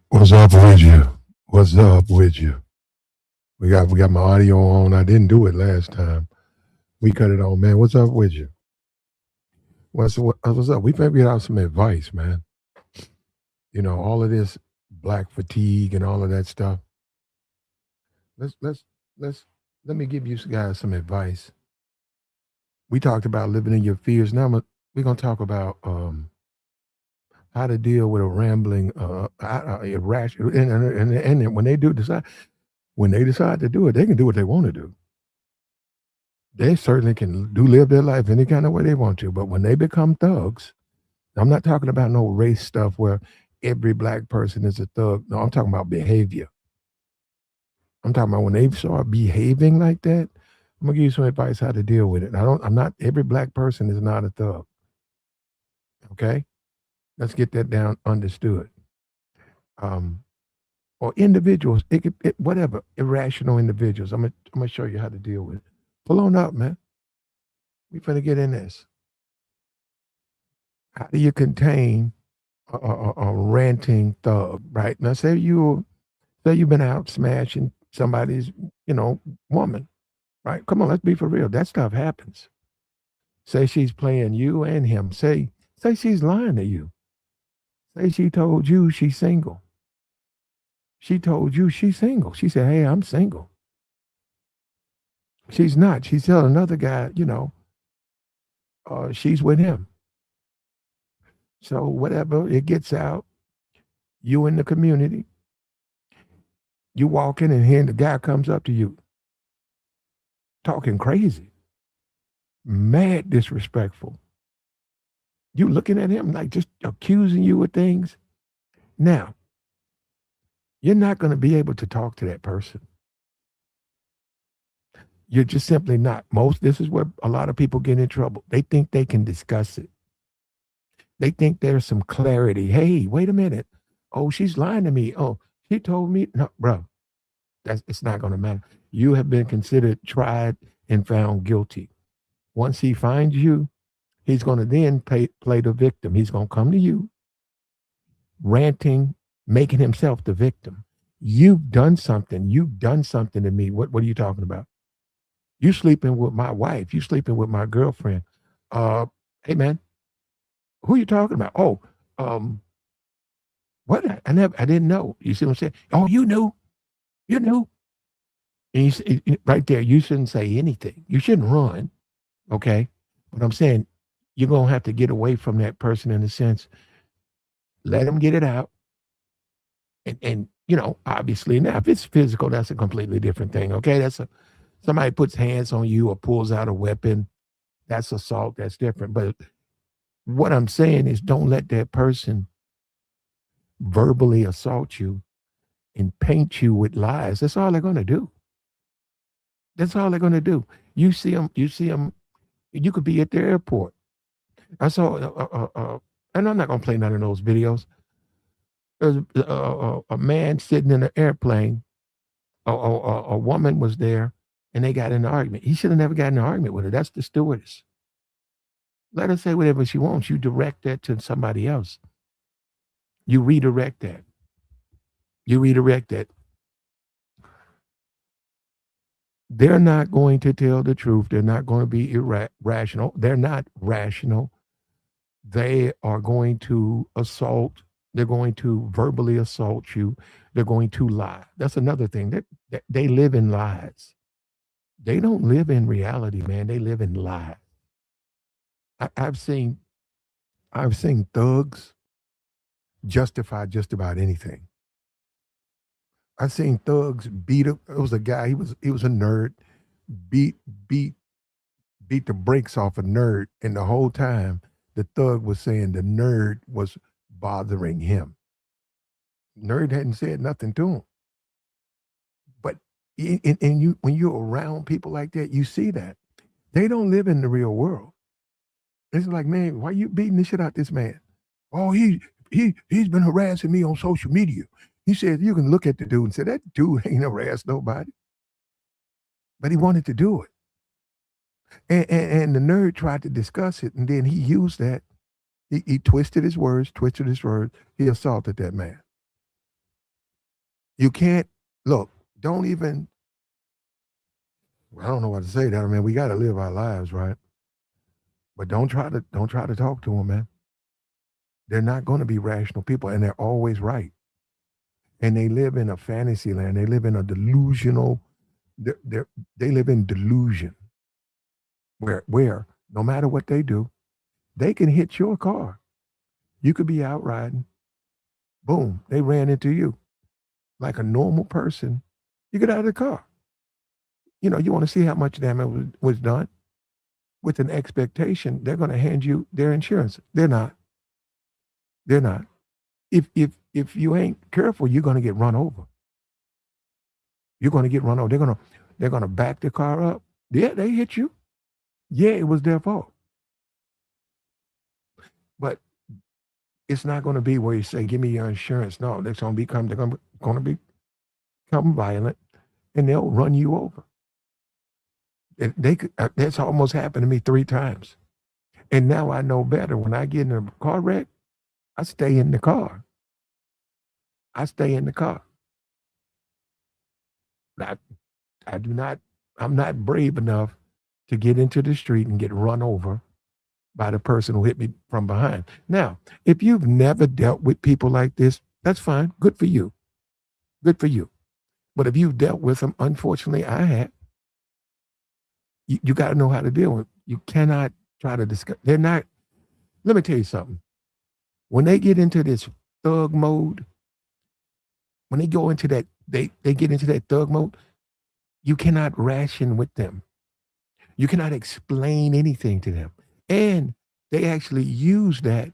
What's up with you? What's up with you? We got my audio on. I didn't do it last time. We cut it on, man. What's up with you? What's up? We better get out some advice, man. All of this black fatigue and all of that stuff. Let's let's let me give you guys some advice. We talked about living in your fears. Now we're gonna talk about how to deal with a rambling, irrational, and when they decide to do it, they can do what they want to do. They certainly can do live their life any kind of way they want to. But when they become thugs, I'm not talking about no race stuff where every black person is a thug. No, I'm talking about behavior. I'm talking about when they start behaving like that. I'm gonna give you some advice how to deal with it. I'm not every black person is not a thug. Okay, let's get that down understood. Um, or individuals, whatever irrational individuals. I'm gonna show you how to deal with it. Pull on up, man. We finna get in this. How do you contain a ranting thug? Right now, say you've been out smashing somebody's woman. Right? Come on, let's be for real. That stuff happens. Say she's playing you and him. Say she's lying to you. Say she told you she's single. She told you she's single. She said, "Hey, I'm single." She's not. She's telling another guy, she's with him. So whatever, it gets out. You in the community, you walk in and here the guy comes up to you, talking crazy, mad disrespectful. You looking at him like just accusing you of things. Now, you're not going to be able to talk to that person. You're just simply not. This is where a lot of people get in trouble. They think they can discuss it. They think there's some clarity. Hey, wait a minute. Oh, she's lying to me. Oh, she told me. No, bro, it's not going to matter. You have been considered tried and found guilty. Once he finds you, he's going to then play the victim. He's going to come to you, ranting, making himself the victim. You've done something. You've done something to me. What are you talking about? You sleeping with my wife. You sleeping with my girlfriend. Hey man, who you talking about? Oh, what? I didn't know. You see what I'm saying? Oh, you knew. You knew. And right there, you shouldn't say anything. You shouldn't run. Okay. But I'm saying you're gonna have to get away from that person in a sense. Let him get it out. And obviously now if it's physical, that's a completely different thing. Okay. Somebody puts hands on you or pulls out a weapon. That's assault. That's different. But what I'm saying is don't let that person verbally assault you and paint you with lies. That's all they're going to do. That's all they're going to do. You see them, you could be at the airport. I saw, and I'm not going to play none of those videos. There's a man sitting in an airplane. A woman was there and they got in an argument. He should have never gotten in an argument with her. That's the stewardess. Let her say whatever she wants. You direct that to somebody else. You redirect that. You redirect that. They're not going to tell the truth. They're not going to be irrational. They're not rational. They are going to assault. They're going to verbally assault you. They're going to lie. That's another thing. They live in lies. They don't live in reality, man. They live in lies. I've seen thugs justify just about anything. I've seen thugs beat up. It was a guy. He was a nerd. Beat beat beat the brakes off a nerd, and the whole time the thug was saying the nerd was bothering him. Nerd hadn't said nothing to him. And you, when you're around people like that, you see that. They don't live in the real world. It's like, man, why you beating the shit out this man? Oh, he's been harassing me on social media. He said you can look at the dude and say that dude ain't harassed nobody, but he wanted to do it. And the nerd tried to discuss it, and then he used that. He twisted his words, He assaulted that man. You can't look. Don't even. I don't know what to say. That I mean, we got to live our lives, right? But don't try to talk to them, man. They're not going to be rational people, and they're always right. And they live in a fantasy land. They live in a delusional. They're, they live in delusion, where no matter what they do, they can hit your car. You could be out riding. Boom, they ran into you like a normal person. You get out of the car. You want to see how much damage was done with an expectation they're going to hand you their insurance. They're not. They're not. If you ain't careful, you're going to get run over. You're going to get run over. They're going to back the car up. Yeah, they hit you. Yeah, it was their fault. But it's not going to be where you say, "Give me your insurance." No, they're going to become violent, and they'll run you over. That's almost happened to me 3 times, and now I know better. When I get in a car wreck, I stay in the car. I stay in the car. I, I do not. I'm not brave enough to get into the street and get run over by the person who hit me from behind. Now, if you've never dealt with people like this, that's fine. Good for you. Good for you. But if you've dealt with them, unfortunately, I have. You got to know how to deal with. You cannot try to discuss. They're not. Let me tell you something. When they get into this thug mode, when they go into that, they get into that thug mode. You cannot ration with them. You cannot explain anything to them, and they actually use that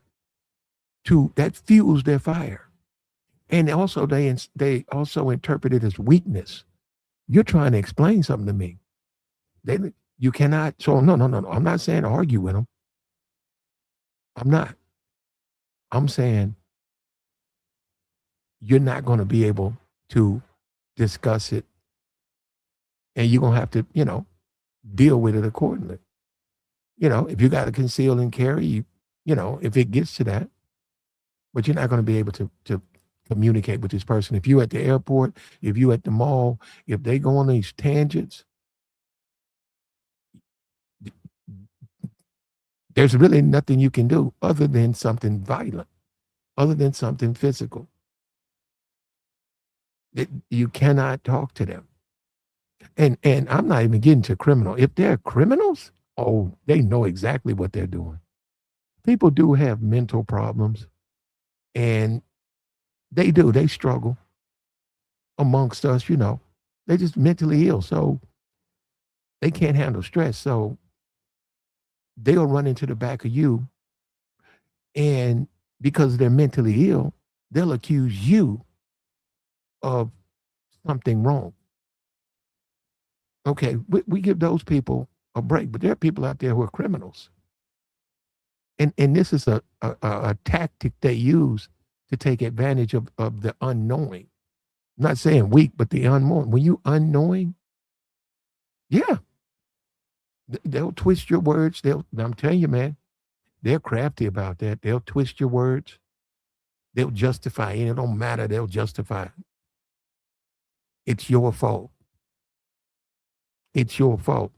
fuels their fire. And also they also interpret it as weakness. You're trying to explain something to me. They you cannot. So no. I'm not saying argue with them. I'm not. I'm saying you're not going to be able to discuss it, and you're going to have to, deal with it accordingly. If you got to conceal and carry, if it gets to that, but you're not going to be able to communicate with this person. If you at the airport, if you at the mall, if they go on these tangents, there's really nothing you can do other than something violent, other than something physical. You cannot talk to them. And I'm not even getting to criminal. If they're criminals, oh, they know exactly what they're doing. People do have mental problems, and they do. They struggle amongst us, They're just mentally ill, so they can't handle stress. So they'll run into the back of you, and because they're mentally ill, they'll accuse you of something wrong. Okay, we give those people a break, but there are people out there who are criminals. And this is a tactic they use to take advantage of the unknowing. I'm not saying weak, but the unknowing. When you unknowing, yeah, they'll twist your words. I'm telling you, man, they're crafty about that. They'll twist your words. They'll justify it. It don't matter. They'll justify it. It's your fault. It's your fault.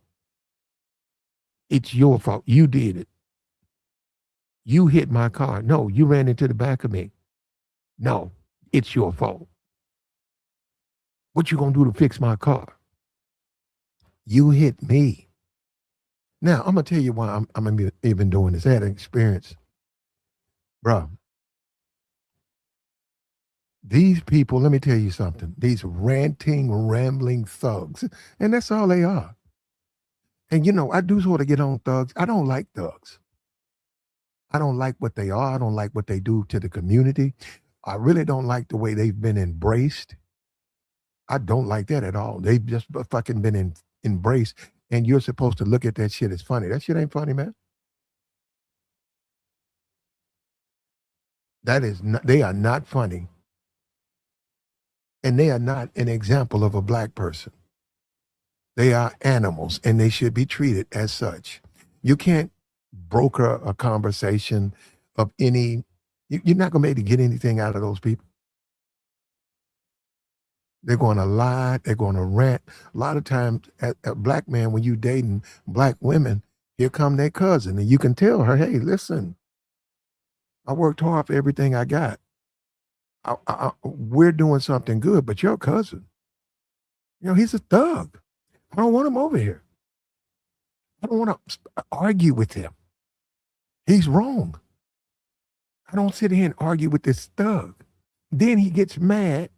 It's your fault. You did it. You hit my car. No, you ran into the back of me. No, it's your fault. What you gonna do to fix my car? You hit me. Now I'm gonna tell you why I'm even doing this. I had an experience, bro. These people, let me tell you something. These ranting, rambling thugs, and that's all they are. And I do sort of get on thugs. I don't like thugs. I don't like what they are. I don't like what they do to the community. I really don't like the way they've been embraced. I don't like that at all. They've just fucking been embraced, and you're supposed to look at that shit as funny. That shit ain't funny, man. That is not, they are not funny, and they are not an example of a black person. They are animals, and they should be treated as such. You can't broker a conversation of any. You're not gonna be able to get anything out of those people. They're going to lie. They're going to rant. A lot of times, a black man, when you dating black women, here come their cousin, and you can tell her, "Hey, listen, I worked hard for everything I got. We're doing something good, but your cousin, he's a thug. I don't want him over here. I don't want to argue with him. He's wrong. I don't sit here and argue with this thug." Then he gets mad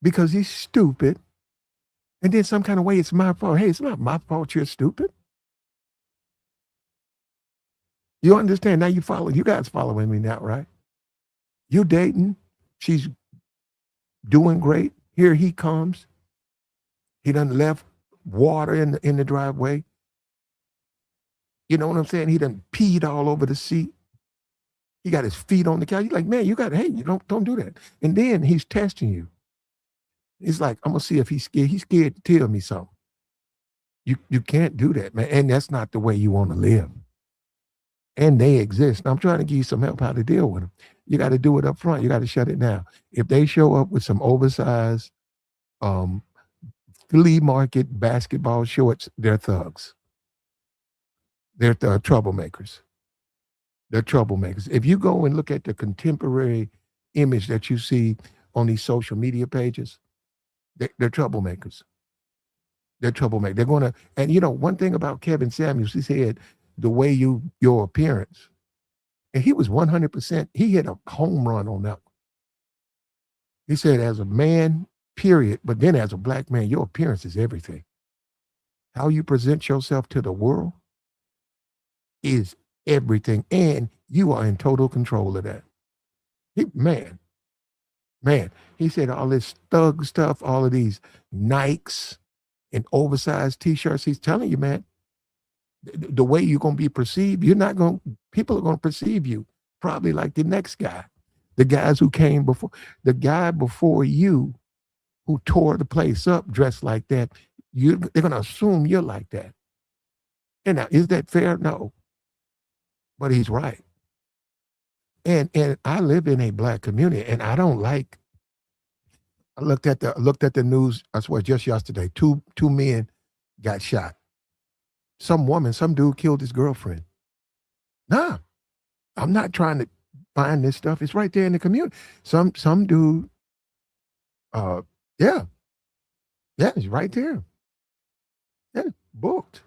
because he's stupid. And then some kind of way it's my fault. Hey, it's not my fault you're stupid. You understand? Now you guys following me now, right? You dating, she's doing great. Here he comes. He done left water in the driveway. You know what I'm saying? He done peed all over the seat. He got his feet on the couch. You're like, man, hey, you don't do that. And then he's testing you. It's like, I'm gonna see if he's scared. He's scared to tell me something. You can't do that, man. And that's not the way you want to live. And they exist. I'm trying to give you some help how to deal with them. You got to do it up front. You got to shut it down. If they show up with some oversized um, flea market basketball shorts, they're thugs. They're troublemakers. They're troublemakers. If you go and look at the contemporary image that you see on these social media pages, they're troublemakers. They're troublemakers. They're going to, and one thing about Kevin Samuels, he said, the way your appearance, and he was 100%, he hit a home run on that one. He said, as a man, period, but then as a black man, your appearance is everything. How you present yourself to the world is everything. And you are in total control of that. Man, he said all this thug stuff, all of these Nikes and oversized t-shirts. He's telling you, man, the way you're going to be perceived, people are going to perceive you probably like the next guy. The guys who came before, the guy before you who tore the place up dressed like that, they're going to assume you're like that. And now, is that fair? No. But he's right. And I live in a black community, and I don't like. I looked at the news. I swear, just yesterday, two men got shot. Some dude killed his girlfriend. Nah, I'm not trying to find this stuff. It's right there in the community. Some dude. Yeah, it's right there. Yeah, booked.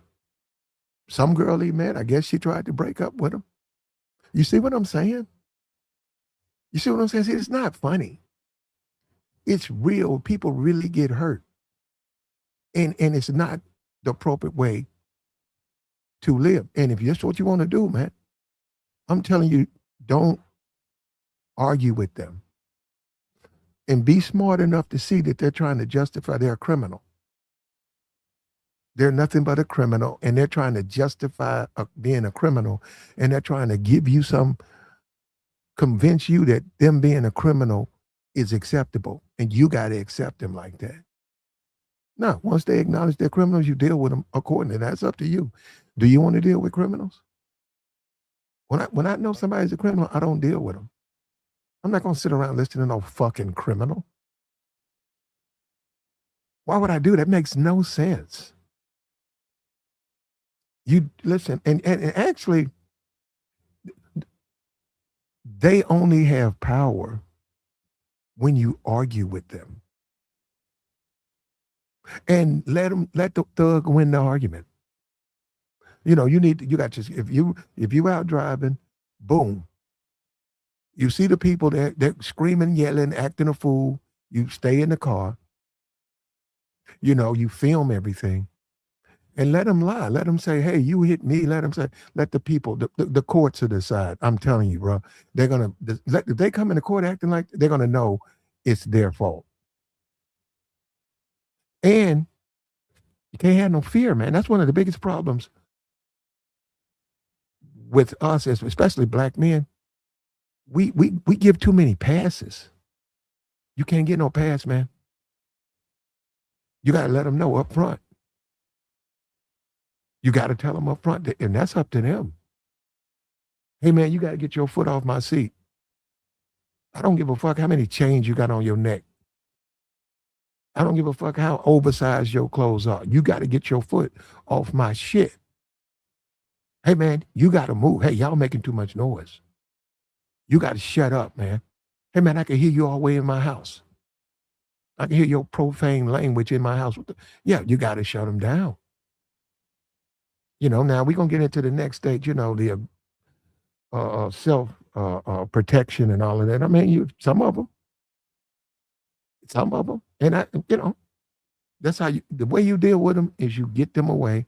Some girl he met. I guess she tried to break up with him. You see what I'm saying? You see what I'm saying? See, it's not funny. It's real. People really get hurt. And it's not the appropriate way to live. And if that's what you want to do, man, I'm telling you, don't argue with them. And be smart enough to see that they're trying to justify they're a criminal. They're nothing but a criminal, and they're trying to justify being a criminal, and they're trying to convince you that them being a criminal is acceptable, and you got to accept them like that. No, once they acknowledge they're criminals, you deal with them accordingly. That's up to you. Do you want to deal with criminals? When I know somebody's a criminal, I don't deal with them. I'm not going to sit around listening to no fucking criminal. Why would I do that? It makes no sense. You listen, and actually, they only have power when you argue with them. And let the thug win the argument. You got to, if you out driving, boom. You see the people they're screaming, yelling, acting a fool. You stay in the car. You film everything. And let them lie. Let them say, hey, you hit me. Let the people, the courts to decide. I'm telling you, bro. They're going to, if they come in the court acting like, they're going to know it's their fault. And you can't have no fear, man. That's one of the biggest problems with us, especially black men. We give too many passes. You can't get no pass, man. You got to let them know up front. You got to tell them up front, and that's up to them. Hey, man, you got to get your foot off my seat. I don't give a fuck how many chains you got on your neck. I don't give a fuck how oversized your clothes are. You got to get your foot off my shit. Hey, man, you got to move. Hey, y'all making too much noise. You got to shut up, man. Hey, man, I can hear you all the way in my house. I can hear your profane language in my house. Yeah, you got to shut them down. Now we're going to get into the next stage, the self protection and all of that. I mean, some of them, and that's how the way you deal with them is you get them away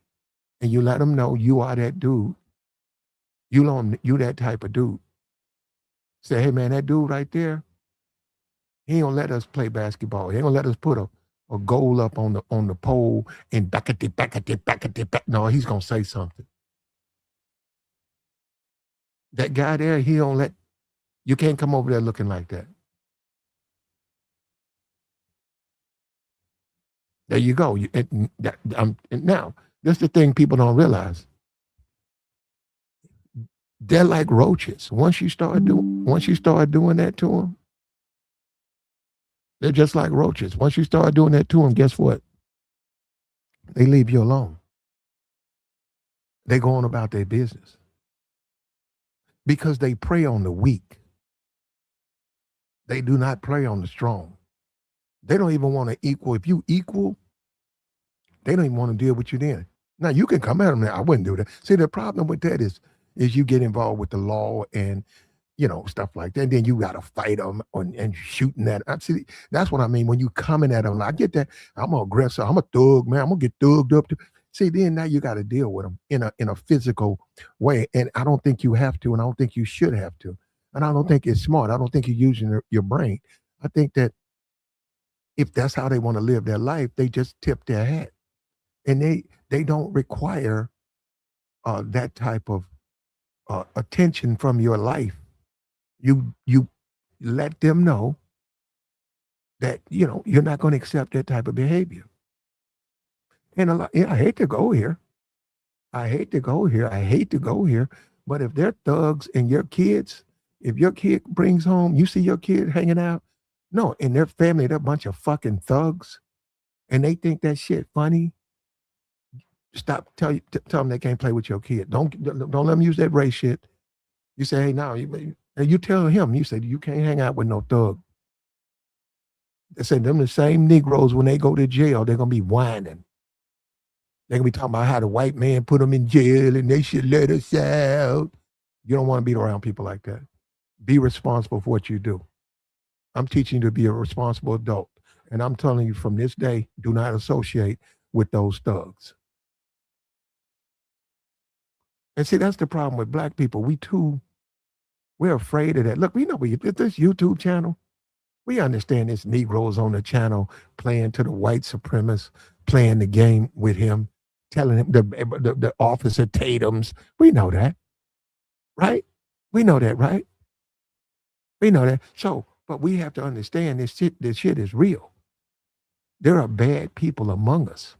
and you let them know you are that dude. You that type of dude. Say, hey man, that dude right there, he ain't gonna let us play basketball. He ain't gonna let us put a goal up on the pole and back. No, he's gonna say something. That guy there, you can't come over there looking like that. There you go. Now, that's the thing people don't realize. They're like roaches. Once you start doing that to them, they're just like roaches. Once you start doing that to them, guess what? They leave you alone. They go on about their business because they prey on the weak. They do not prey on the strong. They don't even want to equal. If you equal, they don't even want to deal with you then. Now you can come at them now. I wouldn't do that. See, the problem with that is you get involved with the law and stuff like that. And then you got to fight them and shooting at. See, that's what I mean when you coming at them. I get that. I'm an aggressor. I'm a thug, man. I'm gonna get thugged up. See, then now you got to deal with them in a physical way, and I don't think you have to, and I don't think you should have to, and I don't think it's smart. I don't think you're using your brain. I think that if that's how they want to live their life, they just tip their hat, and they don't require that type of attention from your life. You let them know that you're not going to accept that type of behavior. And I hate to go here. I hate to go here. But if they're thugs and your kids, if your kid brings home, you see your kid hanging out, no, in their family, they're a bunch of fucking thugs, and they think that shit funny. Stop. Tell them they can't play with your kid. Don't let them use that race shit. You say, hey, now you tell him. You say you can't hang out with no thug. They say them the same Negroes when they go to jail, they're gonna be whining. They're gonna be talking about how the white man put them in jail and they should let us out. You don't want to be around people like that. Be responsible for what you do. I'm teaching you to be a responsible adult. And I'm telling you from this day, do not associate with those thugs. And see, that's the problem with black people. We're afraid of that. Look, we know this YouTube channel. We understand this Negroes on the channel playing to the white supremacists, playing the game with him, telling him the officer Tatum's. We know that, right? We know that, right? We know that. So, but we have to understand this shit is real. There are bad people among us.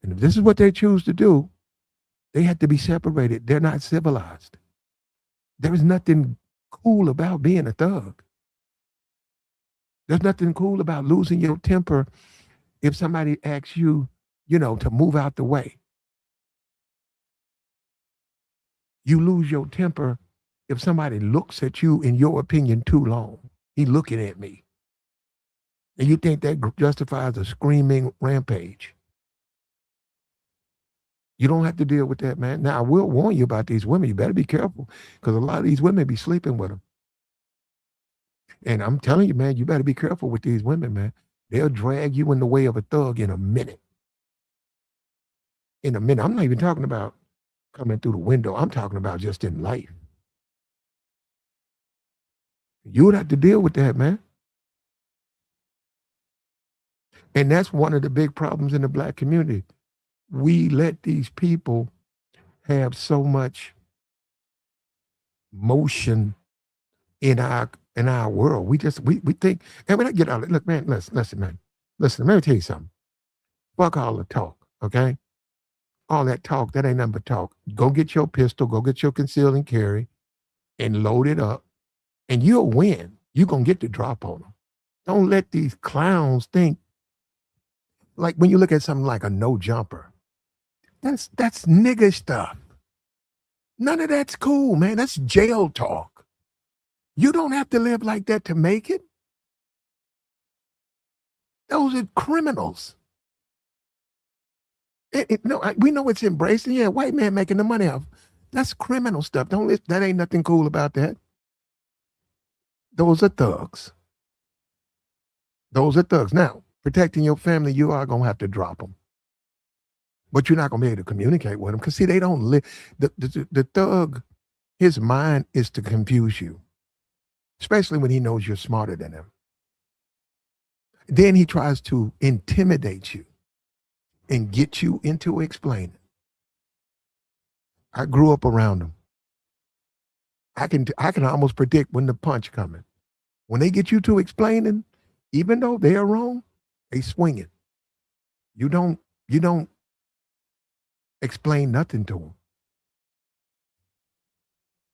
And if this is what they choose to do, they have to be separated. They're not civilized. There is nothing cool about being a thug. There's nothing cool about losing your temper if somebody asks you, to move out the way. You lose your temper if somebody looks at you, in your opinion, too long. He looking at me. And you think that justifies a screaming rampage. You don't have to deal with that, man. Now, I will warn you about these women. You better be careful because a lot of these women be sleeping with them. And I'm telling you, man, you better be careful with these women, man. They'll drag you in the way of a thug in a minute. In a minute. I'm not even talking about coming through the window. I'm talking about just in life. You would have to deal with that, man. And that's one of the big problems in the black community. We let these people have so much motion in our world. We think, and when I get out of it, look, man, listen, man. Listen, let me tell you something. Fuck all the talk, okay? All that talk, that ain't nothing but talk. Go get your pistol, go get your conceal and carry, and load it up, and you'll win. You're gonna get the drop on them. Don't let these clowns think, like when you look at something like a no jumper, that's nigga stuff. None of that's cool, man. That's jail talk. You don't have to live like that to make it. Those are criminals. No, we know it's embracing. Yeah, white man making the money off. That's criminal stuff. That ain't nothing cool about that. Those are thugs. Those are thugs. Now, protecting your family, you are gonna have to drop them, but you're not gonna be able to communicate with them because see, they don't live. The thug, his mind is to confuse you, especially when he knows you're smarter than him. Then he tries to intimidate you and get you into explaining. I grew up around them. I can almost predict when the punch coming. When they get you to explaining, even though they are wrong, they swing it. You don't explain nothing to them.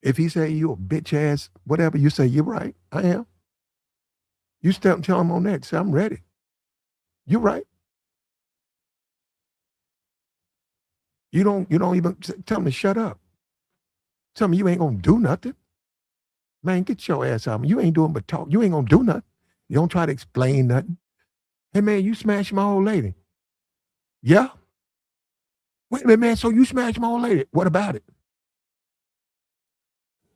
If he say you a bitch ass, whatever, you say you're right. I am. You tell him on that. Say I'm ready. You're right. You don't even tell him to shut up. Tell me you ain't gonna do nothing. Man, get your ass out. You ain't doing but talk. You ain't gonna do nothing. You don't try to explain nothing. Hey man, you smashed my old lady. Yeah. Wait a minute, man. So you smashed my old lady. What about it?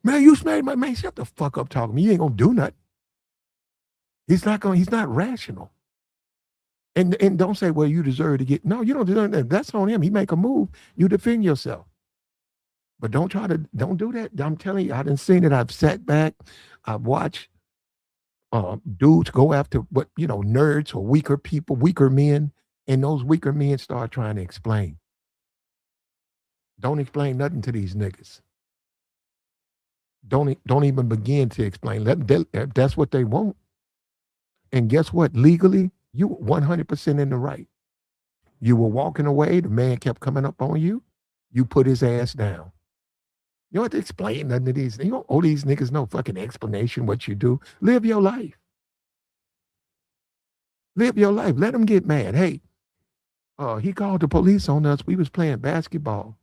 Man, you smashed my man. Shut the fuck up talking to me. You ain't gonna do nothing. He's not rational. And don't say, well, you deserve to get. No, you don't deserve that. That's on him. He make a move. You defend yourself. But don't do that. I'm telling you, I done seen it. I've sat back. I've watched dudes go after nerds or weaker people, weaker men, and those weaker men start trying to explain. Don't explain nothing to these niggas. Don't even begin to explain. That's what they want. And guess what? Legally, you 100% in the right. You were walking away. The man kept coming up on you. You put his ass down. You don't have to explain nothing to these. You don't owe these niggas no fucking explanation what you do. Live your life. Live your life. Let them get mad. Hey, he called the police on us. We was playing basketball.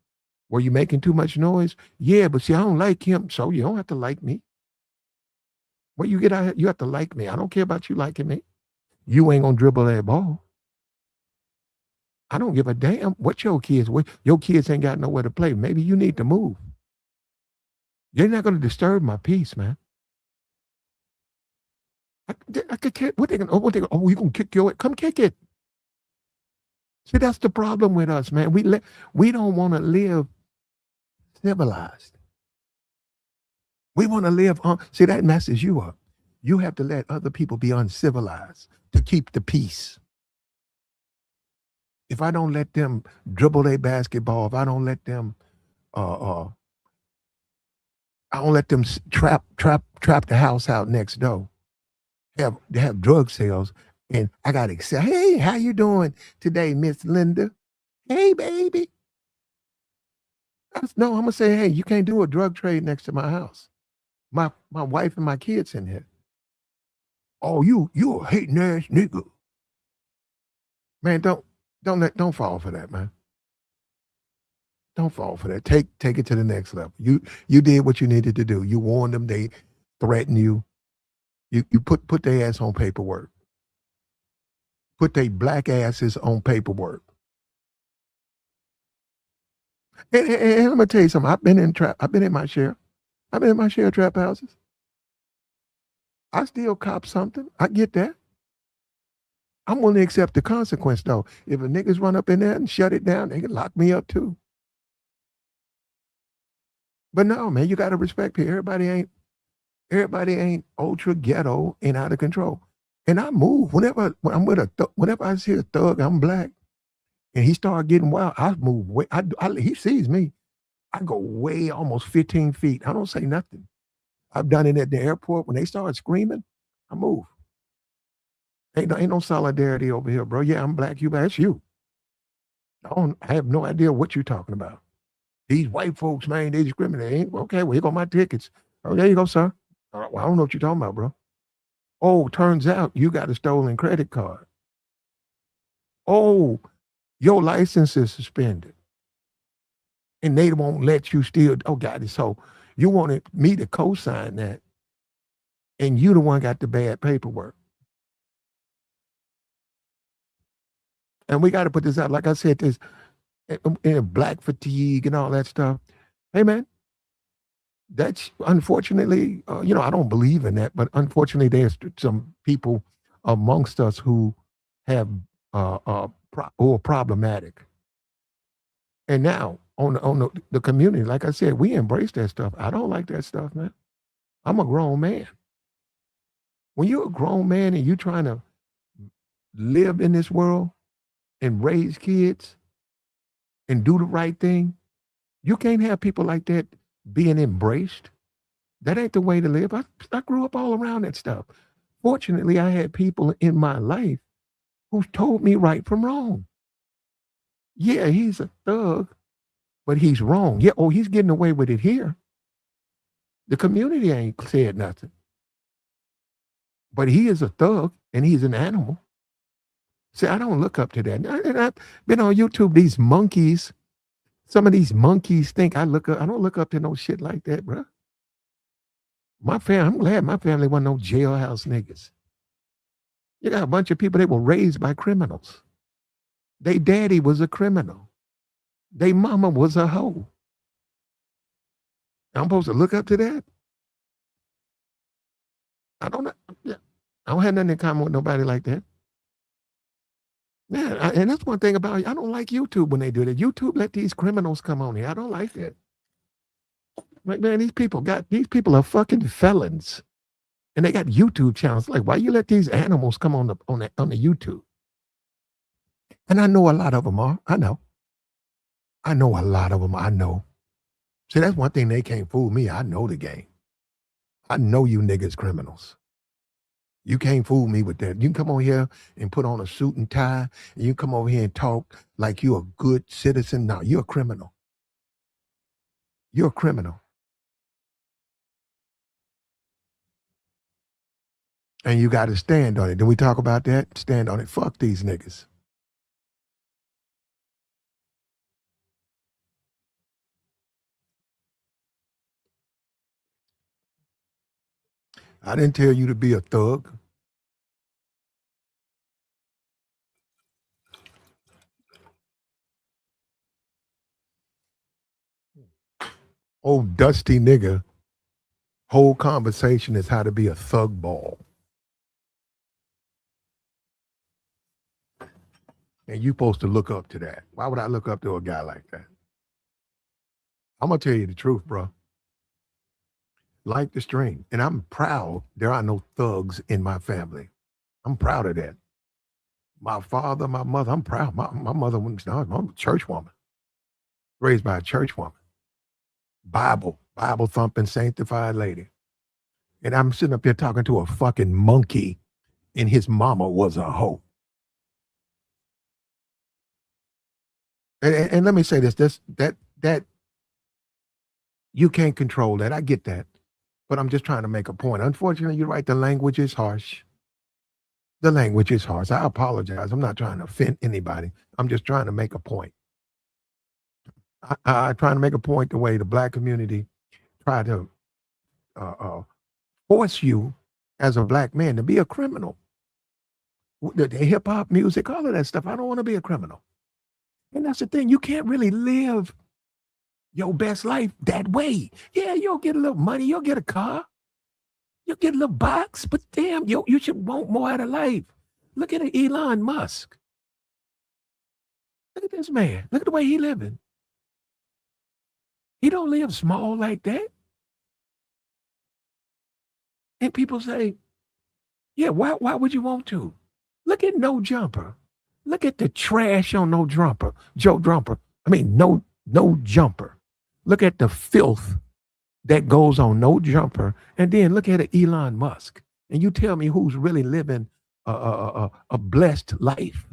Were you making too much noise? Yeah, but see, I don't like him, so you don't have to like me. When you get out here, you have to like me. I don't care about you liking me. You ain't gonna dribble that ball. I don't give a damn what your kids. Your kids ain't got nowhere to play. Maybe you need to move. You're not gonna disturb my peace, man. I could kick. What they gonna? Oh, you gonna kick your? Come kick it. See, that's the problem with us, man. We don't want to live civilized. We want to live on. See, that messes you up. You have to let other people be uncivilized to keep the peace. If I don't let them dribble their basketball, if I don't let them, I don't let them trap the house out next door. Have drug sales, and I got to say, hey, how you doing today, Miss Linda? Hey, baby. No, I'm gonna say, hey, you can't do a drug trade next to my house. My wife and my kids in here. Oh, you a hating ass nigga. Man, don't fall for that, man. Don't fall for that. Take it to the next level. You did what you needed to do. You warned them, they threatened you. You put their ass on paperwork. Put their black asses on paperwork. And let me tell you something. I've been in my share. I've been in my share of trap houses. I still cop something. I get that. I'm willing to accept the consequence though. If a niggas run up in there and shut it down, they can lock me up too. But no, man, you gotta respect people. Everybody ain't ultra ghetto and out of control. And I move when I'm with whenever I see a thug, I'm black, and he start getting wild, I move way. He sees me, I go way almost 15 feet. I don't say nothing. I've done it at the airport when they start screaming. I move. Ain't no solidarity over here, bro. Yeah, I'm black. You black. It's you. I have no idea what you're talking about. These white folks, man, they discriminate. Okay, well, here go my tickets. Oh, there you go, sir. Well, I don't know what you're talking about, bro. Oh, turns out you got a stolen credit card. Oh, your license is suspended. And they won't let you steal. Oh, God, so you wanted me to co-sign that, and you the one got the bad paperwork. And we got to put this out. Like I said, this in black fatigue and all that stuff. Hey, man, that's unfortunately, I don't believe in that, but unfortunately, there's some people amongst us who have who are problematic. And now on the community, like I said, we embrace that stuff. I don't like that stuff, man. I'm a grown man. When you're a grown man and you're trying to live in this world and raise kids and do the right thing, you can't have people like that being embraced. That ain't the way to live. I grew up all around that stuff. Fortunately, I had people in my life who told me right from wrong. Yeah, he's a thug, but he's wrong. Yeah, oh, he's getting away with it here. The community ain't said nothing. But he is a thug and he's an animal. See, I don't look up to that. And I've been on YouTube, these monkeys. Some of these monkeys think I don't look up to no shit like that, bro. I'm glad my family wasn't no jailhouse niggas. You got a bunch of people that were raised by criminals. They daddy was a criminal. They mama was a hoe. I'm supposed to look up to that? I don't know. Yeah. I don't have nothing in common with nobody like that. Yeah, and that's one thing about it. I don't like YouTube when they do that. YouTube let these criminals come on here. I don't like that. Like, man, these people are fucking felons. And they got YouTube channels. Like, why you let these animals come on the YouTube? And I know a lot of them are. I know. I know a lot of them. I know. See, that's one thing they can't fool me. I know the game. I know you niggas criminals. You can't fool me with that. You can come over here and put on a suit and tie, and you come over here and talk like you're a good citizen. No, you're a criminal. You're a criminal. And you got to stand on it. Did we talk about that? Stand on it. Fuck these niggas. I didn't tell you to be a thug. Old dusty nigga. Whole conversation is how to be a thug ball. And you supposed to look up to that. Why would I look up to a guy like that? I'm gonna tell you the truth, bro. Like the stream. And I'm proud there are no thugs in my family. I'm proud of that. My father, my mother, I'm proud. My mother was I'm a church woman, raised by a church woman. Bible thumping, sanctified lady. And I'm sitting up here talking to a fucking monkey, and his mama was a hoe. And let me say that you can't control that. I get that. But I'm just trying to make a point. Unfortunately, you're right. The language is harsh. The language is harsh. I apologize. I'm not trying to offend anybody. I'm just trying to make a point. I trying to make a point the way the black community try to force you as a black man to be a criminal. The hip hop music, all of that stuff. I don't want to be a criminal. And that's the thing. You can't really live your best life that way. Yeah, you'll get a little money. You'll get a car. You'll get a little box. But damn, you should want more out of life. Look at Elon Musk. Look at this man. Look at the way he living. He don't live small like that. And people say, Yeah, why would you want to? Look at No Jumper. Look at the trash on No Jumper. Joe Jumper. I mean, no jumper. Look at the filth that goes on No Jumper, and then look at it, Elon Musk, and you tell me who's really living a blessed life.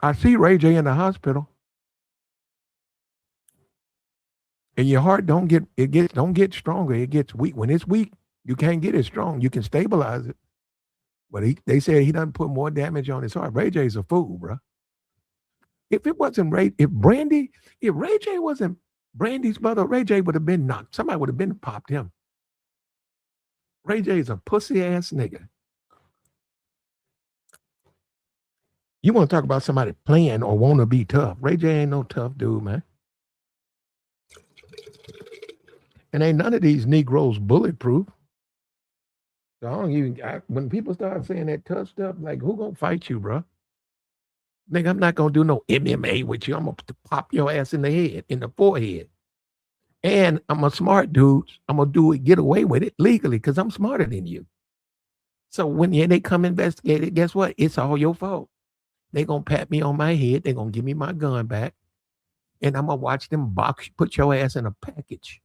I see Ray J in the hospital, and your heart don't get stronger. It gets weak. When it's weak, you can't get it strong. You can stabilize it, but they said he doesn't put more damage on his heart. Ray J's a fool, bro. If it wasn't if Ray J wasn't Brandy's brother, Ray J would have been knocked. Somebody would have been popped him. Ray J is a pussy ass nigga. You want to talk about somebody playing or want to be tough? Ray J ain't no tough dude, man. And ain't none of these Negroes bulletproof. So I don't when people start saying that tough stuff, like who gonna fight you, bro? Nigga, I'm not gonna do no MMA with you. I'm gonna pop your ass in the head, in the forehead. And I'm a smart dude. I'm gonna get away with it legally because I'm smarter than you. So when they come investigate it, guess what? It's all your fault. They gonna pat me on my head. They gonna give me my gun back, and I'm gonna watch them put your ass in a package,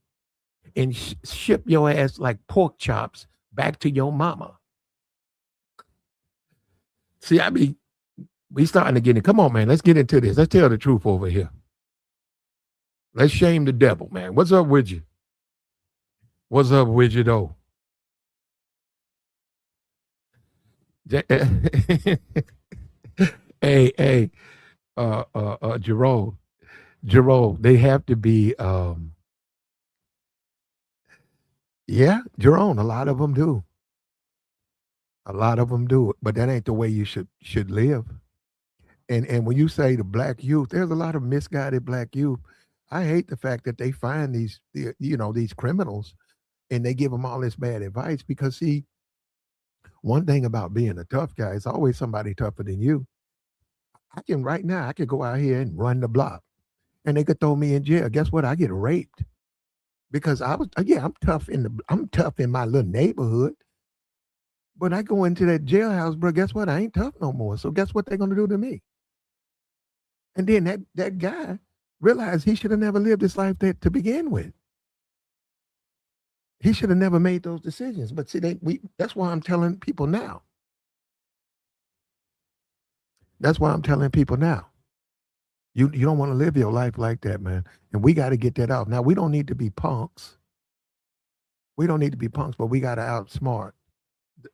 and ship your ass like pork chops back to your mama. See, we starting to get in. Come on, man. Let's get into this. Let's tell the truth over here. Let's shame the devil, man. What's up with you? What's up with you, though? Hey, Jerome, they have to be, yeah, Jerome, a lot of them do. A lot of them do it, but that ain't the way you should live. And when you say the black youth, there's a lot of misguided black youth. I hate the fact that they find these criminals and they give them all this bad advice because see, one thing about being a tough guy is always somebody tougher than you. I could go out here and run the block and they could throw me in jail. Guess what? I get raped because I'm tough in my little neighborhood. But I go into that jailhouse, bro. Guess what? I ain't tough no more. So guess what they're gonna do to me? And then that guy realized he should have never lived his life to begin with. He should have never made those decisions. But see, that's why I'm telling people now. That's why I'm telling people now. You don't want to live your life like that, man. And we got to get that out. Now we don't need to be punks. We don't need to be punks, but we got to outsmart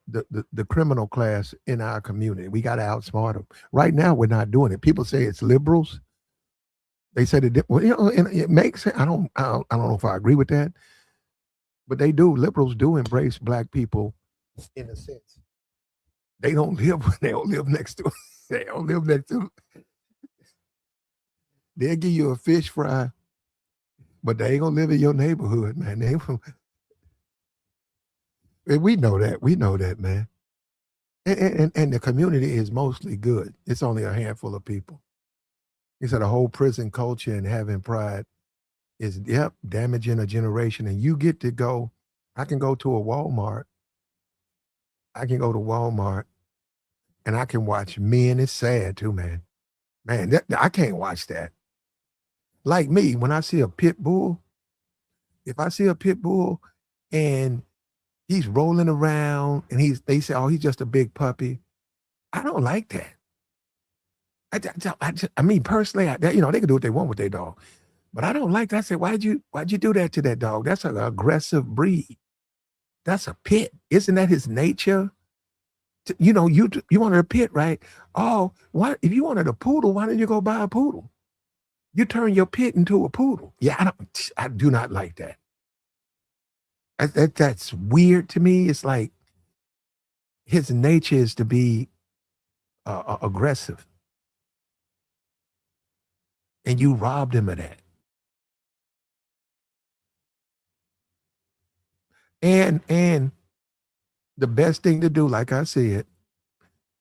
the criminal class in our community. We got to outsmart them. Right now, we're not doing it. People say it's liberals. They said it. Well, and it makes sense. I don't know if I agree with that, but they do. Liberals do embrace black people in a sense. They don't live next to. They don't live next to. They'll give you a fish fry, but they ain't gonna live in your neighborhood, man. We know that. We know that, man. And the community is mostly good. It's only a handful of people. He said the whole prison culture and having pride is damaging a generation. And you get to go. I can go to a Walmart. I can go to Walmart, and I can watch men. It's sad too, man. Man, I can't watch that. Like me, when I see a pit bull, if I see a pit bull and he's rolling around and they say, oh, he's just a big puppy. I don't like that. I mean, personally, they can do what they want with their dog, but I don't like that. I said, why'd you do that to that dog? That's an aggressive breed. That's a pit. Isn't that his nature? You wanted a pit, right? Oh, what if you wanted a poodle? Why didn't you go buy a poodle? You turn your pit into a poodle. Yeah, I do not like that. That's weird to me. It's like his nature is to be aggressive, and you robbed him of that. And the best thing to do, like I said,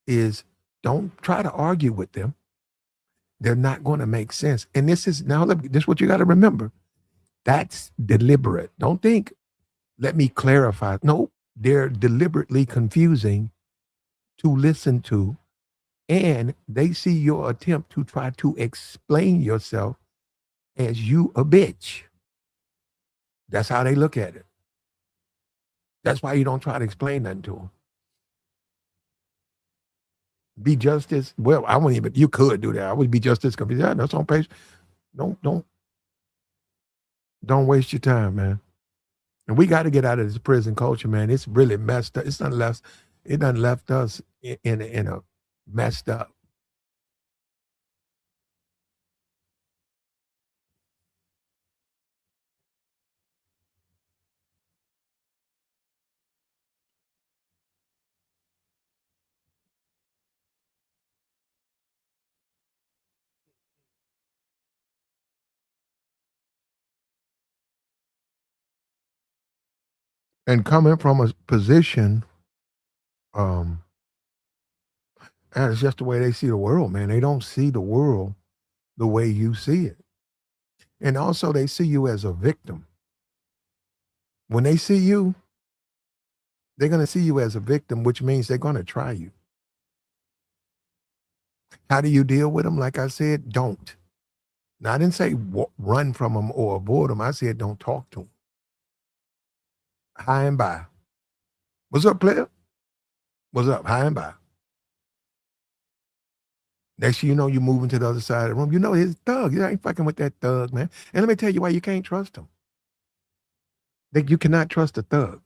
is don't try to argue with them. They're not going to make sense. And this is what you got to remember. That's deliberate. Don't think, let me clarify. No, they're deliberately confusing to listen to, and they see your attempt to try to explain yourself as you a bitch. That's how they look at it. That's why you don't try to explain nothing to them. Be justice. Well, I wouldn't even. You could do that. I would be justice confused. Yeah, that's on page. Don't don't waste your time, man. And we got to get out of this prison culture, man. It's really messed up. It's done left. It done left us in a messed up. And coming from a position, um, and it's just the way they see the world, man. They don't see the world the way you see it. And also they see you as a victim. When they see you, they're going to see you as a victim, which means they're going to try you. How do you deal with them? Like I said, don't. Now, I didn't say run from them or avoid them. I said don't talk to them. High and by. What's up, player? What's up? High and by. Next thing you know, you're moving to the other side of the room. You know his thug. You ain't fucking with that thug, man. And let me tell you why you can't trust him. That you cannot trust a thug.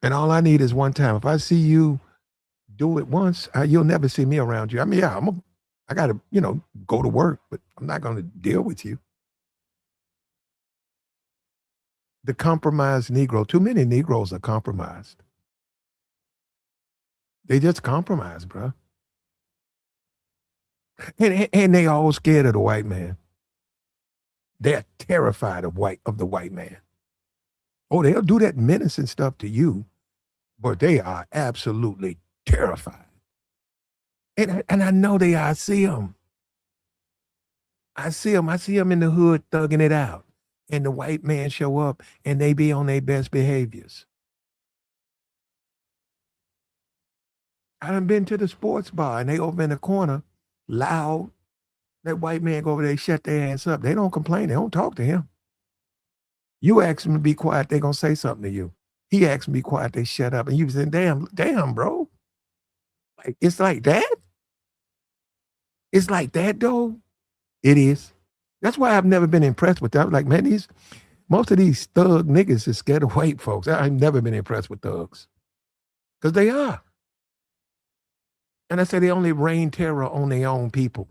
And all I need is one time. If I see you do it once, you'll never see me around you. I mean, yeah, I got to, go to work, but I'm not going to deal with you. The compromised Negro. Too many Negroes are compromised. They just compromise, bro. And they all scared of the white man. They're terrified of the white man. Oh, they'll do that menacing stuff to you, but they are absolutely terrified. And I know they are. I see them. I see them. I see them in the hood thugging it out. And the white man show up and they be on their best behaviors. I done been to the sports bar and they over in the corner, loud. That white man go over there, shut their ass up. They don't complain. They don't talk to him. You ask them to be quiet, they gonna say something to you. He asked them to be quiet, they shut up. And you saying, damn, bro. Like, it's like that? It's like that, though? It is. That's why I've never been impressed with that. Like, man, most of these thug niggas is scared of white folks. I've never been impressed with thugs. Because they are. And I say they only rain terror on their own people.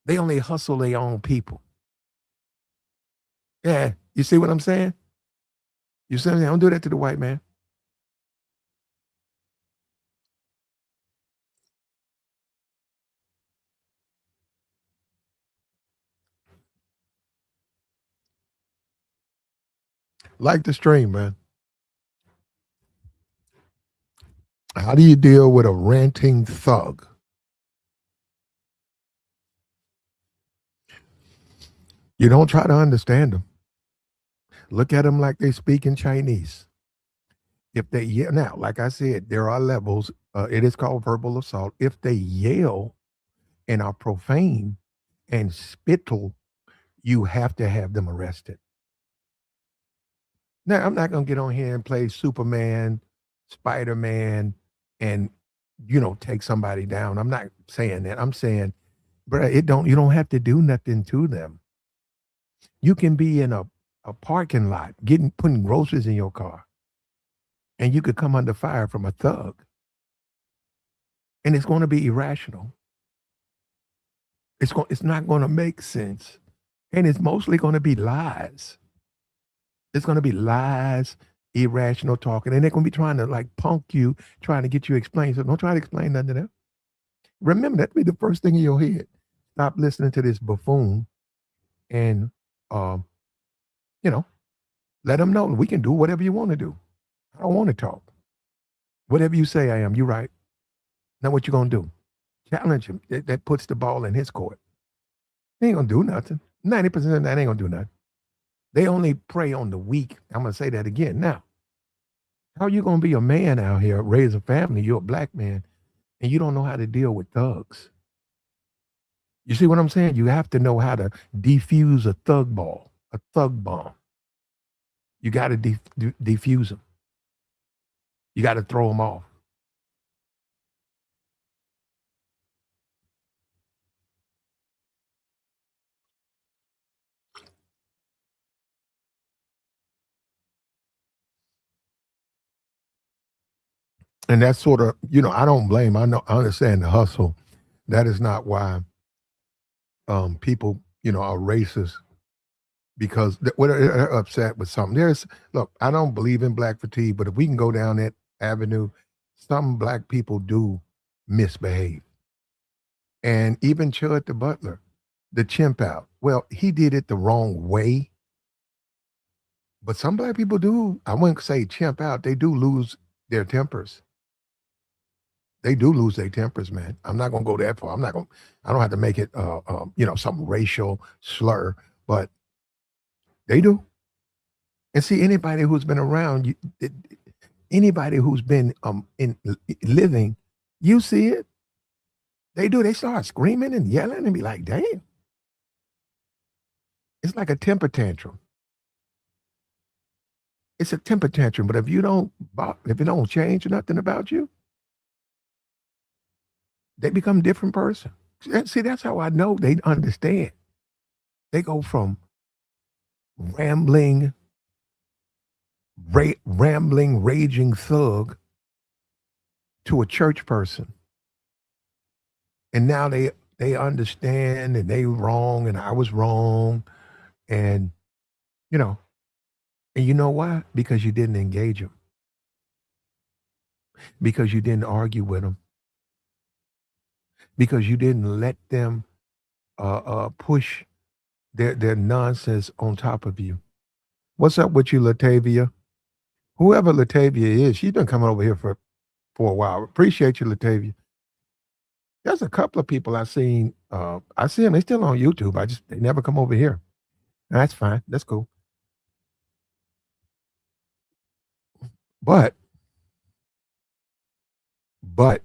They only hustle their own people. Yeah. You see what I'm saying? You see what I'm saying? Don't do that to the white man. Like the stream, man. How do you deal with a ranting thug? You don't try to understand them. Look at them like they speak in Chinese. If they yell, now, like I said, there are levels. It is called verbal assault. If they yell and are profane and spittle, you have to have them arrested. Now, I'm not going to get on here and play Superman, Spider Man, and take somebody down. I'm not saying that. I'm saying, bro, you don't have to do nothing to them. You can be in a parking lot putting groceries in your car, and you could come under fire from a thug. And it's going to be irrational. It's not going to make sense. And it's mostly going to be lies. It's going to be lies, irrational talking. And they're going to be trying to like punk you, trying to get you to explain. So don't try to explain nothing to them. Remember, that'll be the first thing in your head. Stop listening to this buffoon and, um, let them know we can do whatever you want to do. I don't want to talk. Whatever you say I am, you right. Now what you going to do? Challenge him. That puts the ball in his court. Ain't gonna do nothing. 90% of that ain't gonna do nothing. They only prey on the weak. I'm gonna say that again. Now, how you gonna be a man out here, raise a family, you're a black man, and you don't know how to deal with thugs? You see what I'm saying? You have to know how to defuse a thug ball, a thug bomb. You gotta defuse them. You gotta throw them off. And that's sort of, I don't blame. I understand the hustle. That is not why people, are racist because they're upset with something. Look, I don't believe in black fatigue, but if we can go down that avenue, some black people do misbehave. And even Chud the Butler, the chimp out. Well, he did it the wrong way, but some black people do. I wouldn't say chimp out. They do lose their tempers. They do lose their tempers, man. I'm not gonna go that far. I don't have to make it, some racial slur, but they do. And see, anybody who's been around, anybody who's been in living, you see it. They do. They start screaming and yelling and be like, "Damn!" It's like a temper tantrum. It's a temper tantrum. But if it don't change nothing about you, they become a different person. See, that's how I know they understand. They go from rambling, raging thug to a church person. And now they understand and they wrong and I was wrong. And, you know, and you know why? Because you didn't engage them. Because you didn't argue with them. Because you didn't let them push their nonsense on top of you. What's up with you, Latavia? Whoever Latavia is, she's been coming over here for a while. Appreciate you, Latavia. There's a couple of people I seen. I see them. They still on YouTube. They never come over here. That's fine. That's cool. But but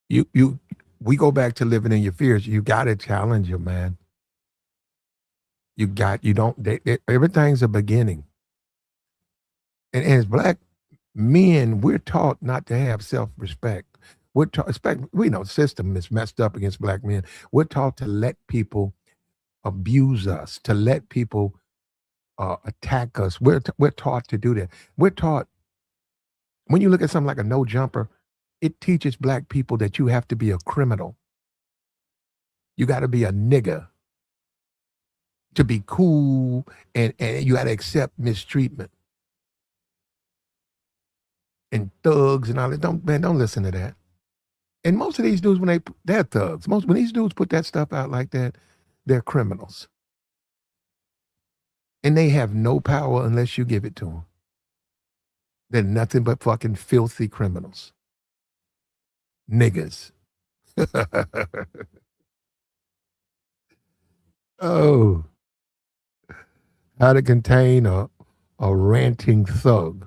you we go back to living in your fears. You got to challenge them, man. You don't. Everything's a beginning. And as black men, we're taught not to have self-respect. We're taught, we know the system is messed up against black men. We're taught to let people abuse us, to let people attack us. We're taught to do that. We're taught when you look at something like a no jumper, it teaches black people that you have to be a criminal. You got to be a nigger to be cool, and you got to accept mistreatment and thugs and all that. Don't listen to that. And most of these dudes, they're thugs. When these dudes put that stuff out like that, they're criminals. And they have no power unless you give it to them. They're nothing but fucking filthy criminals. Niggas. Oh, how to contain a ranting thug.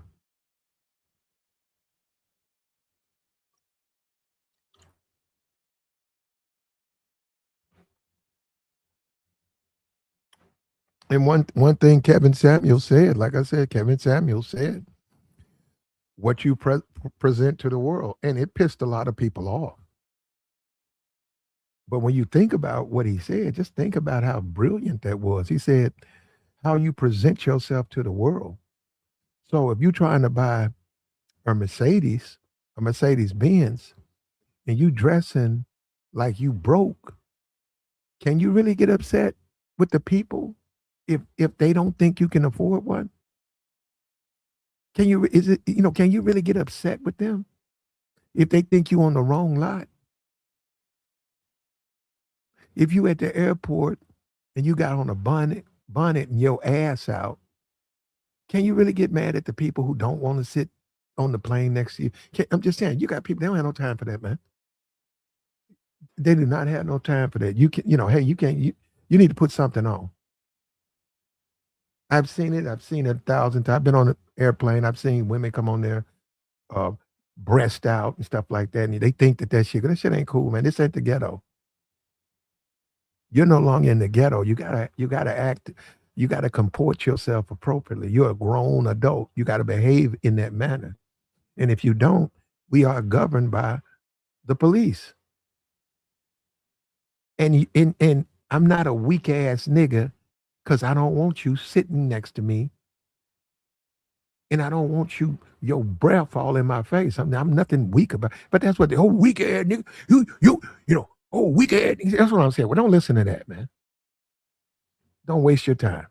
And one thing Kevin Samuel said, like I said, Kevin Samuel said, what you present to the world, and it pissed a lot of people off. But when you think about what he said, just think about how brilliant that was. He said, how you present yourself to the world. So if you're trying to buy a Mercedes Benz, and you dressing like you broke, can you really get upset with the people if they don't think you can afford one? Can you really get upset with them if they think you on the wrong lot? If you at the airport and you got on a bonnet and your ass out, can you really get mad at the people who don't want to sit on the plane next to you? I'm just saying, you got people, they don't have no time for that, man. They do not have no time for that. You can, hey, you can't. You need to put something on. I've seen it. I've seen it 1,000 times. I've been on an airplane. I've seen women come on there, uh, breast out and stuff like that, and they think that shit ain't cool, man. This ain't the ghetto. You're no longer in the ghetto. You gotta act. You gotta comport yourself appropriately. You're a grown adult. You gotta behave in that manner. And if you don't, we are governed by the police. And I'm not a weak ass nigga because I don't want you sitting next to me, and I don't want your breath all in my face. I'm nothing weak about. But that's what the whole weak ass nigga. Oh, weak ass. That's what I'm saying. Well, don't listen to that, man. Don't waste your time.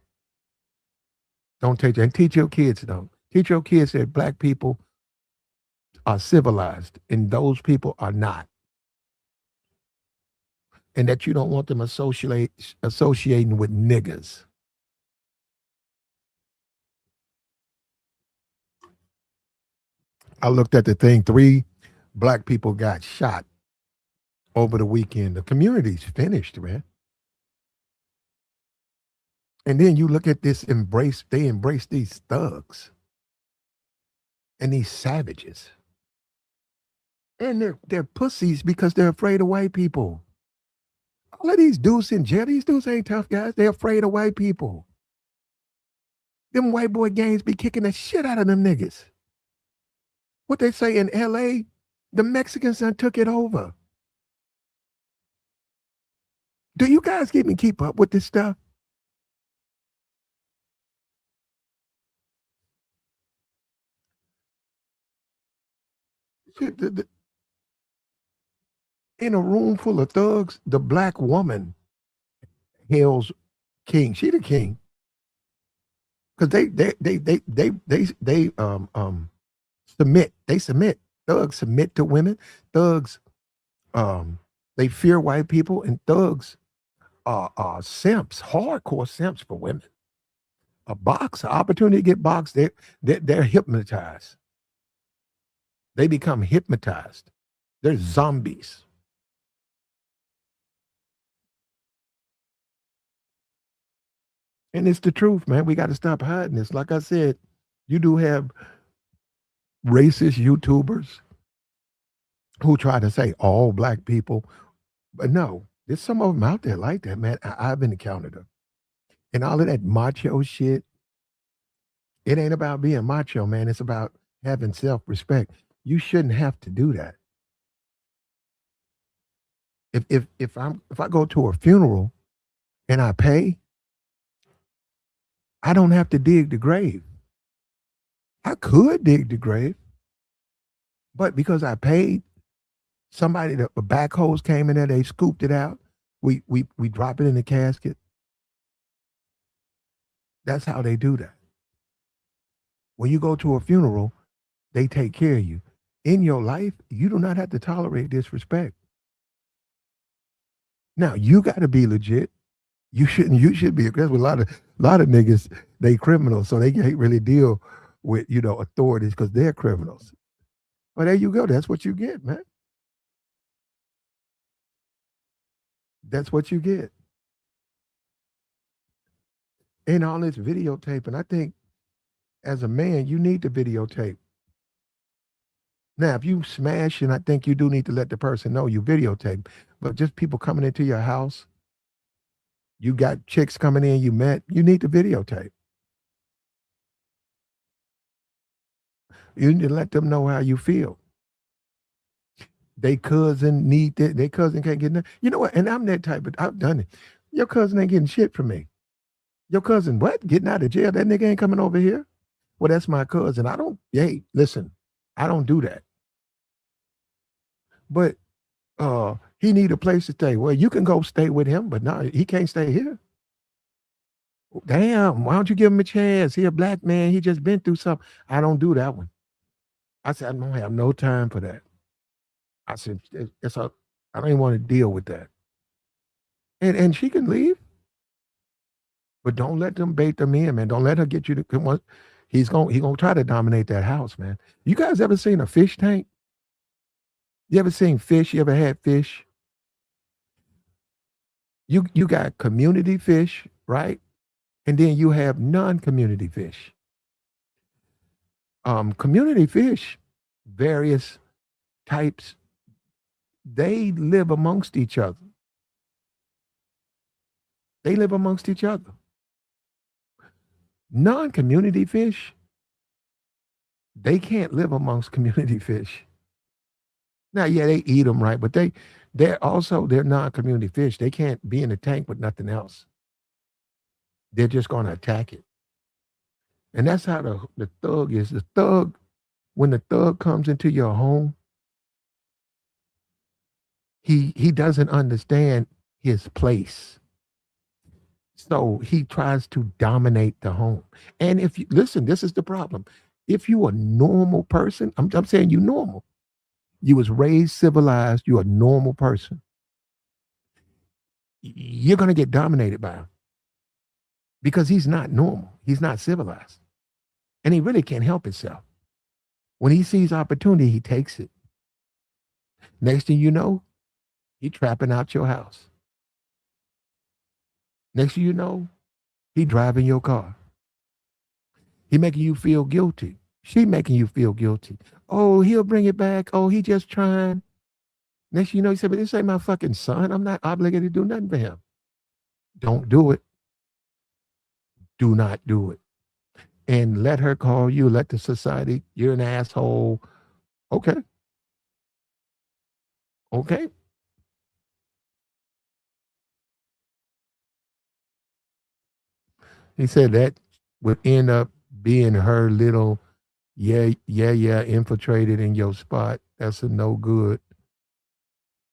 Don't take and teach your kids. Don't teach your kids that black people are civilized and those people are not, and that you don't want them associating with niggas. I looked at the thing. 3 black people got shot over the weekend. The community's finished, man. And then you look at this embrace. They embrace these thugs and these savages, and they're pussies because they're afraid of white people. All of these dudes in jail. These dudes ain't tough guys. They're afraid of white people. Them white boy gangs be kicking the shit out of them niggas. What they say in LA, the Mexicans done took it over. Do you guys even keep up with this stuff? Shit, in a room full of thugs, the black woman hails king. She the king. Because they submit. They submit. Thugs submit to women. Thugs they fear white people, and thugs are simps, hardcore simps for women. A box, an opportunity to get boxed, they're hypnotized. They become hypnotized. They're zombies. And it's the truth, man. We got to stop hiding this. Like I said, you do have racist YouTubers who try to say all black people, but no, there's some of them out there like that, man. I've encountered them. And all of that macho shit, it ain't about being macho, man. It's about having self-respect. You shouldn't have to do that. If I go to a funeral and I pay, I don't have to dig the grave. I could dig the grave, but because I paid, somebody the backhoes came in there, they scooped it out. We drop it in the casket. That's how they do that. When you go to a funeral, they take care of you. In your life, you do not have to tolerate disrespect. Now you got to be legit. You shouldn't. You should be aggressive. A lot of niggas, they criminals, so they can't really deal with authorities because they're criminals. But there you go. That's what you get, man. That's what you get. And all this videotaping, I think as a man, you need to videotape. Now, if you smash, and I think you do need to let the person know you videotape. But just people coming into your house, you got chicks coming in you met, you need to videotape. You need to let them know how you feel. They cousin need that. Their cousin can't get nothing. You know what? And I'm that type, but I've done it. Your cousin ain't getting shit from me. Your cousin, what? Getting out of jail? That nigga ain't coming over here. Well, that's my cousin. I don't. Hey, listen, I don't do that. But he need a place to stay. Well, you can go stay with him, but no, he can't stay here. Damn, why don't you give him a chance? He a black man. He just been through something. I don't do that one. I said, I don't have no time for that. I said, I don't even want to deal with that. And she can leave, but don't let them bait them in, man. Don't let her get you to come on. He gonna try to dominate that house, man. You guys ever seen a fish tank? You ever seen fish? You ever had fish? You got community fish, right? And then you have non-community fish. Community fish, various types, they live amongst each other. They live amongst each other. Non-community fish, they can't live amongst community fish. Now, yeah, they eat them, right? But they're non-community fish. They can't be in the tank with nothing else. They're just going to attack it. And that's how the thug is. The thug, when the thug comes into your home, he doesn't understand his place. So he tries to dominate the home. And if you listen, this is the problem. If you a normal person, I'm saying you normal. You was raised civilized, you're a normal person. You're gonna get dominated by him because he's not normal. He's not civilized. And he really can't help himself. When he sees opportunity, he takes it. Next thing you know, he trapping out your house. Next thing you know, he driving your car. He making you feel guilty. She making you feel guilty. Oh, he'll bring it back. Oh, he just trying. Next thing you know, he said, but this ain't my fucking son. I'm not obligated to do nothing for him. Don't do it. Do not do it. And let her call you. Let the society, you're an asshole. Okay. Okay. He said that would end up being her little, yeah, infiltrated in your spot. That's a no good.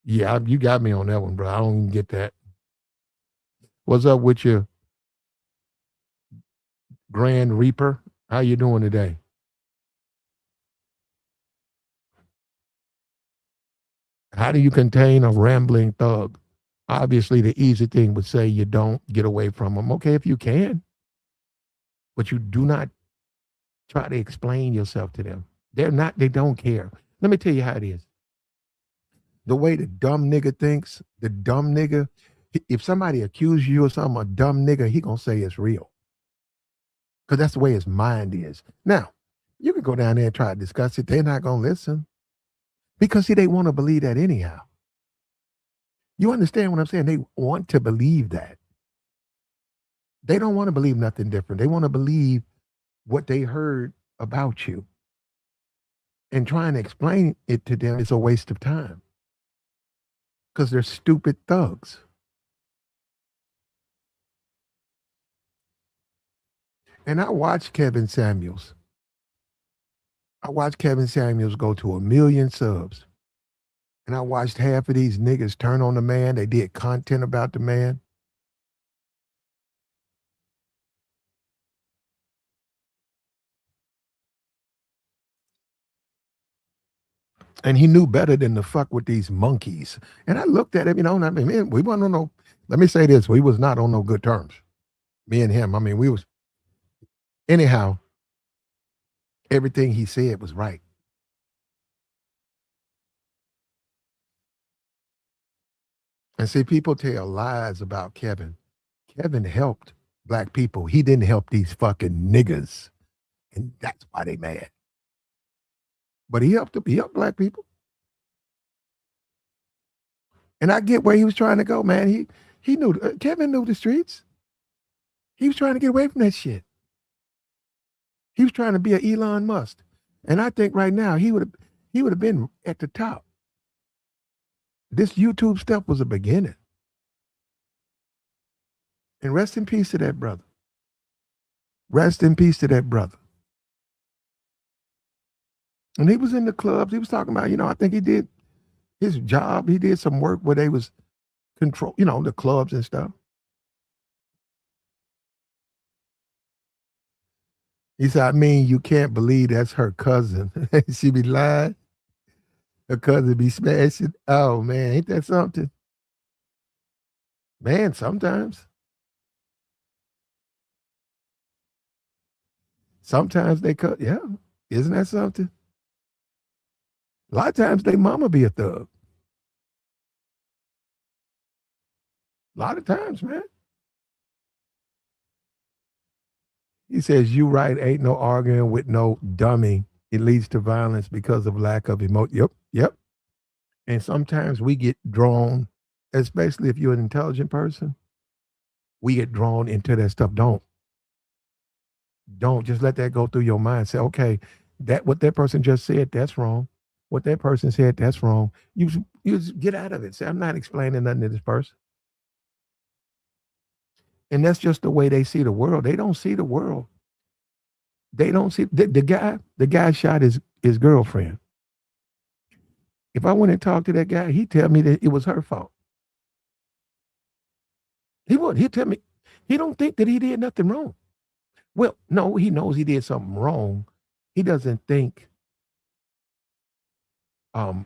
Yeah, you got me on that one, bro. I don't even get that. What's up with your Grand Reaper? How you doing today? How do you contain a rambling thug? Obviously, the easy thing would say you don't get away from them. Okay, if you can, but you do not try to explain yourself to them. They don't care. Let me tell you how it is. The way the dumb nigga thinks, the dumb nigga, if somebody accuses you of something, a dumb nigga, he gonna say it's real. Because that's the way his mind is. Now, you can go down there and try to discuss it. They're not gonna listen. Because see, they want to believe that anyhow. You understand what I'm saying? They want to believe that. They don't want to believe nothing different. They want to believe what they heard about you. And trying to explain it to them is a waste of time. Because they're stupid thugs. And I watched Kevin Samuels. I watched Kevin Samuels go to 1 million subs. And I watched half of these niggas turn on the man. They did content about the man. And he knew better than to fuck with these monkeys. And I looked at him, and I mean, man, we wasn't on no, let me say this, we was not on no good terms. Me and him. I mean, we was, anyhow, everything he said was right. And see, people tell lies about Kevin. Kevin helped black people. He didn't help these fucking niggas. And that's why they mad. But he helped black people. And I get where he was trying to go, man. He knew Kevin knew the streets. He was trying to get away from that shit. He was trying to be an Elon Musk. And I think right now he would have been at the top. This YouTube stuff was a beginning. And rest in peace to that brother. Rest in peace to that brother. And he was in the clubs. He was talking about, I think he did his job. He did some work where they was control, the clubs and stuff. He said, I mean, you can't believe that's her cousin. She be lying. Her cousin be smashing. Oh man, ain't that something? Man, sometimes. Sometimes they cut, yeah. Isn't that something? A lot of times they mama be a thug. A lot of times, man. He says, "You right, ain't no arguing with no dummy. It leads to violence because of lack of emotion." Yep, yep. And sometimes we get drawn, especially if you're an intelligent person, we get drawn into that stuff. Don't just let that go through your mind. Say, okay, that what that person just said, that's wrong. What that person said, that's wrong. You just get out of it. Say, I'm not explaining nothing to this person. And that's just the way they see the world. They don't see the world. They don't see the guy shot his girlfriend. If I went and talked to that guy, he'd tell me that it was her fault. He would. He'd tell me he don't think that he did nothing wrong. Well, no, he knows he did something wrong. He doesn't think um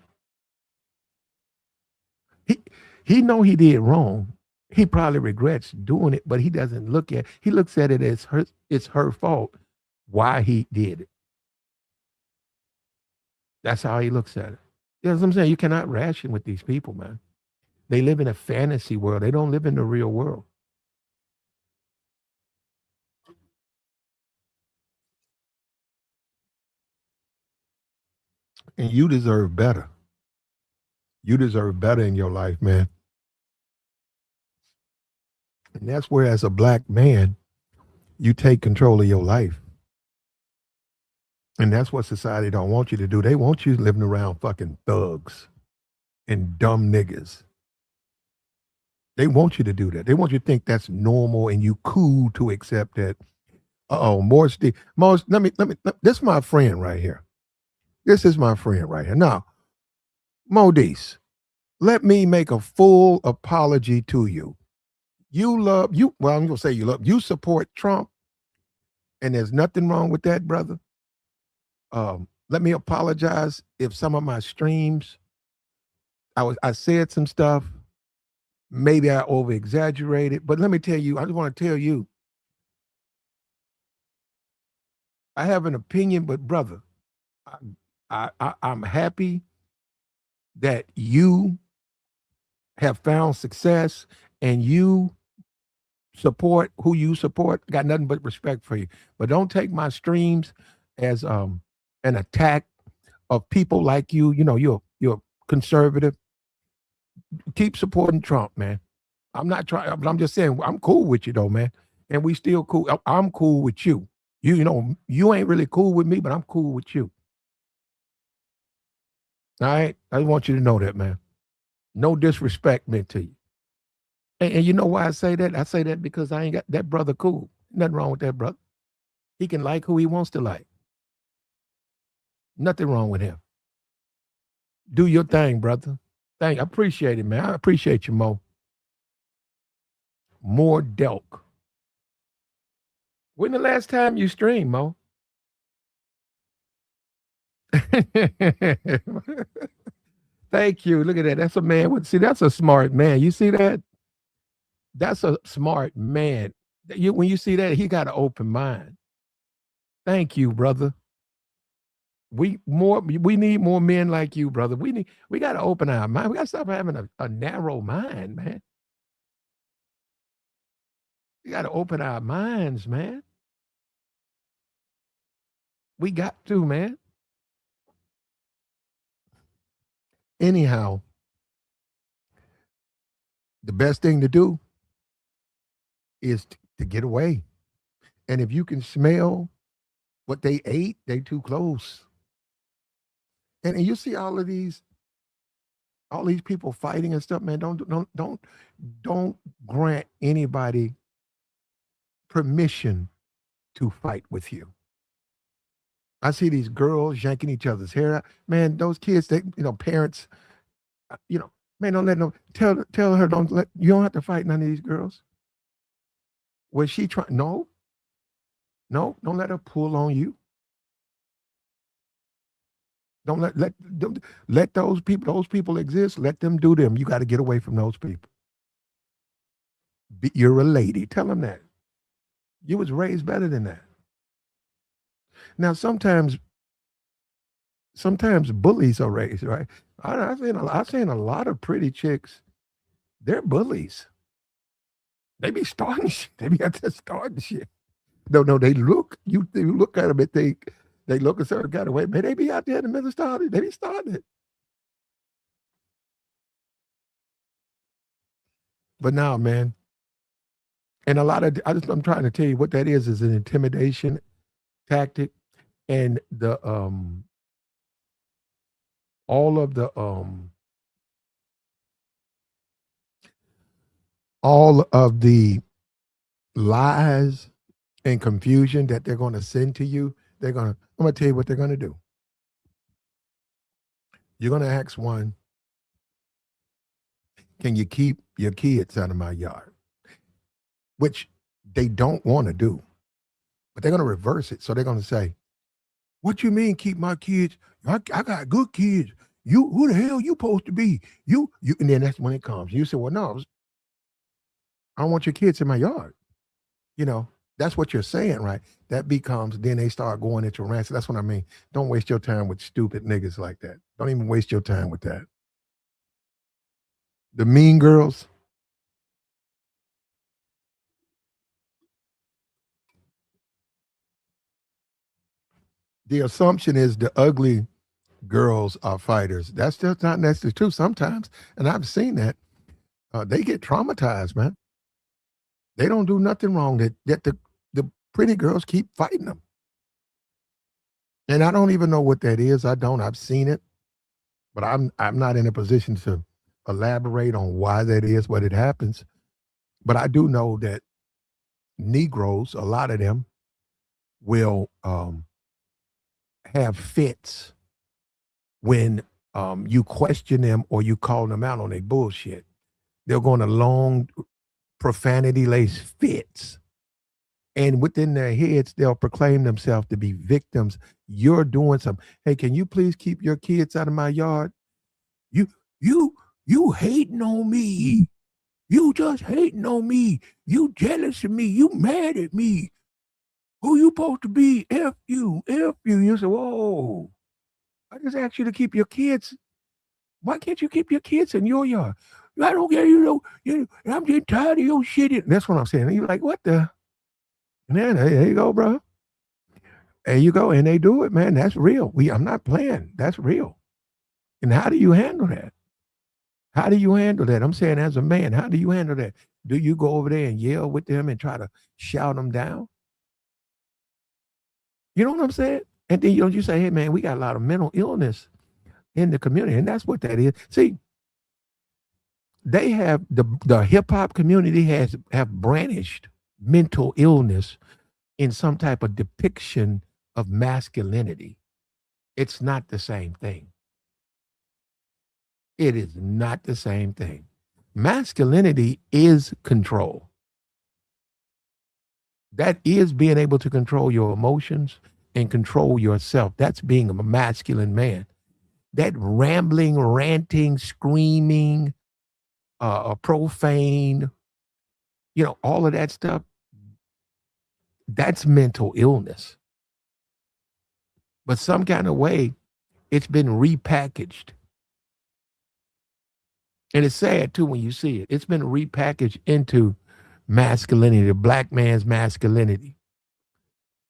he he know he did wrong. He probably regrets doing it, but he doesn't look at he looks at it as it's her fault why he did it. That's how he looks at it. You know what I'm saying? You cannot ration with these people, man. They live in a fantasy world. They don't live in the real world. And you deserve better. You deserve better in your life, man. And that's where, as a black man, you take control of your life. And that's what society don't want you to do. They want you living around fucking thugs and dumb niggas. They want you to do that. They want you to think that's normal and you cool to accept that. Uh-oh, Morris, this is my friend right here. This is my friend right here. Now, Modise, let me make a full apology to you. Well, I'm gonna say you support Trump, and there's nothing wrong with that, brother. Let me apologize if some of my streams I said some stuff, maybe I over exaggerated, but let me tell you, I just want to tell you, I have an opinion, but brother, I'm happy that you have found success and you support who you support. Got nothing but respect for you. But don't take my streams as an attack of people like you. You know, you're conservative. Keep supporting Trump, man. I'm not trying, but I'm just saying I'm cool with you though, man. And we still cool. I'm cool with you. You know, you ain't really cool with me, but I'm cool with you. All right. I want you to know that, man. No disrespect meant to you. And you know why I say that? I say that because I ain't got that brother cool. Nothing wrong with that brother. He can like who he wants to like. Nothing wrong with him. Do your thing, brother. I appreciate it, man. I appreciate you, Mo. More Delk. When the last time you streamed, Mo? Thank you. Look at that. That's a man with see, that's a smart man. You see that? That's a smart man. When you see that, he got an open mind. Thank you, brother. We need more men like you, brother. We gotta open our mind. We gotta stop having a narrow mind, man. We gotta open our minds, man. We got to, man. Anyhow, the best thing to do is to get away. And if you can smell what they ate, they too close. And you see all these people fighting and stuff, man. Don't grant anybody permission to fight with you. I see these girls yanking each other's hair out. Man, those kids, parents, man, don't let them tell her you don't have to fight none of these girls. Was she trying? No, no, don't let her pull on you. Don't let those people exist. Let them do them. You got to get away from those people. You're a lady. Tell them that. You was raised better than that. Now sometimes bullies are raised, right? I've seen a lot of pretty chicks. They're bullies. They be starting shit. They be out there starting shit. No, no, they look at them and think they look a certain kind of way. Man, they be out there in the middle of starting. They be starting it. But now, man, and a lot of I'm trying to tell you what that is an intimidation tactic, and the all of the all of the lies and confusion that they're going to send to you. I'm going to tell you what they're going to do. You're going to ask one, can you keep your kids out of my yard? Which they don't want to do, but they're going to reverse it. So they're going to say, what you mean keep my kids? I got good kids. You, who the hell you supposed to be? You, and then that's when it comes. You say, well, no, I don't want your kids in my yard. You know, that's what you're saying, right? That becomes, then they start going into rants. That's what I mean. Don't waste your time with stupid niggas like that. Don't even waste your time with that. The mean girls, the assumption is the ugly girls are fighters. That's just not necessarily true sometimes. And I've seen that. They get traumatized, man. They don't do nothing wrong. That the pretty girls keep fighting them. And I don't even know what that is. I don't. I've seen it, but I'm not in a position to elaborate on why that is, what it happens. But I do know that Negroes, a lot of them, will have fits when you question them or you call them out on their bullshit. They're going to long profanity laced fits. And within their heads, they'll proclaim themselves to be victims. You're doing something. Hey, can you please keep your kids out of my yard? You, you, you hating on me. You just hating on me. You jealous of me. You mad at me. Who you supposed to be? F you, F you. You say, whoa. I just asked you to keep your kids. Why can't you keep your kids in your yard? I don't care, I'm getting tired of your shit. That's what I'm saying. And you're like, what the? Man, there you go, bro. There you go. And they do it, man. That's real. I'm not playing. That's real. And how do you handle that? How do you handle that? I'm saying as a man, how do you handle that? Do you go over there and yell with them and try to shout them down? You know what I'm saying? And then you say, hey man, we got a lot of mental illness in the community. And that's what that is. See, they have the hip hop community have brandished mental illness in some type of depiction of masculinity. It's not the same thing. It is not the same thing. Masculinity is control. That is being able to control your emotions and control yourself. That's being a masculine man. That rambling, ranting, screaming, profane, all of that stuff, that's mental illness. But some kind of way, it's been repackaged. And it's sad too when you see it. It's been repackaged into masculinity, the black man's masculinity.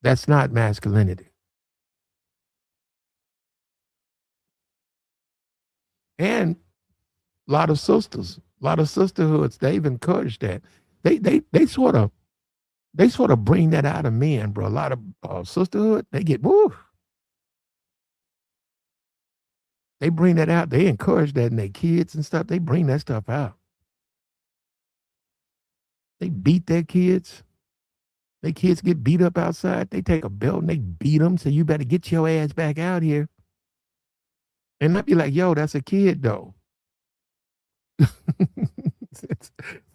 That's not masculinity. And a lot of sisters, a lot of sisterhoods, they've encouraged that. They sort of bring that out of men, bro. A lot of sisterhood, they get woo. They bring that out. They encourage that in their kids and stuff. They bring that stuff out. They beat their kids. Their kids get beat up outside. They take a belt and they beat them. So you better get your ass back out here. And not be like, yo, that's a kid though.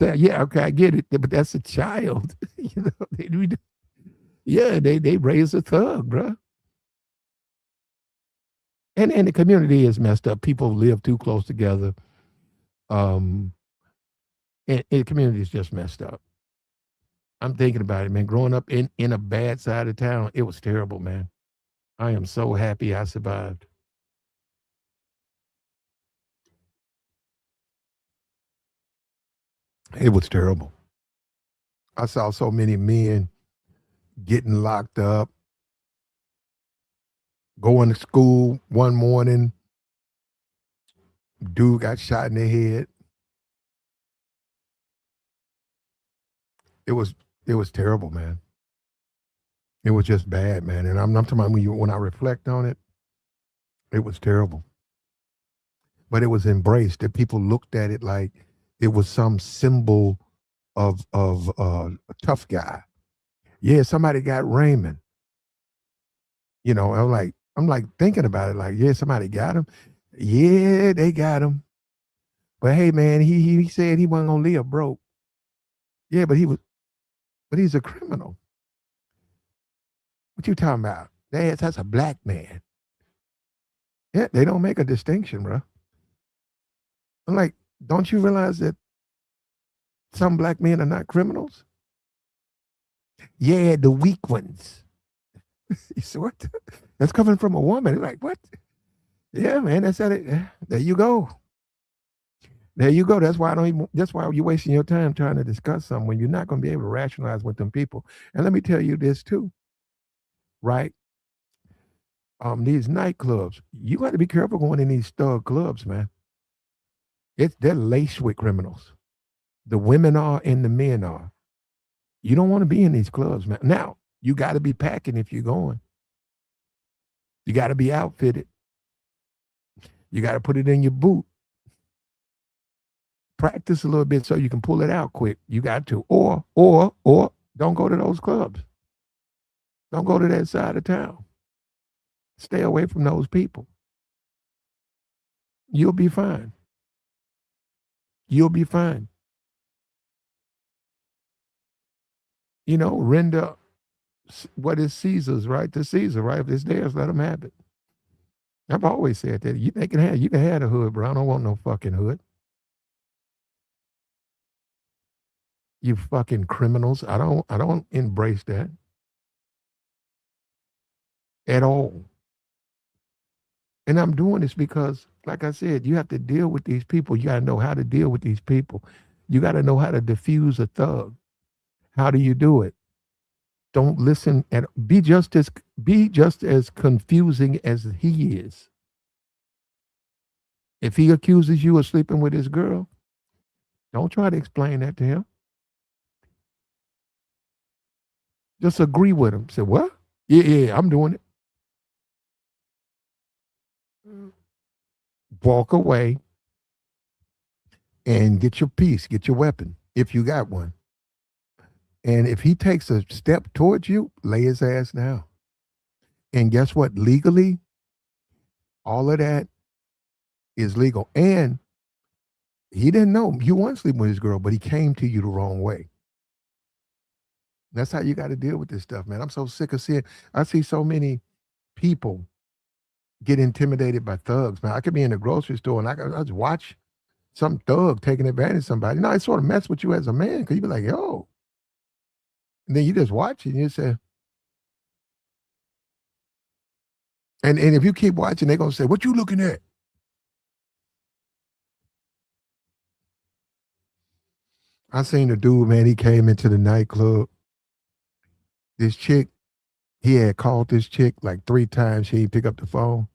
Yeah, okay, I get it, but that's a child. They raise a thug, bro. And the community is messed up. People live too close together. And the community is just messed up. I'm thinking about it, man. Growing up in a bad side of town, it was terrible, man. I am so happy I survived. It was terrible. I saw so many men getting locked up, going to school one morning, dude got shot in the head. It was it was terrible, man. It was just bad, man. And I'm talking about when I reflect on it, it was terrible. But it was embraced. That people looked at it like it was some symbol of a tough guy. Yeah, somebody got Raymond. You know, I'm like thinking about it, like, yeah, somebody got him. Yeah, they got him. But hey, man, he said he wasn't gonna live broke. Yeah, but he's a criminal. What you talking about? That's a black man. Yeah, they don't make a distinction, bro. I'm like, don't you realize that some black men are not criminals? Yeah, the weak ones. You see what? That's coming from a woman. Like, what? Yeah, man, that's how it. There you go. There you go. That's why I don't even. That's why you're wasting your time trying to discuss something when you're not going to be able to rationalize with them people. And let me tell you this too, right? These nightclubs, you got to be careful going in these thug clubs, man. They're laced with criminals. The women are and the men are. You don't want to be in these clubs, man. Now you got to be packing if you're going. You got to be outfitted. You got to put it in your boot. Practice a little bit so you can pull it out quick. You got to, or don't go to those clubs. Don't go to that side of town. Stay away from those people. You'll be fine. You'll be fine. You know, render what is Caesar's, right, to Caesar, right? If it's theirs, let them have it. I've always said that. You can have the hood, bro. I don't want no fucking hood. You fucking criminals. I don't embrace that at all. And I'm doing this because, like I said, you have to deal with these people. You got to know how to deal with these people. You got to know how to diffuse a thug. How do you do it? Don't listen and be just as confusing as he is. If he accuses you of sleeping with his girl, don't try to explain that to him. Just agree with him. Say, what? Yeah, yeah, I'm doing it. Walk away and get your piece, get your weapon, if you got one. And if he takes a step towards you, lay his ass down. And guess what? Legally, all of that is legal. And he didn't know you weren't sleeping with his girl, but he came to you the wrong way. That's how you got to deal with this stuff, man. I'm so sick of seeing. I see so many people get intimidated by thugs, man. I could be in the grocery store and I just watch some thug taking advantage of somebody. No, it sort of mess with you as a man because you be like, yo. And then you just watch it and you say, and if you keep watching, they're gonna say, what you looking at? I seen a dude, man, he came into the nightclub. This chick, he had called this chick like 3 times. She didn't pick up the phone.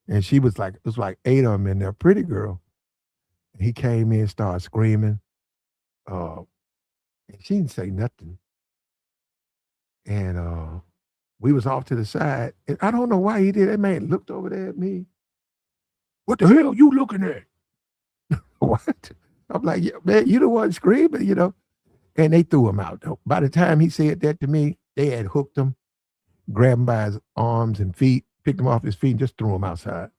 And she was like, it was like 8 of them in there, pretty girl. He came in, started screaming. Uh, and she didn't say nothing. And we was off to the side. And I don't know why he did. That man looked over there at me. What the hell you looking at? What? I'm like, yeah, man, you the one screaming, you know. And they threw him out though. By the time he said that to me, they had hooked him, grabbed him by his arms and feet, picked him off his feet, and just threw him outside.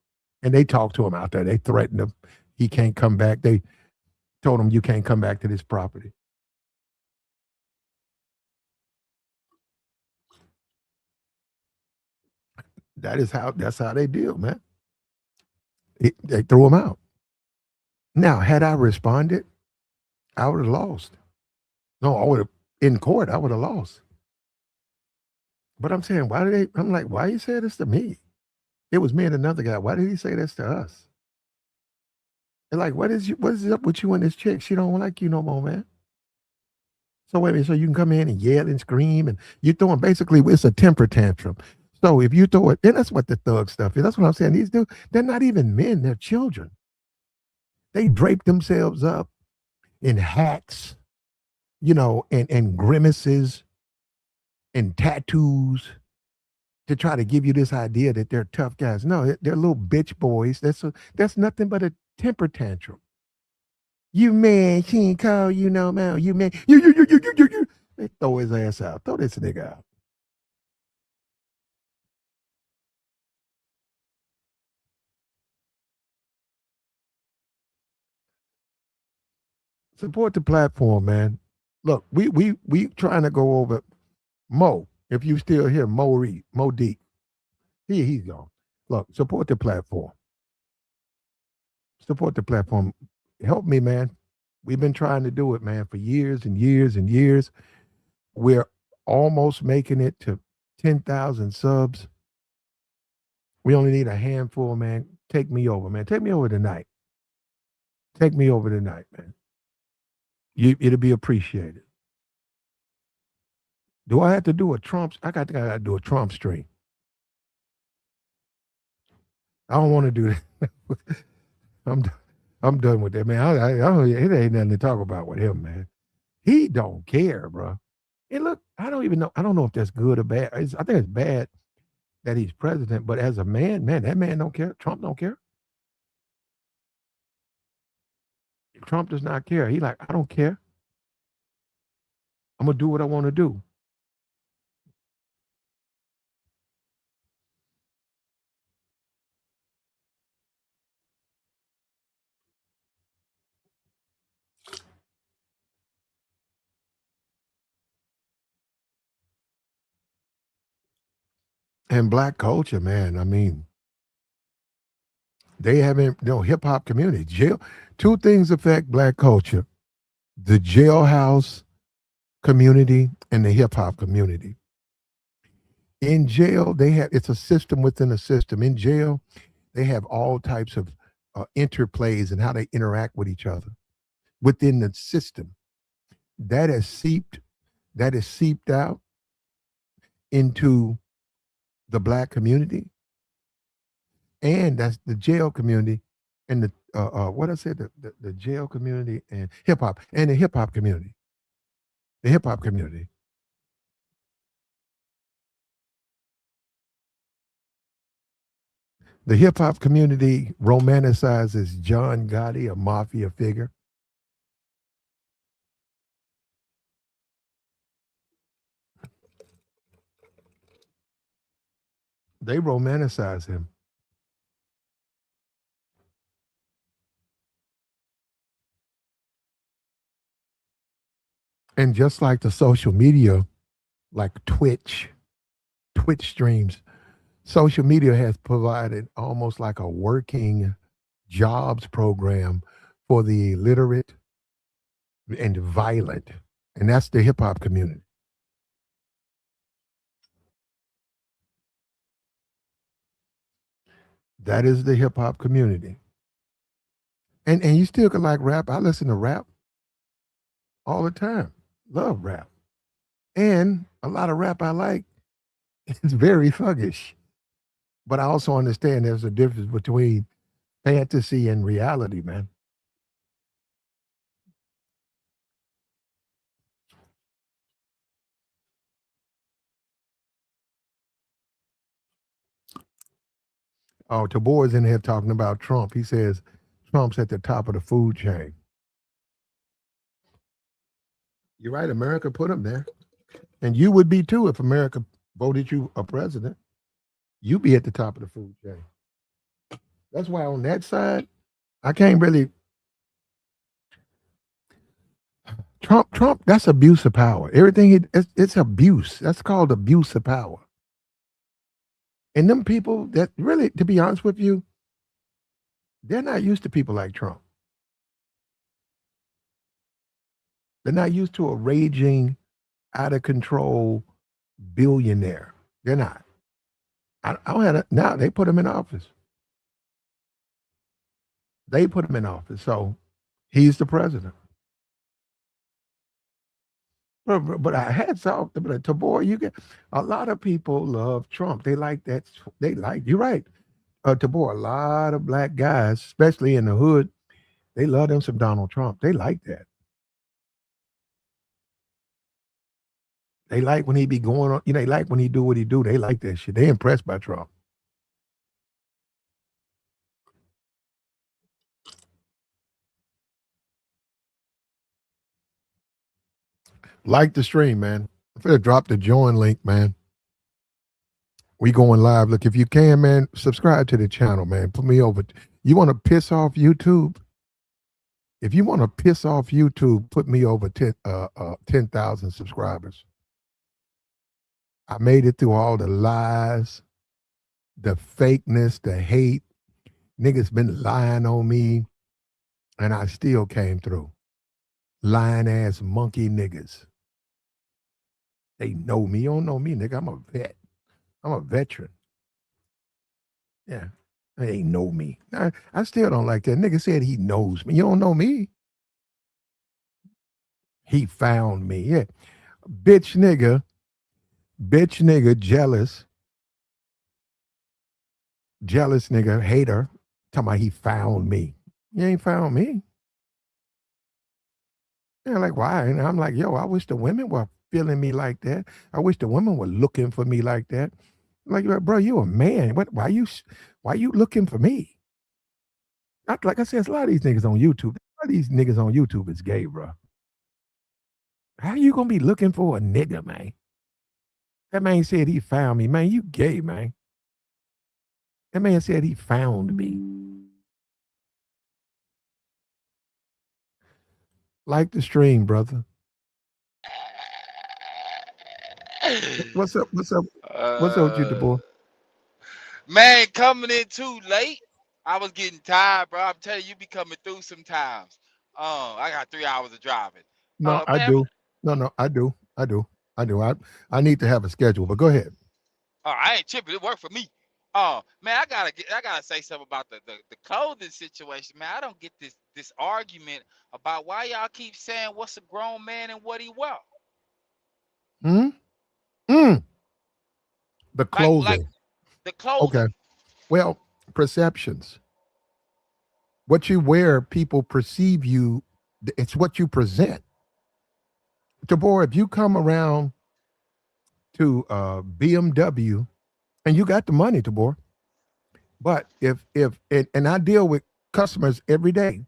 And they talked to him out there. They threatened him. He can't come back. They told him you can't come back to this property. That's how they deal, man. They threw him out. Now, had I responded, I would have lost. No, I would have in court, I would have lost. But I'm saying, why did they? I'm like, why you say this to me? It was me and another guy. Why did he say this to us? And like, what is up with you and this chick? She don't like you no more, man. So wait a minute, so you can come in and yell and scream, and you're throwing basically it's a temper tantrum. So if you throw it, and that's what the thug stuff is. That's what I'm saying. These dudes, they're not even men, they're children. They drape themselves up in hats, and grimaces and tattoos to try to give you this idea that they're tough guys. No, they're little bitch boys. That's nothing but a temper tantrum. You man, she ain't call you no more. You man, you. They throw his ass out. Throw this nigga out. Support the platform, man. Look, we trying to go over Mo. If you still here, Mo Reed, Mo D. He's gone. Look, support the platform. Support the platform. Help me, man. We've been trying to do it, man, for years and years and years. We're almost making it to 10,000 subs. We only need a handful, man. Take me over, man. Take me over tonight. Take me over tonight, man. It'll be appreciated. Do I have to do a Trump? I got to do a Trump stream. I don't want to do that. I'm I'm done with that, man. It ain't nothing to talk about with him, man. He don't care, bro. And look, I don't even know. I don't know if that's good or bad. I think it's bad that he's president, but as a man, that man don't care. Trump don't care. Trump does not care. He like, I don't care. I'm gonna do what I want to do. And black culture, man. I mean, they haven't, hip hop community, jail. Two things affect black culture: the jailhouse community and the hip hop community. In jail, they have it's a system within a system. In jail, they have all types of interplays and how they interact with each other within the system. That has seeped that is seeped out into the black community, and that's the jail community, and the what I said, the jail community and hip hop community, the hip hop community. The hip hop community romanticizes John Gotti, a mafia figure. They romanticize him. And just like the social media, like Twitch streams, social media has provided almost like a working jobs program for the illiterate and violent. And that's the hip hop community. That is the hip hop community. And you still can like rap. I listen to rap all the time. Love rap. And a lot of rap I like is very thuggish. But I also understand there's a difference between fantasy and reality, man. Oh, Tabor's in here talking about Trump. He says Trump's at the top of the food chain. You're right. America put him there. And you would be too if America voted you a president. You'd be at the top of the food chain. That's why on that side, I can't really Trump, that's abuse of power. Everything it's abuse. That's called abuse of power. And them people that really, to be honest with you, they're not used to people like Trump. They're not used to a raging, out of control billionaire. They're not. I don't have now they put him in office. They put him in office. So he's the president. But I had off to boy, you get a lot of people love Trump. They like that. They like you're right. To boy, a lot of black guys, especially in the hood, they love them some Donald Trump. They like that. They like when he be going on. They like when he do what he do. They like that shit. They impressed by Trump. Like the stream, man. I'm gonna drop the join link, man. We going live. Look, if you can, man, subscribe to the channel, man. Put me over. You want to piss off YouTube? If you want to piss off YouTube, put me over 10,000 subscribers. I made it through all the lies, the fakeness, the hate. Niggas been lying on me, and I still came through. Lying ass monkey niggas. They know me. You don't know me, nigga. I'm a vet. I'm a veteran. Yeah. They know me. I still don't like that. Nigga said he knows me. You don't know me. He found me. Yeah. Bitch nigga, jealous nigga, hater. Talking about he found me. You ain't found me. Yeah, like why? And I'm like, yo, I wish the women were feeling me like that. I wish the women were looking for me like that. Like, bro, you a man. Why you looking for me? Like I said, there's a lot of these niggas on YouTube. A lot of these niggas on YouTube is gay, bro. How you gonna be looking for a nigga, man? That man said he found me. Man, you gay, man. That man said he found me. Like the stream, brother. What's up? What's up? What's up with you, the Uh, boy? man, coming in too late. I was getting tired, bro. I'm telling you, you be coming through sometimes. I got 3 hours of driving. No, I Man, do. No, I do. I do. I do. I need to have a schedule, but go ahead. I ain't tripping. It worked for me. Man, I gotta say something about the clothing situation, man. I don't get this argument about why y'all keep saying what's a grown man and what he wear. Hmm? Mm. The Like clothing. the Okay. clothing. Well, perceptions. What you wear, people perceive you. It's what you present. Tabor, if you come around to BMW and you got the money, Tabor, but if and I deal with customers every day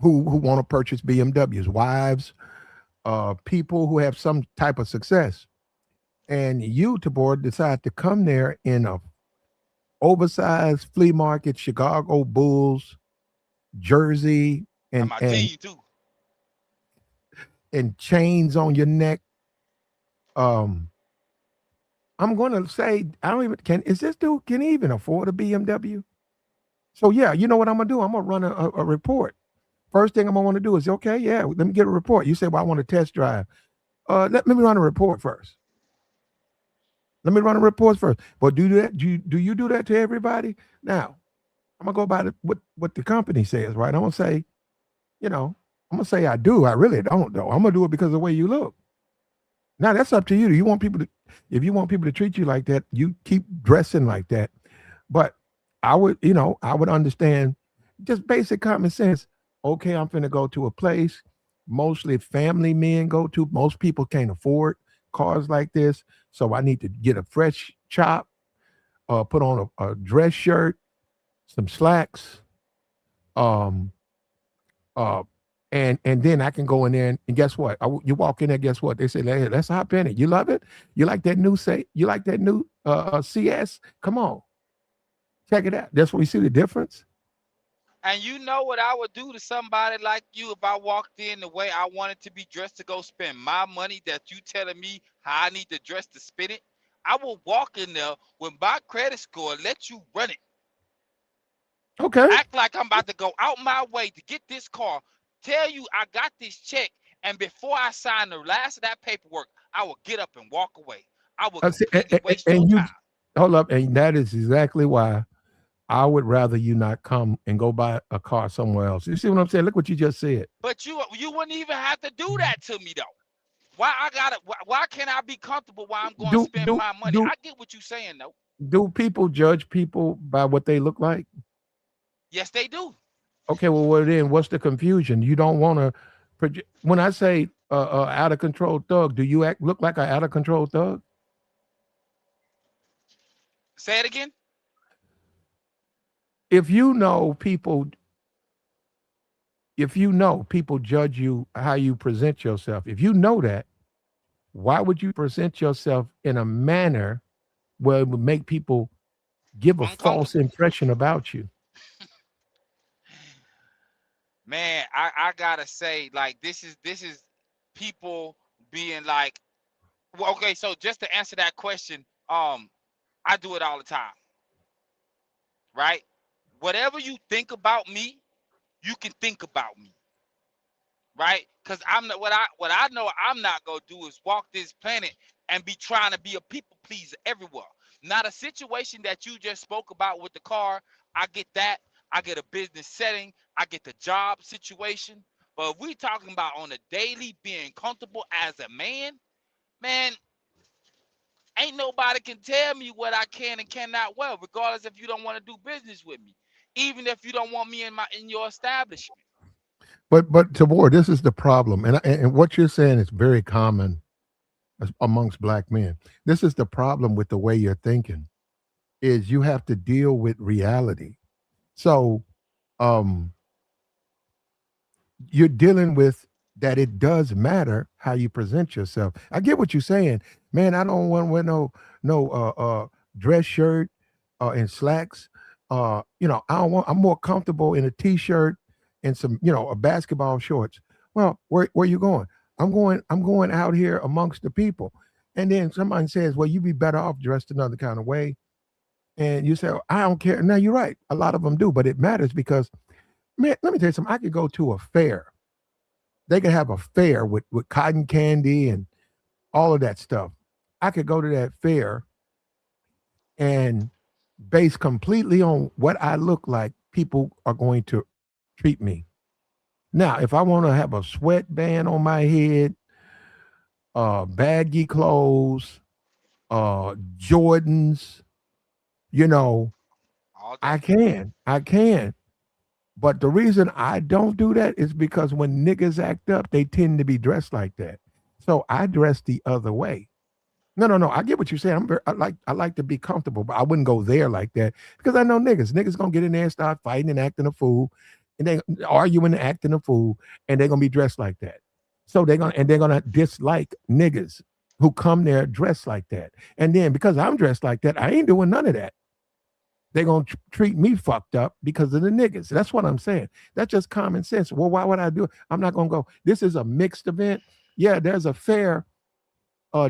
who want to purchase BMWs, wives, people who have some type of success, and you, Tabor, decide to come there in a oversized flea market, Chicago Bulls jersey, And and my and team too. and chains on your neck. Um, I'm going to say I don't even can. Is this dude can he even afford a BMW? So yeah, you know what I'm gonna do? I'm gonna run a report. First thing I'm gonna want to do is okay, yeah, let me get a report. You say, well, I want to test drive. Let me run a report first. Let me run a report first. But do you do that to everybody? Now I'm gonna go by what the company says, right? I'm gonna say, you know, I'm gonna say I do. I really don't though. I'm gonna do it because of the way you look. Now that's up to you. Do you want people to if you want people to treat you like that, you keep dressing like that. But I would understand just basic common sense. Okay, I'm finna go to a place mostly family men go to. Most people can't afford cars like this. So I need to get a fresh chop, put on a dress shirt, some slacks, um, uh, and then I can go in there and guess what? You walk in there, guess what? They say, hey, let's hop in it. You love it? You like that new you like that new CS? Come on, check it out. That's where you see the difference. And you know what I would do to somebody like you if I walked in the way I wanted to be dressed to go spend my money that you telling me how I need to dress to spend it? I will walk in there with my credit score, let you run it. Okay. Act like I'm about to go out my way to get this car, tell you I got this check, and before I sign the last of that paperwork, I will get up and walk away. I will See, completely waste your and you time. hold up, and that is exactly why I would rather you not come and go buy a car somewhere else. You see what I'm saying? Look what you just said. But you wouldn't even have to do that to me though. why can't I be comfortable while I'm going to Do spend do my money? do I get what you're saying though. do people judge people by what they look like? Yes, they do. Okay, well then what's the confusion? You don't want to project. When I say out of control thug, do you look like an out of control thug? Say it again. If you know people, if you know people judge you how you present yourself, if you know that, why would you present yourself in a manner where it would make people give a false Uncomfortable. impression about you? Man, I gotta say, like, this is people being like, well, okay, so just to answer that question, I do it all the time, right? Whatever you think about me, you can think about me, right? Because I'm not what I know I'm not gonna do is walk this planet and be trying to be a people pleaser everywhere. Not a situation that you just spoke about with the car. I get that. I get a business setting. I get the job situation. But if we talking about on a daily being comfortable as a man, man, ain't nobody can tell me what I can and cannot wear, regardless if you don't want to do business with me, even if you don't want me in your establishment. But Tabor, this is the problem, and what you're saying is very common amongst black men. This is the problem with the way you're thinking. Is you have to deal with reality. So um, you're dealing with that it does matter how you present yourself. I get what you're saying, man. I don't want to wear no dress shirt and slacks. I don't want. I'm more comfortable in a t-shirt and some a basketball shorts. Well, where you going? I'm going out here amongst the people. And then somebody says, well, you'd be better off dressed another kind of way. And you say, "Oh, I don't care." Now you're right. A lot of them do, but it matters because, man, let me tell you something. I could go to a fair. They could have a fair with cotton candy and all of that stuff. I could go to that fair and based completely on what I look like, people are going to treat me. Now, if I want to have a sweatband on my head, baggy clothes, Jordans, you know, All I day. can. I can. But the reason I don't do that is because when niggas act up, they tend to be dressed like that. So I dress the other way. No, no, no. I get what you're saying. I like to be comfortable, but I wouldn't go there like that because I know niggas. Niggas gonna get in there and start fighting and acting a fool, and they arguing and acting a fool, and they're gonna be dressed like that. So they're gonna dislike niggas who come there dressed like that. And then because I'm dressed like that, I ain't doing none of that. They're gonna treat me fucked up because of the niggas. That's what I'm saying. That's just common sense. Well, why would I do it? I'm not gonna go. This is a mixed event. Yeah, there's a fair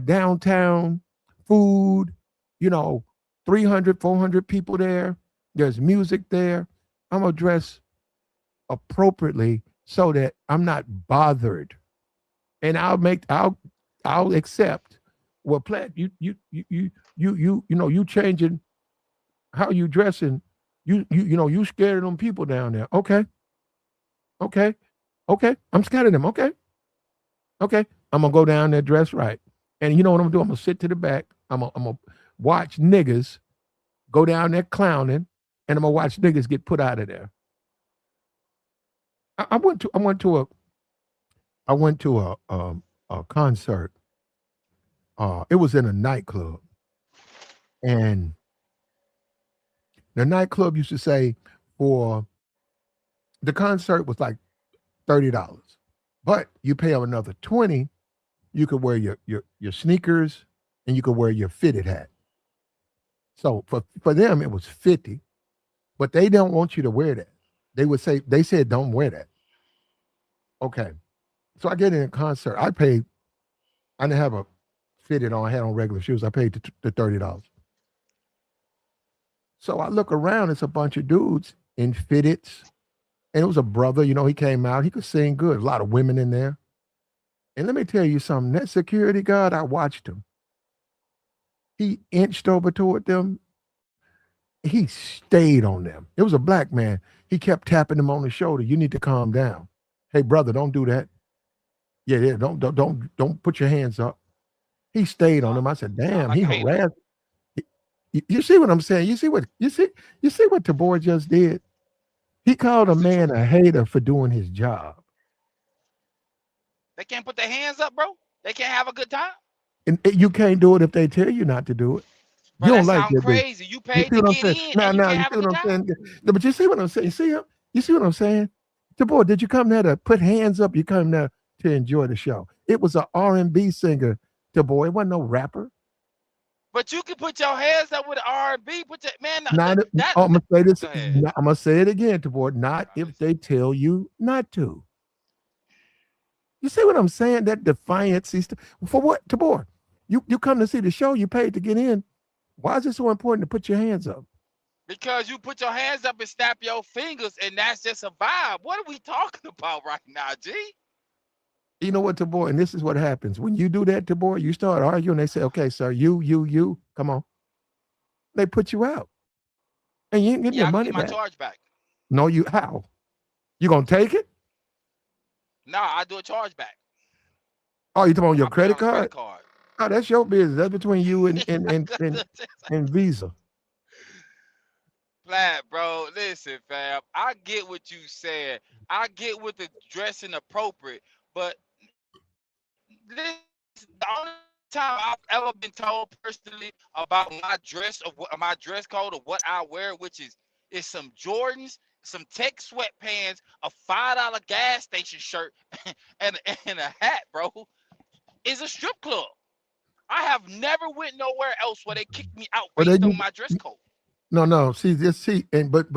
downtown, food, you know, 300, 400 people there. There's music there. I'm gonna dress appropriately so that I'm not bothered, and I'll accept. Well, Platt, you changing how you dressing. You scared of them people down there. Okay, okay, okay. I'm scared of them. Okay, okay. I'm gonna go down there dress right. And you know what I'm gonna do? I'm gonna sit to the back. I'm gonna watch niggas go down there clowning, and I'm gonna watch niggas get put out of there. I went to a concert. It was in a nightclub, and the nightclub used to say for the concert was like $30, but you pay them another 20. You could wear your sneakers, and you could wear your fitted hat. So for them it was 50, but they don't want you to wear that. They said don't wear that. Okay. So I get in a concert. I didn't have a fitted on, I had on regular shoes. I paid the $30. So I look around, it's a bunch of dudes in fitteds. And it was a brother, he came out, he could sing good. A lot of women in there. And let me tell you something, that security guard, I watched him. He inched over toward them. He stayed on them. It was a black man. He kept tapping them on the shoulder. You need to calm down. Hey, brother, don't do that. Yeah, yeah. Don't put your hands up. He stayed on Sound, him. I said, sound damn, like he a hater. harassed. You see what I'm saying? You see what Tabor just did? He called a That's the man truth. a hater for doing his job. They can't put their hands up, bro. They can't have a good time. And you can't do it if they tell you not to do it. Bro, You don't that like sound that, do you? crazy. You You paid see to what I'm get saying? in Now, and you now, can't you have see a what good I'm time? saying? No, but you see what I'm saying? You see what I'm saying? Tabor, did you come there to put hands up? You come there to enjoy the show. It was a R&B singer, Tabor. It wasn't no rapper. But you can put your hands up with R&B. Put your man. Not, That. I'm gonna say this. Go ahead. I'm gonna say it again, Tabor. Not I if listen. they tell you not to. You see what I'm saying? That defiance. For what, Tabor? You come to see the show. You paid to get in. Why is it so important to put your hands up? Because you put your hands up and snap your fingers, and that's just a vibe. What are we talking about right now, G? You know what, Tabor? And this is what happens when you do that, Tabor. You start arguing. They say, "Okay, sir, you, come on." They put you out, and you ain't getting Yeah, your I can money get my back. charge back. No, you how? You gonna take it? No, I do a charge back. Oh, you talking on your I pay credit on a credit card? card. Oh, that's your business. That's between you and and Visa. Flat, bro. Listen, fam. I get what you said. I get what the dressing appropriate, but this the only time I've ever been told personally about my dress of what my dress code of what I wear, which is some Jordans, some tech sweatpants, a $5 gas station shirt, and and a hat, bro. Is a strip club. I have never went nowhere else where they kicked me out Well, then based on my dress code. no. See, just see, and but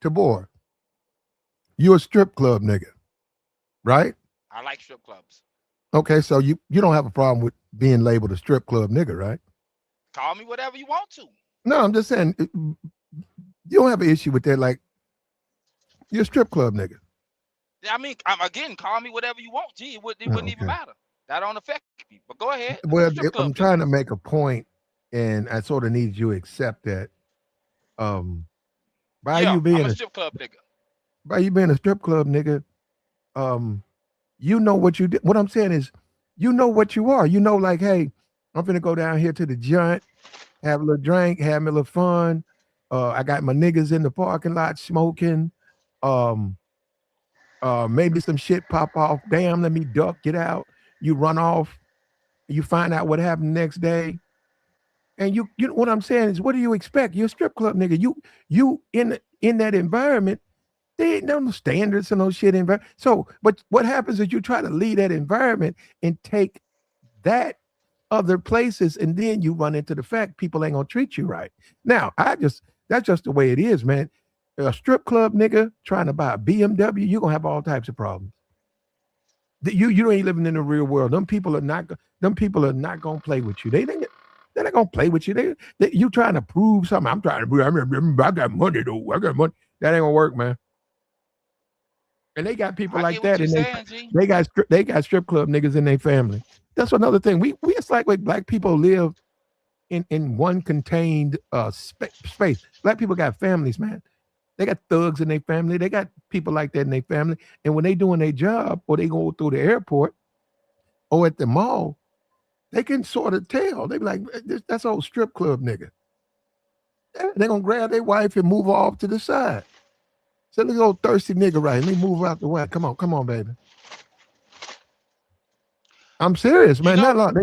Tabor, you a strip club nigga, right? I like strip clubs. Okay, so you don't have a problem with being labeled a strip club nigga, right? Call me whatever you want to. No, I'm just saying you don't have an issue with that. Like you're a strip club nigga. I mean, I'm again, call me whatever you want. Gee, it Oh, wouldn't even okay. matter. That don't affect me. But go ahead. I'm a Well, strip club I'm nigga. trying to make a point, and I sort of need you to accept that. Um, by Yeah, you I'm being a a strip club nigga. by you being a strip club nigga, um, you know what you did. What I'm saying is, you know what you are. You know, like, hey, I'm gonna go down here to the joint, have a little drink, have me a little fun. I got my niggas in the parking lot smoking. Um, maybe some shit pop off. Damn, let me duck, get out. You run off. You find out what happened next day. And you know what I'm saying is, what do you expect? You're a strip club nigga. You in that environment. There ain't no standards and no shit. So, but what happens is you try to leave that environment and take that other places, and then you run into the fact people ain't gonna treat you right. Now, that's just the way it is, man. A strip club nigga trying to buy a BMW, you're gonna have all types of problems. You ain't living in the real world. Them people are not gonna play with you. They're not gonna play with you. You trying to prove something. I'm trying to prove. I got money though. I got money. That ain't gonna work, man. And they got people I like get what that, you're and saying, G. they got strip club niggas in their family. That's another thing. We it's like black people live in one contained space. Black people got families, man. They got thugs in their family. They got people like that in their family. And when they doing their job or they go through the airport or at the mall, they can sort of tell. They be like, that's old strip club nigga. They're gonna grab their wife and move her off to the side. So look old thirsty nigga right. Let me move her out the way. Come on, baby. I'm serious, You man. know, Not long.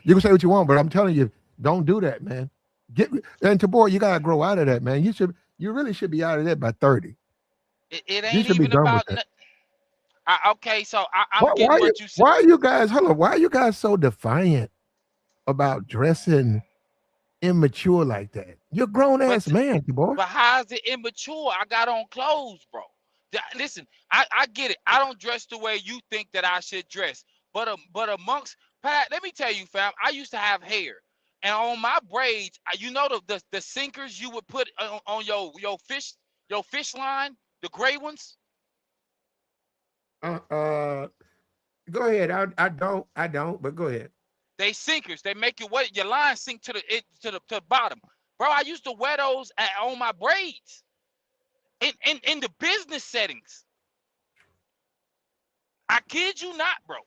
You can say what you want, but I'm telling you, don't do that, man. Get and Tabor, you gotta grow out of that, man. You really should be out of that by 30. it You ain't should be even done with about. that. Okay, so I'm getting what you said. Why are you guys hold on? Why are you guys so defiant about dressing immature like that? You're a grown But ass man, Tabor. but how's it immature? I got on clothes, bro. Listen, I get it. I don't dress the way you think that I should dress. But amongst Pat, let me tell you, fam. I used to have hair, and on my braids, you know the sinkers you would put on your fish line, the gray ones. Uh, uh Go ahead. I don't, but go ahead. They sinkers. They make your line sink to the bottom, bro. I used to wear those on my braids in the business settings. I kid you not, bro.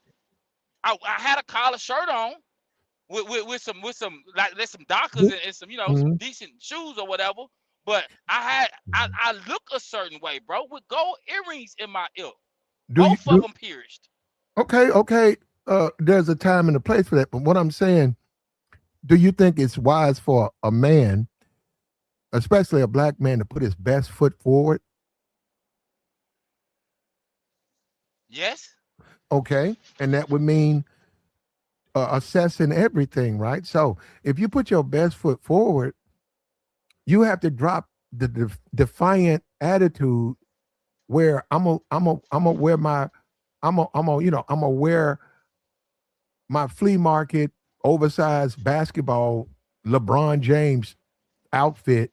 I had a collar shirt on with some like there's some Dockers Do, and some some mhm. decent shoes or whatever. But I look a certain way, bro, with gold earrings in my ear. Do you Both of do them pierced. okay, okay. There's a time and a place for that. But what I'm saying, do you think it's wise for a man, especially a black man, to put his best foot forward? Yes. Okay. And that would mean assessing everything, right? So if you put your best foot forward, you have to drop the defiant attitude where I'm a wear my I'm a wear my flea market oversized basketball LeBron James outfit,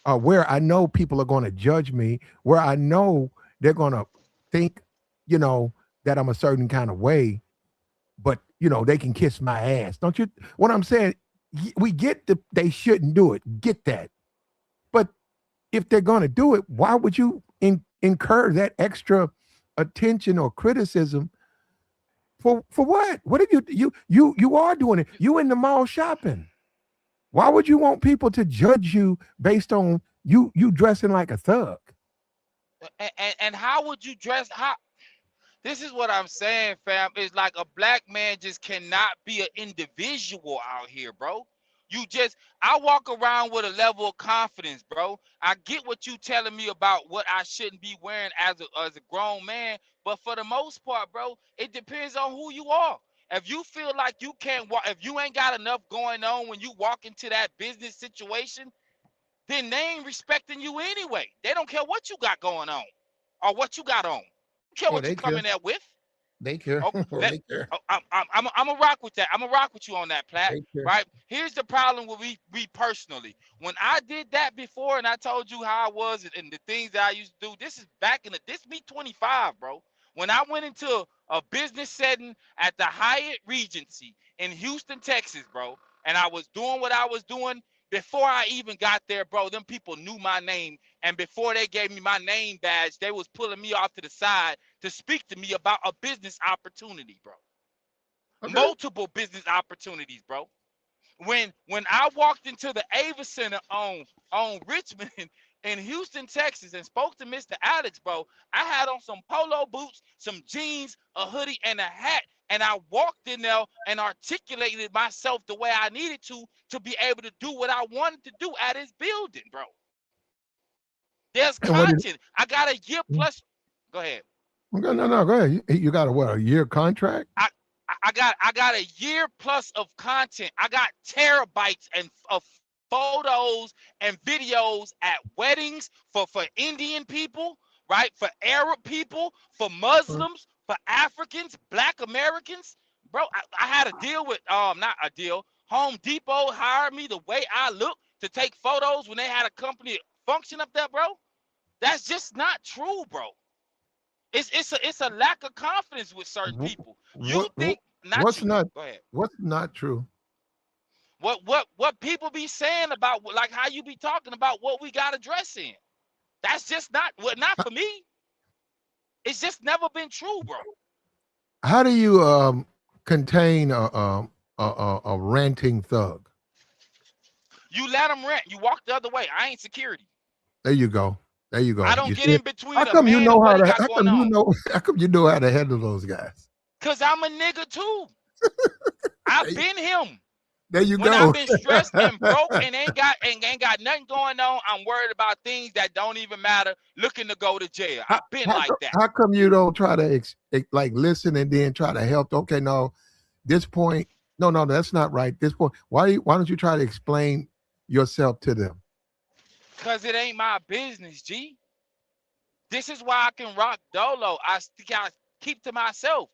where I know people are going to judge me, where I know they're going to think, you know, that I'm a certain kind of way, but they can kiss my ass. Don't you? What I'm saying, we get they shouldn't do it. Get that, but if they're going to do it, why would you incur that extra attention or criticism for what? What if you are doing it? You in the mall shopping. Why would you want people to judge you based on you dressing like a thug? And how would you dress? How This is what I'm saying, fam. It's like a black man just cannot be an individual out here, bro. I walk around with a level of confidence, bro. I get what you telling me about what I shouldn't be wearing as a grown man, but for the most part, bro, it depends on who you are. If you feel like you can't walk, if you ain't got enough going on when you walk into that business situation, then they ain't respecting you anyway. They don't care what you got going on or what you got on. They don't care Oh, what you they come care. in there with. They care. Okay, Oh, they care. I'm a rock with that. I'm a rock with you on that, Plat. They care. Right? Here's the problem with me personally. When I did that before, and I told you how I was and the things that I used to do. This is back in this me 25, bro. When I went into a business setting at the Hyatt Regency in Houston, Texas, bro, and I was doing what I was doing before I even got there, bro. Them people knew my name, and before they gave me my name badge, they was pulling me off to the side to speak to me about a business opportunity, bro. Okay. Multiple business opportunities, bro. When I walked into the Ava Center on Richmond in Houston, Texas, and spoke to Mr. Alex, bro, I had on some polo boots, some jeans, a hoodie, and a hat. And I walked in there and articulated myself the way I needed to be able to do what I wanted to do at his building, bro. There's And what did? content. I got a year plus. Go ahead. Okay, no, no, go ahead. You got a what? A year contract? I I got a year plus of content. I got terabytes and of photos and videos at weddings for Indian people, right? For Arab people, for Muslims, for Africans, Black Americans. Bro, I had a deal with not a deal. Home Depot hired me the way I look to take photos when they had a company function up there, bro. That's just not true, bro. It's a lack of confidence with certain What, people. You what think not what's you. not Go ahead. what's not true? What people be saying about like how you be talking about what we got to dress in. That's just not for me. It's just never been true, bro. How do you contain a ranting thug? You let them rent. You walk the other way. I ain't security. There you go. There you I go. don't You get see in it? How between a come you man and know what how he to? got How going come you on. know? How come you know how to handle those guys? Cause I'm a nigga too. I've There, been him. there you When I've go. been stressed and broke and ain't got nothing going on, I'm worried about things that don't even matter, looking to go to jail. how, I've been how, like come, that. how come you don't try to like listen and then try to help? Okay, no, this point, no, no, that's not right. This point, why don't you try to explain yourself to them? Cause it ain't my business, G. This is why I can rock dolo. I keep to myself.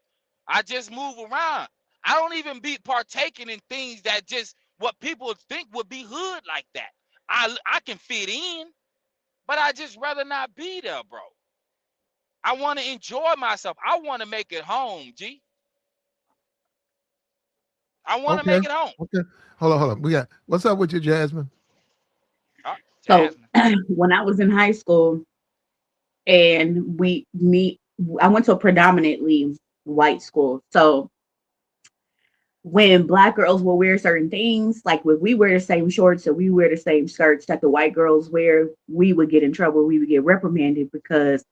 I just move around. I don't even be partaking in things that just what people think would be hood like that. I can fit in, but I just rather not be there, bro. I want to enjoy myself. I want to make it home, G. I want to Okay, make it home. okay. Hold on. We got what's up with you, Jasmine? So Jasmine. when I was in high school and I went to a predominantly white school. So when black girls will wear certain things, like when we wear the same shorts or we wear the same skirts that the white girls wear, we would get in trouble. We would get reprimanded because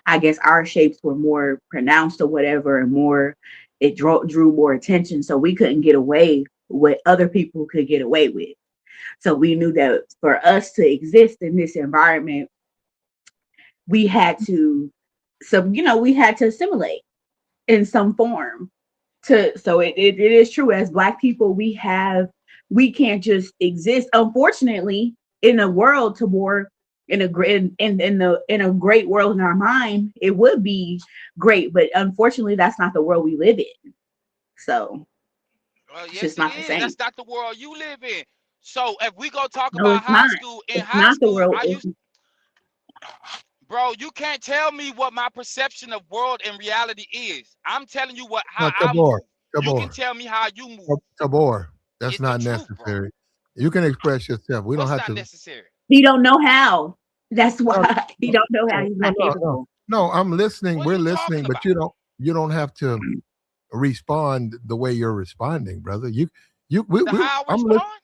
I guess our shapes were more pronounced or whatever, and more it drew more attention. So we couldn't get away what other people could get away with. So we knew that for us to exist in this environment, we had to, we had to assimilate in some form. It is true, as black people we can't just exist, unfortunately, in a world to more in a great in a great world in our mind. It would be great, but unfortunately that's not the world we live in. So Well, it's yes, just it not the is. same. That's not the world you live in. So if we go talk No, about it's not. high school, in It's high not the school, world. I used, bro, you can't tell me what my perception of world and reality is. I'm telling you how I Tabor, move. You can tell me how you move. Tabor. That's It's the not truth, bro. necessary. You can express yourself. We don't What's have not to. necessary? He don't know how. That's No, why he no, don't know how. no, He's no, not no, no. capable. No, I'm listening. What are We're you talking listening, but about? you don't have to respond the way you're responding, brother. The how I I'm listening. respond?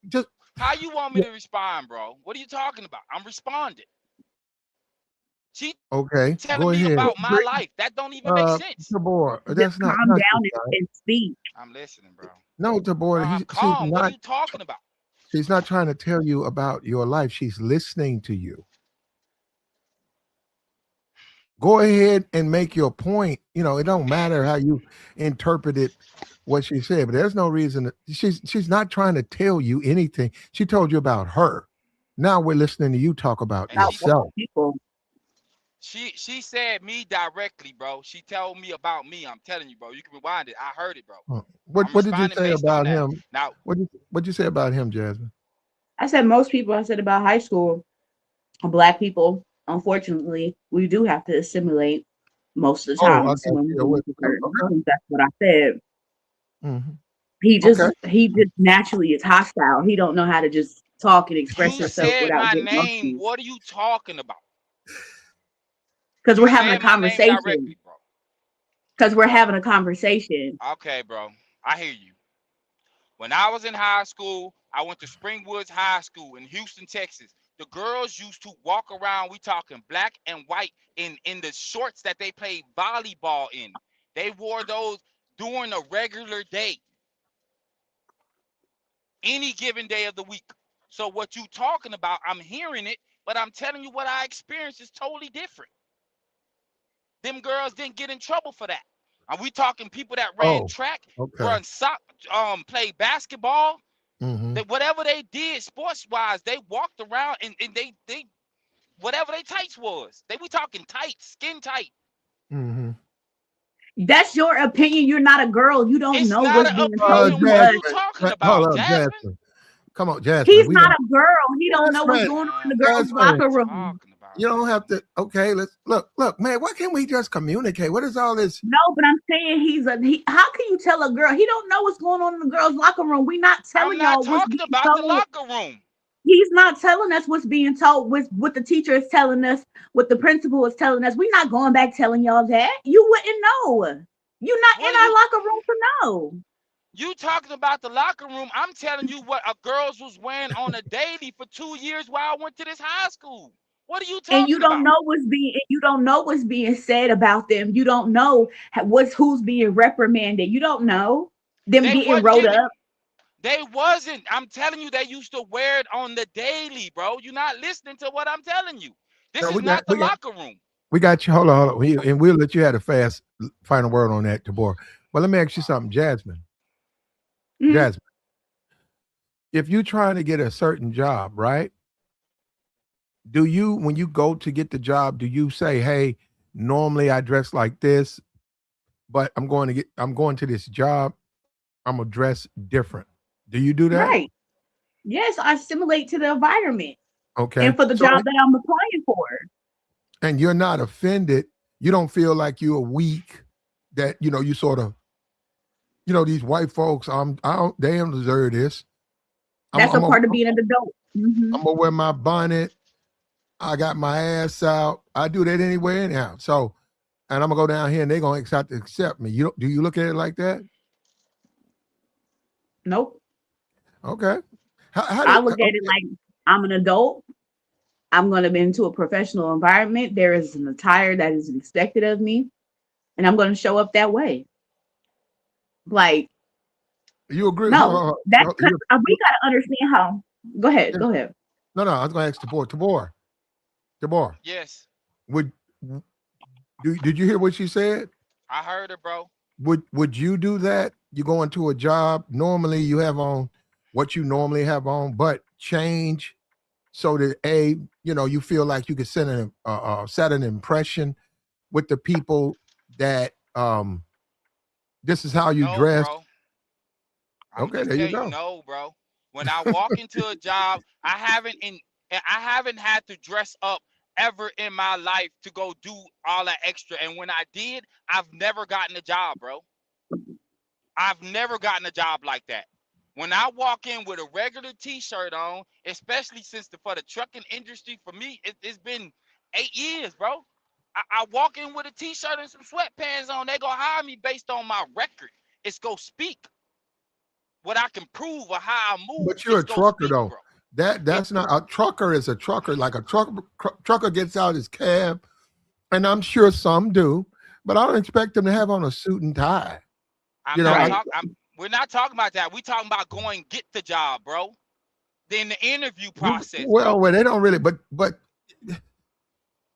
Just How you want me to respond, bro? What are you talking about? I'm responding. She okay. telling Go me ahead. about my life. That don't even make sense. Tabor. Just That's calm not your down time. and speak. I'm listening, bro. No, Bro, Tabor. I'm She's calm. What are not. you talking about? She's not trying to tell you about your life. She's listening to you. Go ahead and make your point. It don't matter how you interpreted what she said, but there's no reason she's not trying to tell you anything. She told you about her. Now we're listening to you talk about And yourself. People. she said me directly, bro. She told me about me. I'm telling you, bro. You can rewind it. I heard it, bro. I'm What did you responding say based on about that. him? Now, What'd you say about him, Jasmine? I said most people. I said about high school, black people. Unfortunately, we do have to assimilate most of the Oh, time. So okay. when we Yeah, go into certain okay. rooms, that's what I said. Mhm. He Okay. just he just naturally is hostile. He don't know how to just talk and express you himself said without my getting name. emotional. What are you talking about? Because we're You having a said my name conversation. directly, bro. Because we're Bro. having a conversation. Okay, bro. I hear you. When I was in high school, I went to Springwoods High School in Houston, Texas. The girls used to walk around, we talking black and white, in the shorts that they played volleyball in. They wore those during a regular day, any given day of the week. So what you talking about, I'm hearing it, but I'm telling you what I experienced is totally different. Them girls didn't get in trouble for that. Are we talking people that ran Oh, track, okay. run played basketball? Mm-hmm. That whatever they did sports wise, they walked around and they whatever they tights was. They we talking tight, skin tight. Mm-hmm. That's your opinion. You're not a girl. You don't It's know not what's an being told opinion. to What are us. you Jasmine, talking hold about, up, Jasmine? Jasmine. Come on, Jasmine. He's We not don't. a girl. He don't know what's Jasmine, going on in the girls' What are Jasmine. you locker room. talking about, You don't have Jasmine? to. Okay, let's look, man. Why can't we just communicate? What is all this? No, but I'm saying how can you tell a girl? He don't know what's going on in the girls' locker room. We not I'm telling not y'all what's talking being about the told. locker room. He's not telling us what's being told, what the teacher is telling us, what the principal is telling us. We're not going back telling y'all that. You wouldn't know. You're not What in are you our locker room to know. you talking about the locker room? I'm telling you what a girls was wearing on a daily for 2 years while I went to this high school. What are you And talking about? you don't know what's being said about them. You don't know who's being reprimanded. You don't know them They getting wasn't wrote getting up. They wasn't. I'm telling you, they used to wear it on the daily, bro. You're not listening to what I'm telling you. This No, is not the locker room. we got you. Hold on. And we'll let you have a fast final word on that, Tabor. But let me ask you something, Jasmine. Mm, Jasmine, if you're trying to get a certain job, right? Do you, when you go to get the job, do you say, "Hey, normally I dress like this, but I'm going to this job. I'm gonna dress different." Do you do that? right. Yes, I assimilate to the environment Okay. and for the So, job that I'm applying for. and you're not offended. You don't feel like you're weak. That you sort of these white folks. They don't deserve this. I'm That's a I'm a, part of being an adult. I'm gonna wear my bonnet. I got my ass out. I do that anyway, anyhow. So, and I'm gonna go down here, and they're gonna have to accept me. Do you look at it like that? Nope. Okay. How I did look at it okay? like I'm an adult. I'm going to be into a professional environment. There is an attire that is expected of me, and I'm going to show up that way. Like, You agree? no, that's No, because we got to understand how. Go ahead. yeah. Go ahead. No, I was going to ask Tabor. Tabor. Yes, Would did you hear what she said? I heard it, bro. Would you do that? You go into a job. Normally, you have on what you normally have on, but change so that you feel like you could set an impression with the people that this is how you No, dress. bro. I'm Okay, just there you telling you, go. no, bro. When I walk into a job, I haven't had to dress up ever in my life to go do all that extra. And when I did, I've never gotten a job, bro. I've never gotten a job like that. When I walk in with a regular T-shirt on, especially since for the trucking industry, for me, it's been 8 years, bro. I walk in with a T-shirt and some sweatpants on. They gonna hire me based on my record. It's go speak what I can prove or how I move. But you're It's a go trucker speak, though. bro. It. That's not a trucker is a trucker. Like a trucker gets out his cab, and I'm sure some do, but I don't expect them to have on a suit and tie. I'm You know, not I Right. talking. We're not talking about that. We talking about going get the job, bro. Then the interview process, bro. well, they don't really. But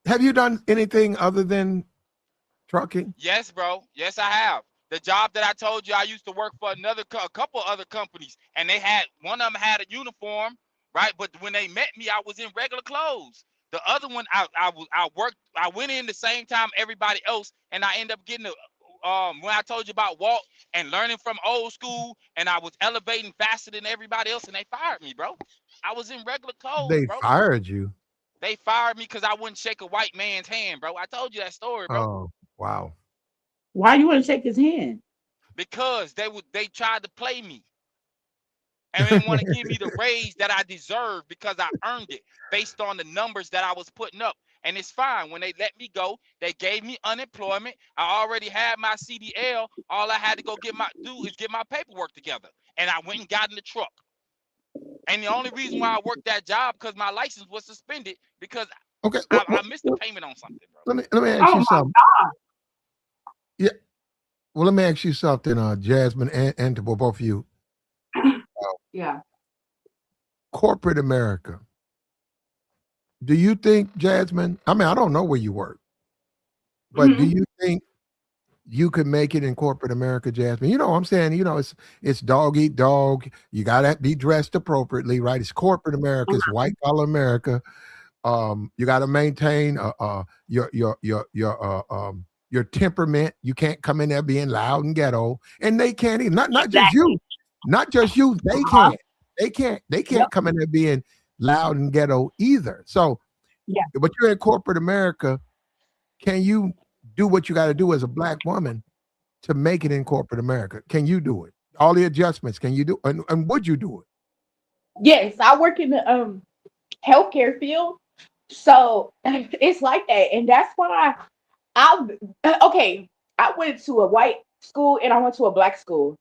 have you done anything other than trucking? Yes, bro. Yes, I have. The job that I told you, I used to work for a couple other companies, and they had one of them had a uniform, right? But when they met me, I was in regular clothes. The other one, I worked. I went in the same time everybody else, and I ended up getting when I told you about walk and learning from old school, and I was elevating faster than everybody else, and they fired me, bro. I was in regular clothes, They bro. fired you. They fired me because I wouldn't shake a white man's hand, bro. I told you that story, bro. Oh, wow. Why you want to shake his hand? Because they tried to play me and didn't want to give me the raise that I deserved because I earned it based on the numbers that I was putting up. And it's fine. When they let me go, they gave me unemployment. I already had my CDL. All I had to do is get my paperwork together. And I went and got in the truck. And the only reason why I worked that job because my license was suspended because Okay. I missed the payment on something, bro. Let me ask Oh you my something. Yeah. Well, let me ask you something, Jasmine and to both of you. yeah. Corporate America. Do you think, Jasmine? I mean, I don't know where you work, but do Mhm. you think you could make it in corporate America, Jasmine? You know what I'm saying? It's dog eat dog. You gotta be dressed appropriately, right? It's corporate America, it's white collar America. You got to maintain your temperament. You can't come in there being loud and ghetto, and they can't even, not just you, Exactly. not just you. They Uh-huh. can't. They Yep. can't come in there being loud and ghetto either. So, Yeah. but you're in corporate America. Can you do what you got to do as a black woman to make it in corporate America? Can you do it? All the adjustments. Can you do? And would you do it? Yes, I work in the healthcare field, so it's like that, and that's why I okay. I went to a white school and I went to a black school.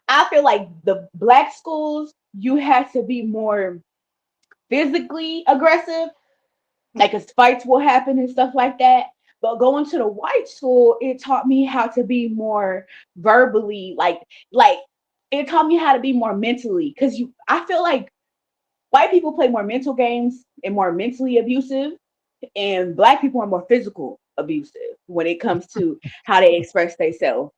I feel like the black schools you have to be more physically aggressive, like 'cause fights will happen and stuff like that. But going to the white school, it taught me how to be more verbally, like it taught me how to be more mentally. Cause I feel like white people play more mental games and more mentally abusive, and black people are more physical abusive when it comes to how they express themselves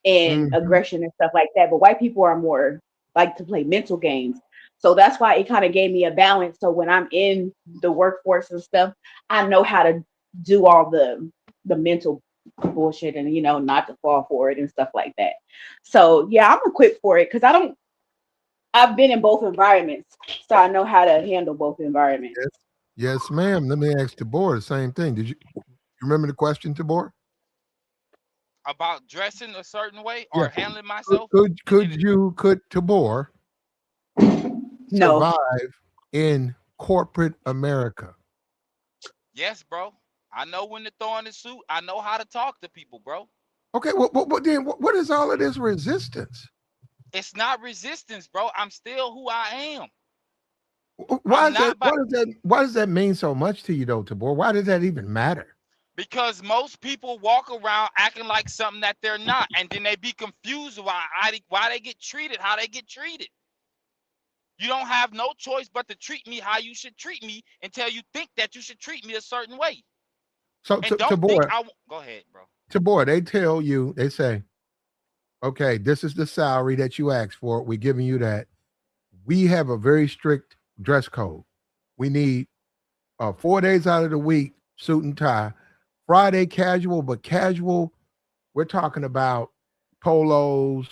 and Mhm. aggression and stuff like that. But white people are more like to play mental games. So that's why it kind of gave me a balance. So when I'm in the workforce and stuff, I know how to do all the mental bullshit and not to fall for it and stuff like that. So yeah, I'm equipped for it because I've been in both environments, so I know how to handle both environments. Yes, yes, ma'am. Let me ask Tabor the same thing. Did you remember the question, Tabor? About dressing a certain way Yeah. or handling myself. Could Tabor No. survive in corporate America? Yes, bro. I know when to throw on the suit. I know how to talk to people, bro. Okay, well then what is all of this resistance? It's not resistance, bro. I'm still who I am. Why I'm is that? not by Why does that mean so much to you, though, Tabor? Why does that even matter? because most people walk around acting like something that they're not, and then they be confused why they get treated how they get treated. You don't have no choice but to treat me how you should treat me until you think that you should treat me a certain way. So, And don't think Tabor, go ahead, bro. Tabor, they tell you, they say, okay, this is the salary that you asked for. We're giving you that. We have a very strict dress code. We need 4 days out of the week, suit and tie. Friday casual, but casual, we're talking about polos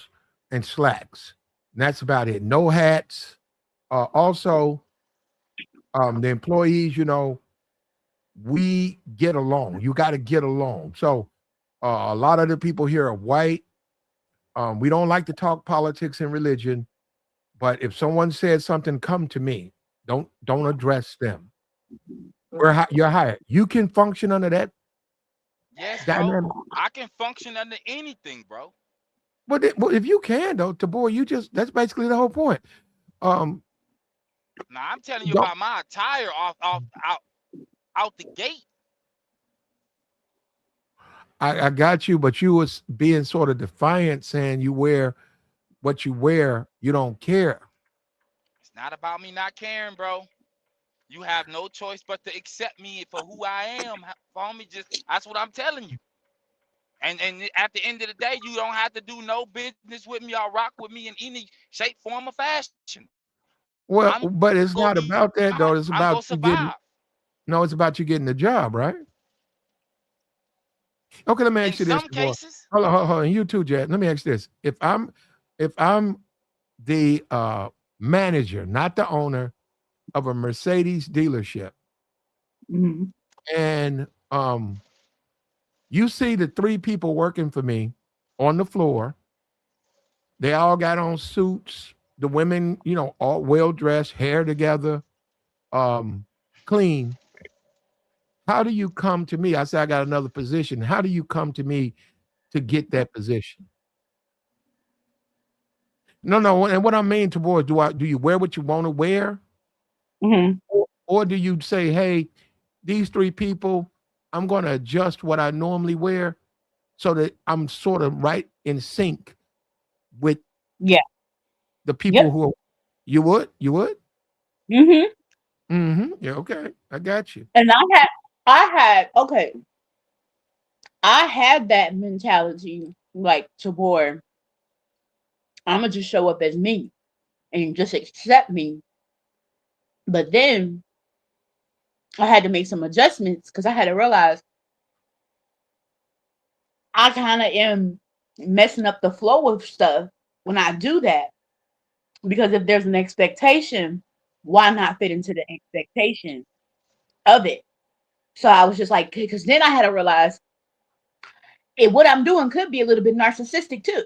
and slacks. And that's about it. No hats. Also, the employees, we get along. You got to get along. So a lot of the people here are white. We don't like to talk politics and religion, but if someone says something, come to me. Don't address them. You're hired. You can function under that Yes, bro. dynamic. I can function under anything, bro. But if you can though, Tabor, that's basically the whole point. Um, Now I'm telling you don't about my attire out the gate. I got you, but you was being sort of defiant, saying you wear what you wear, you don't care. It's not about me not caring, bro. You have no choice but to accept me for who I am. For me, just that's what I'm telling you. And at the end of the day, you don't have to do no business with me or rock with me in any shape, form, or fashion. I'm Well, gonna but be it's not fine. about that though. I'm It's gonna about you survive. getting no, it's about you getting the job, right? Okay, let me In ask you some this, Tabor. cases, Hold on. You too, Jad. Let me ask you this. If I'm the manager, not the owner of a Mercedes dealership, Mhm. and you see the three people working for me on the floor, they all got on suits. The women, all well dressed, hair together, um, clean. How do you come to me? I say I got another position. How do you come to me to get that position? No, no. And what I mean towards do you wear what you want to wear, Mhm. or do you say, hey, these three people, I'm going to adjust what I normally wear so that I'm sort of right in sync with Yeah. the people Yep. who are, you would. Mhm. Yeah, okay, I got you. And okay. I had that mentality like toward I'm gonna just show up as me and just accept me. But then I had to make some adjustments because I had to realize I kind of am messing up the flow of stuff when I do that. Because if there's an expectation, why not fit into the expectation of it? So I was just like, because then I had to realize what I'm doing could be a little bit narcissistic too.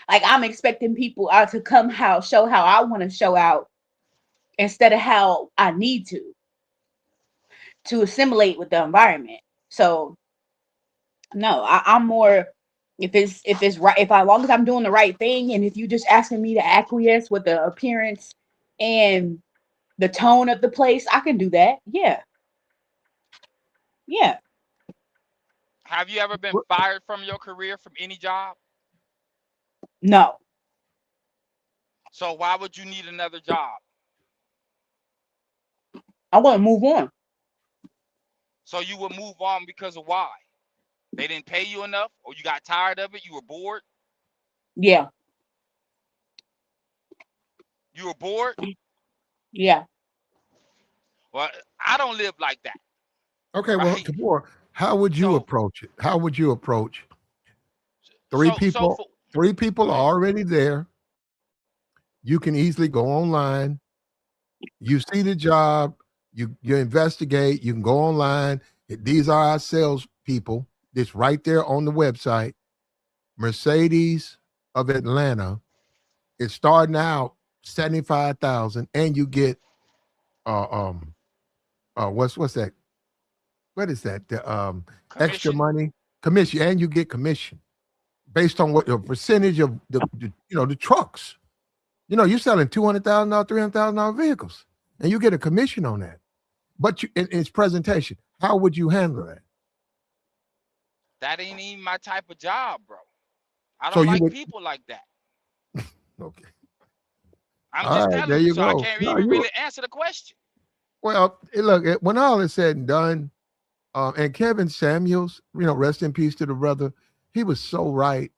Like I'm expecting people to come show how I want to show out instead of how I need to assimilate with the environment. So no, I'm more if it's right if as long as I'm doing the right thing and if you just asking me to acquiesce with the appearance and the tone of the place, I can do that. Yeah. Yeah. have you ever been fired from your career from any job? No. So why would you need another job? I want to move on. So you would move on because of why? They didn't pay you enough, or you got tired of it? You were bored? Yeah. You were bored? Yeah. Well, I don't live like that, Okay, well, right? Tabor, how would you So, approach it? How would you approach three so people? for Three go people ahead. are already there. You can easily go online. You see the job. You investigate. You can go online. These are our sales people. It's right there on the website. Mercedes of Atlanta. It's starting out 75,000, and you get uh um what's that? What is that? The extra Commission. money commission, and you get commission. based on what the percentage of the trucks. You're selling $200,000, $300,000 vehicles, and you get a commission on that. But in its presentation, how would you handle that? That ain't even my type of job, bro. I So don't you like would people like that. okay. I'm All just right, telling there you, you so I go. can't No, even really answer the question. well, look, when all is said and done, and Kevin Samuels, rest in peace to the brother. He was so right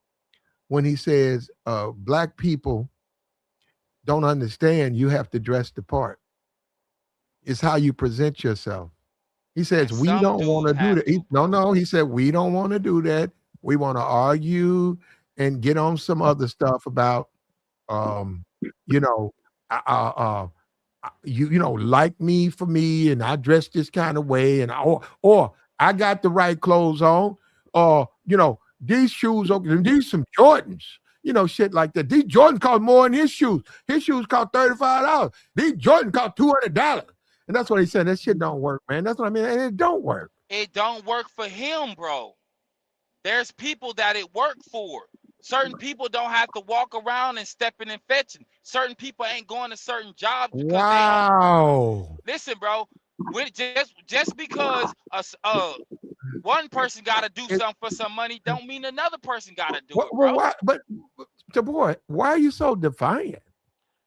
when he says, black people don't understand you have to dress the part. It's how you present yourself. He And says, we some don't want dudes to do have that. to, No, bro. no. He said, we don't want to do that. We want to argue and get on some other stuff about, um, you know, uh, uh, uh, like me for me, and I dress this kind of way, and or I got the right clothes on, or these shoes, okay, these some Jordans, shit like that. These Jordans cost more than his shoes. His shoes cost $35. These Jordans cost $200. And that's what he said. That shit don't work, man. That's what I mean. And it don't work. It don't work for him, bro. There's people that it worked for. Certain people don't have to walk around and stepping and fetching. Certain people ain't going to certain jobs because they don't. Wow. Listen, bro. When just because one person got to do It, something for some money, don't mean another person got to do it, well, bro. why? But boy, why are you so defiant?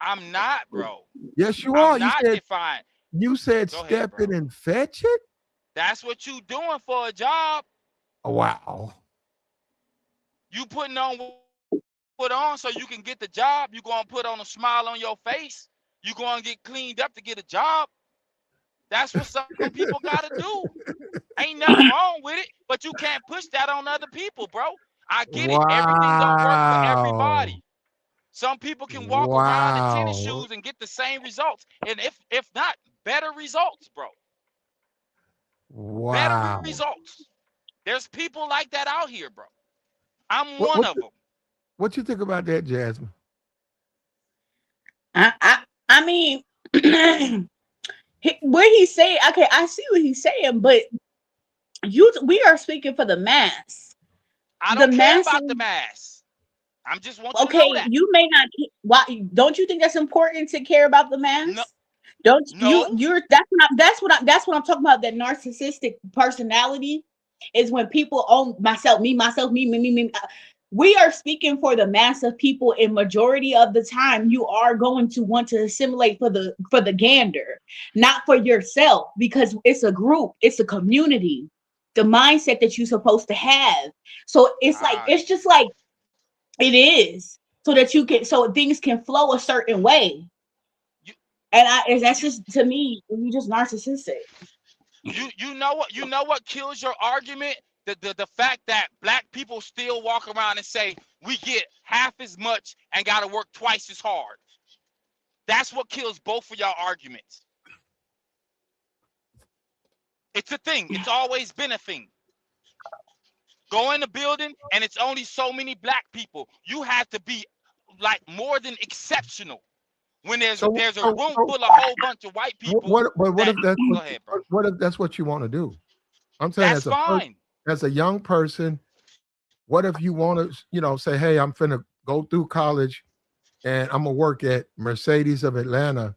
I'm not, bro. Yes, you I'm are. not defined. You said Go ahead, step bro. it and fetch it. That's what you doing for a job. Wow. You putting on put on so you can get the job. You gonna put on a smile on your face. You gonna get cleaned up to get a job. That's what some people gotta do. Ain't nothing wrong with it, but you can't push that on other people, bro. I get it. Everything don't work for Wow. everybody. Some people can walk around in tennis Wow. shoes and get the same results, and if not, better results, bro. Better Wow. results. There's people like that out here, bro. I'm What one what of them. what you think about that, Jasmine? I mean, what he's saying. Okay, I see what he's saying, but we are speaking for the mass. I The don't care masses. about the mass. I just want you to know Okay, that. you may not. Why don't you think that's important to care about the No, mass? Don't you? no, You're that's what I'm talking about. That narcissistic personality is when people own myself, me. We are speaking for the mass of people, and majority of the time, you are going to want to assimilate for the gander, not for yourself, because it's a group, it's a community. The mindset that you're supposed to have. So ah, it's just like it is, so that you can so things can flow a certain way. you, And that's you, just, to me, you just narcissistic. you know what kills your argument? The fact that black people still walk around and say we get half as much and got to work twice as hard. That's what kills both of y'all arguments. It's a thing. It's always been a thing. Go in the building and it's only so many black people. You have to be like more than exceptional. When So there's a so, room so full of whole bunch of white people what that if that's go ahead, bro. what if that's what you want to do? I'm saying That's fine. as a young person, what if you want to, say, hey, I'm finna go through college and I'm gonna work at Mercedes of Atlanta,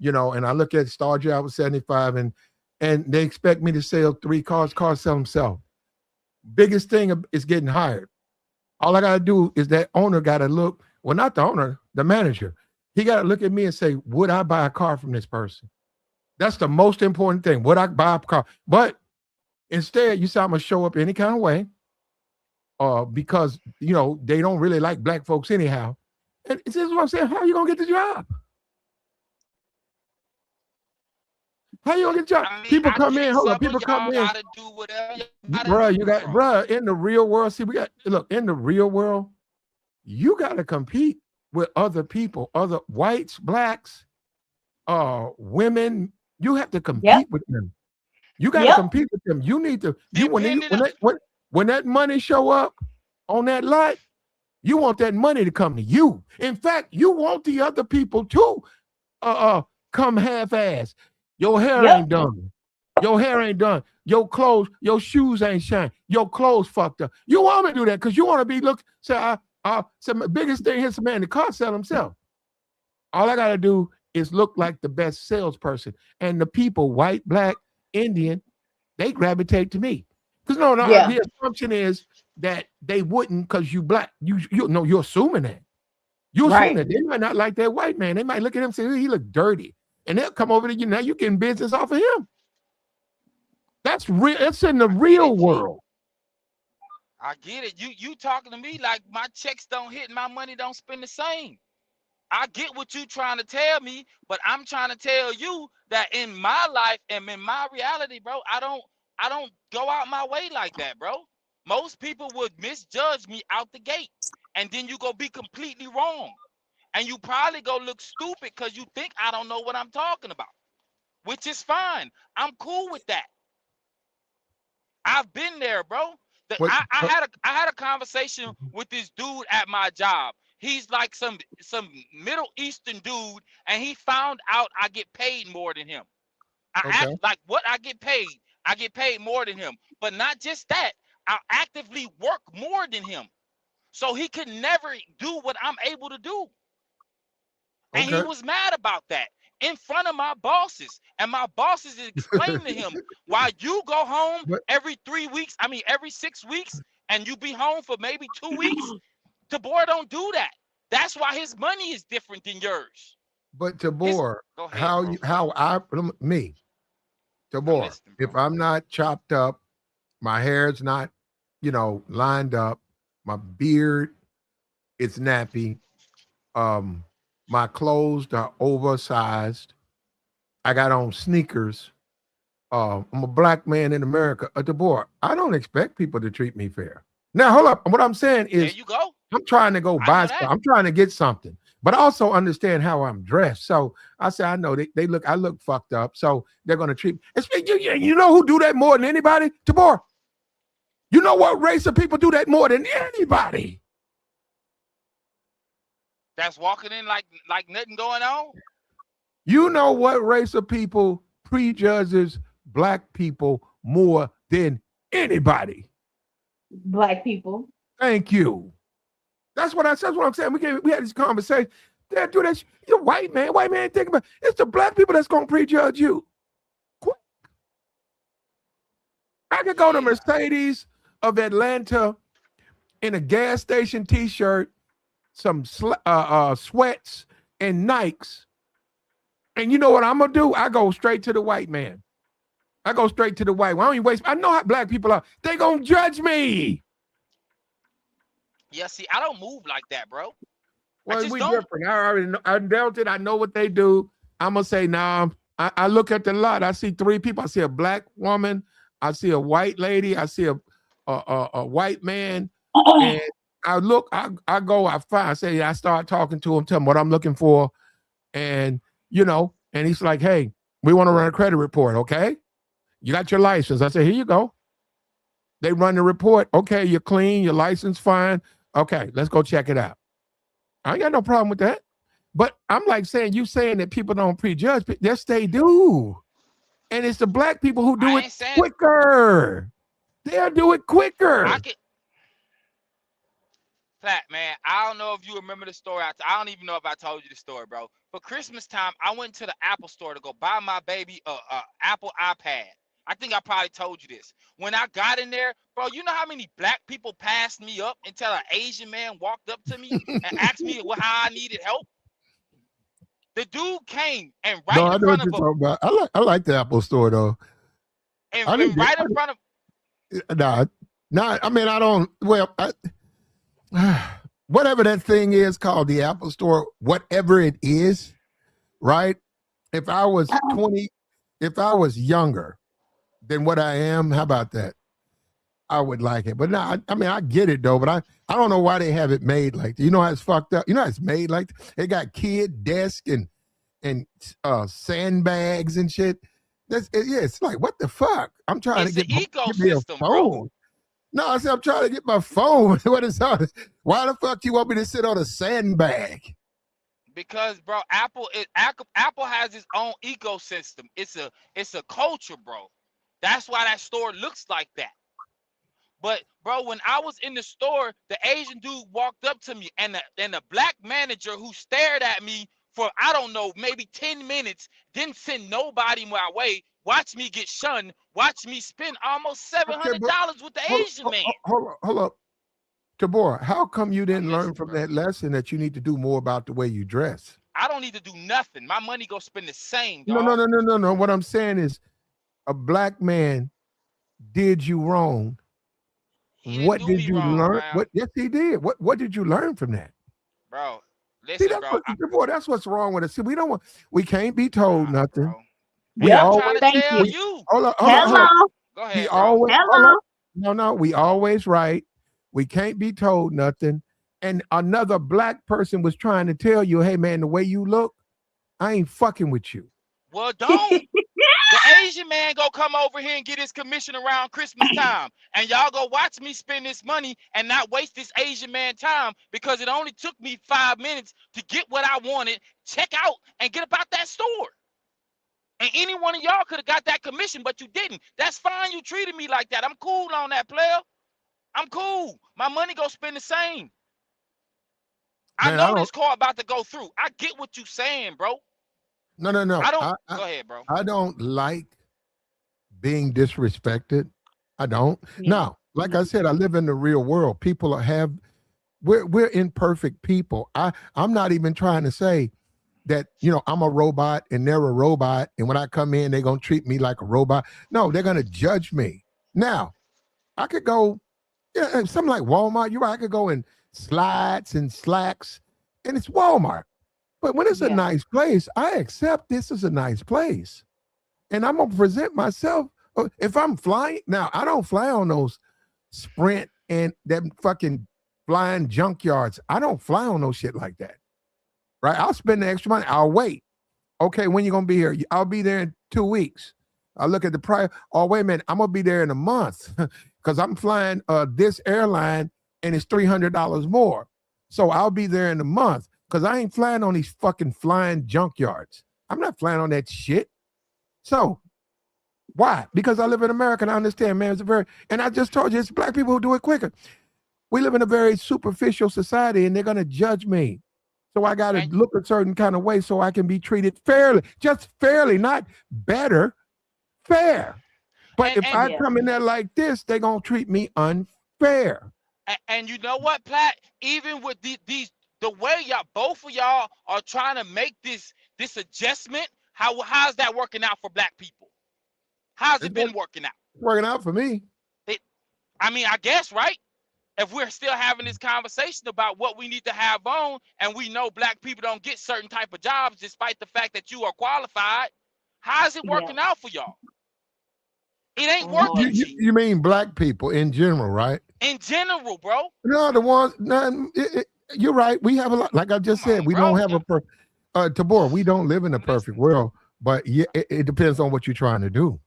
and I look at Star Job 75 and they expect me to sell 3 cars, cars sell themselves. Biggest thing is getting hired. All I gotta do is that owner gotta look, well, not the owner, the manager. He gotta look at me and say, would I buy a car from this person? That's the most important thing. Would I buy a car? But instead, you say I'm gonna show up any kind of way, because they don't really like black folks anyhow. And this is what I'm saying. How are you gonna get the job? How you gonna get the job? I mean, People I come in. guess Hold on. some of People come y'all in, gotta do whatever you gotta bruh. do, You got, bro. bruh, in the real world. See, we got, look, in the real world, you gotta compete with other people, other whites, blacks, women. You have to Yep. compete with them. You got to Yep. compete with them. You need to, Depending on when that money show up on that lot, you want that money to come to you. In fact, you want the other people to come half-ass. Your hair Yep. ain't done. Your hair ain't done. Your clothes, your shoes ain't shine. Your clothes fucked up. You want me to do that because you want to be look. Say, the biggest thing here's a man, the car sell himself. All I got to do is look like the best salesperson. And the people, white, black, Indian, they gravitate to me. Because no, Yeah. the assumption is that they wouldn't because you black. You're assuming that. You're assuming Right. that. They might not like that white man. They might look at him and say, "He look dirty." And they'll come over to you. Now you're getting business off of him. That's real. It's in the I get real it, G. world. I get it. You talking to me like my checks don't hit and my money don't spend the same. I get what you trying to tell me, but I'm trying to tell you that in my life and in my reality, bro, I don't go out my way like that, bro. Most people would misjudge me out the gate, and then you go be completely wrong, and you probably go look stupid because you think I don't know what I'm talking about, which is fine. I'm cool with that. I've been there, bro. What? I had a conversation with this dude at my job. He's like some Middle Eastern dude, and he found out I get paid more than him. I Okay. act like what I get paid. I get paid more than him. But not just that, I actively work more than him. So he could never do what I'm able to do. And he Okay. was mad about that in front of my bosses. And my bosses explained to him, why you go home But every 3 weeks, every 6 weeks, and you be home for maybe 2 weeks, the boy don't do that. That's why his money is different than yours. but His Tabor, Go ahead, how bro. you how I me I'm Tabor, listening, if bro. I'm not chopped up, my hair's not, lined up, my beard is nappy, um, my clothes are oversized. I got on sneakers. I'm a black man in America. Tabor, I don't expect people to treat me fair. Now, hold up. What I'm saying There is you go. I'm trying to go I buy know stuff. that. I'm trying to get something, but I also understand how I'm dressed. So I say, I know I look fucked up. So they're going to treat me. You know who do that more than anybody? Tabor. You know what race of people do that more than anybody? That's walking in like nothing going on. You know what race of people prejudges black people more than anybody? Black people. Thank you. That's what I'm saying. We had this conversation. They do that. You're white man. Think about it. It's the black people that's gonna prejudge you. I could go to Yeah. Mercedes of Atlanta in a gas station T-shirt, some sweats and Nikes, and you know what I'm gonna do? I go straight to the white man. I go straight to the white one. I don't even waste. I know how black people are. They gonna judge me. Yeah, see, I don't move like that, bro. I Well, just we don't. different. I already know. I dealt it. I know what they do. I'm gonna say, nah. I look at the lot. I see three people. I see a black woman. I see a white lady. I see a white man. And I look. I go. I find. I say. I start talking to him. Tell him what I'm looking for. And And he's like, "Hey, we want to run a credit report. Okay, you got your license." I say, "Here you go." They run the report. Okay, you're clean. Your license fine. Okay, let's go check it out. I ain't got no problem with that. But I'm like saying, you saying that people don't prejudge. Yes, they do. And it's the black people who do I it ain't saying quicker. They'll do it I quicker. can Flat man. I don't know if you remember the story. I don't even know if I told you the story, bro. For Christmas time, I went to the Apple store to go buy my baby a Apple iPad. I think I probably told you this. When I got in there, bro, you know how many black people passed me up until an Asian man walked up to me and asked me how I needed help? The dude came and No, right in I know what front you're of a talking about. I like the Apple store though. and, I didn't and get right in front of nah, nah, I mean I don't whatever that thing is called the Apple store, whatever it is, right? If I was 20, if I was younger than what I am, how about that? I would like it. But no, I mean, I get it though, but I don't know why they have it made like that. You know how it's fucked up? You know how it's made like that? They got kid desk and sandbags and shit. Yeah, it's like, what the fuck? I'm trying to it's an get me a ecosystem, bro. phone. No, I said I'm trying to get my phone. What is all this? Why the fuck you want me to sit on a sandbag? Because bro, Apple has its own ecosystem. It's a culture, bro. That's why that store looks like that. But bro, when I was in the store, the Asian dude walked up to me, and the black manager who stared at me for, I don't know, maybe 10 minutes, didn't send nobody my way, watched me get shunned, watched me spend almost Okay, but $700 with the Asian man. hold up. Tabor, how come you I'm didn't learn listening, from bro. that lesson that you need to do more about the way you dress? I don't need to do nothing. My money go spend the same, No, no, dog. no, no, no, no. What I'm saying is a black man did you wrong. He didn't What do did me you wrong, learn? fam. What yes, he did. What did you learn from that? Bro, See, listen, that's bro. what boy, that's what's wrong with us. See, we can't be told Nah, nothing. bro. And We Yep. I'm trying to always Thank tell you. you. hold up. Hello. Go We ahead, bro. always hold Hello. up. No, we always right. We can't be told nothing. And another black person was trying to tell you, hey man, the way you look, I ain't fucking with you. Well, don't. The Asian man go come over here and get his commission around Christmas time. And y'all go watch me spend this money and not waste this Asian man time, because it only took me 5 minutes to get what I wanted, check out, and get about that store. And any one of y'all could have got that commission, but you didn't. That's fine. You treated me like that. I'm cool on that, player. I'm cool. My money go spend the same. I Man, I know don't this call about to go through. I get what you saying, bro. no. I don't. Go ahead, bro. I don't like being disrespected. I don't. Yeah. Now, like I said, I live in the real world. People have we're imperfect people. I'm not even trying to say that, I'm a robot and they're a robot, and when I come in, they're gonna treat me like a robot. No, they're gonna judge me. Now, I could go, yeah, something like Walmart. You're right, I could go in slides and slacks, and it's Walmart. But when it's a Yeah. nice place, I accept this is a nice place. And I'm gonna present myself. If I'm flying, now I don't fly on those Sprint and them fucking flying junkyards. I don't fly on no shit like that. Right? I'll spend the extra money. I'll wait. Okay, when you gonna be here? I'll be there in 2 weeks. I look at the price. Oh, wait a minute, I'm gonna be there in a month because I'm flying this airline and it's $300 more. So I'll be there in a month because I ain't flying on these fucking flying junkyards. I'm not flying on that shit. So why? Because I live in America and I understand, man. And I just told you, it's black people who do it quicker. We live in a very superficial society and they're going to judge me. So I got to look a certain kind of way so I can be treated fairly, just fairly, not better, fair. But if I come in there like this, they're going to treat me unfair. And you know what, Platt? Even with the way both of y'all are trying to make this adjustment, how's that working out for black people? How's it been working out? It's working out for me. I guess, right? If we're still having this conversation about what we need to have on, and we know black people don't get certain type of jobs despite the fact that you are qualified, how's it working out for y'all? It ain't working. You mean black people in general, right? In general, bro. No, the ones. No, you're right. We have a lot. Like I just said, we don't have a Tabor. We don't live in a perfect world, but yeah, it depends on what you're trying to do.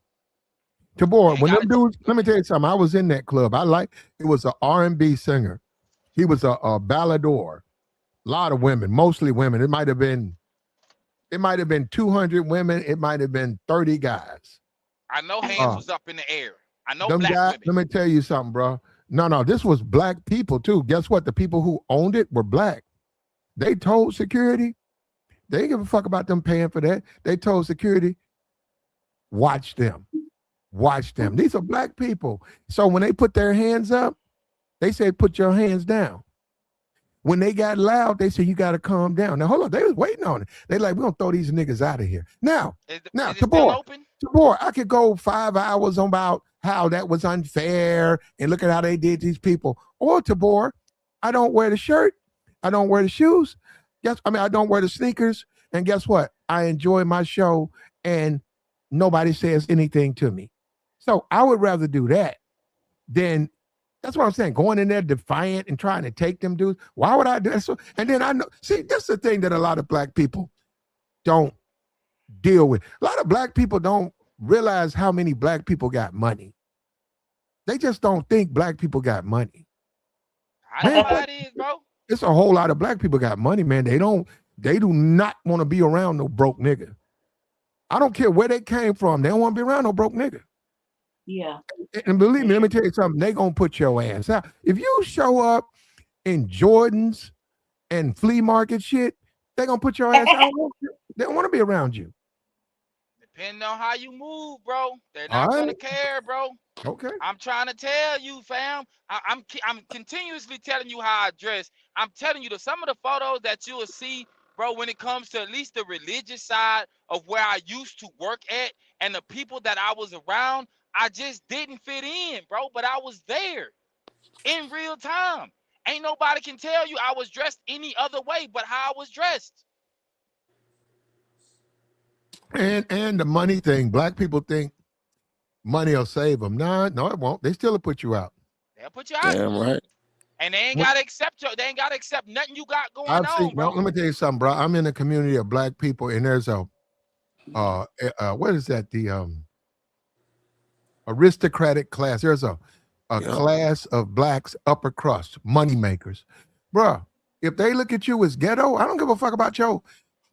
Tabor, when them dudes, let me tell you something. I was in that club. It was an R&B singer. He was a ballador. A lot of women, mostly women. It might have been 200 women. It might have been 30 guys. I know hands was up in the air. I know black guys, women. let me tell you something, bro. No, this was black people too. Guess what? The people who owned it were black. They told security, they didn't give a fuck about them paying for that. They told security, watch them. Watch them. These are black people. So when they put their hands up, they said, put your hands down. When they got loud, they said, you got to calm down. Now, hold on. They was waiting on it. They like, we're going to throw these niggas out of here. Now, Tabor, I could go 5 hours on about how that was unfair and look at how they did these people. Or Tabor, I don't wear the shirt. I don't wear the shoes. I don't wear the sneakers. And guess what? I enjoy my show and nobody says anything to me. So I would rather do that than, that's what I'm saying, going in there defiant and trying to take them dudes. Why would I do that? So, and then I know, see, that's the thing that a lot of black people don't deal with. A lot of black people don't realize how many black people got money. They just don't think black people got money. I know how it is, bro. It's a whole lot of black people got money, man. They do not want to be around no broke nigga. I don't care where they came from. They don't want to be around no broke nigga. Yeah. And believe me, let me tell you something. They gonna put your ass out if you show up in Jordans and flea market shit. They gonna put your ass out. They don't want to be around you. Depending on how you move, bro, they're All not right. gonna care, bro. Okay. I'm trying to tell you, fam. I'm continuously telling you how I dress. I'm telling you that some of the photos that you will see, bro, when it comes to at least the religious side of where I used to work at and the people that I was around, I just didn't fit in, bro. But I was there in real time. Ain't nobody can tell you I was dressed any other way but how I was dressed. And the money thing. Black people think money will save them. No, no, it won't. They still put you out. They'll put you out. Damn right. And they ain't What gotta accept you. They ain't gotta accept nothing you got going I've seen. on, Now, bro. let me tell you something, bro. I'm in a community of black people, and there's a what is that? The aristocratic class. There's a Yep. class of blacks, upper crust, money makers, bruh. If they look at you as ghetto, I don't give a fuck about your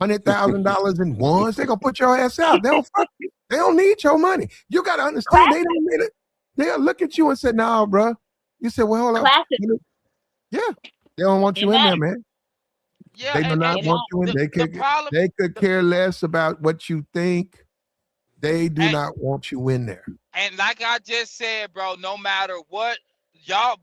$100,000 in ones. They gonna put your ass out. They don't fuck. They don't need your money. You gotta understand. They don't need it. They'll look at you and say, "No, bruh." You say, "Well, hold up." Classic. Yeah, they don't want you in there, man. Yeah, They do not It want you in. the, the problem They could care less about what you think. They do and, not want you in there. and like I just said, bro, no matter what, y'all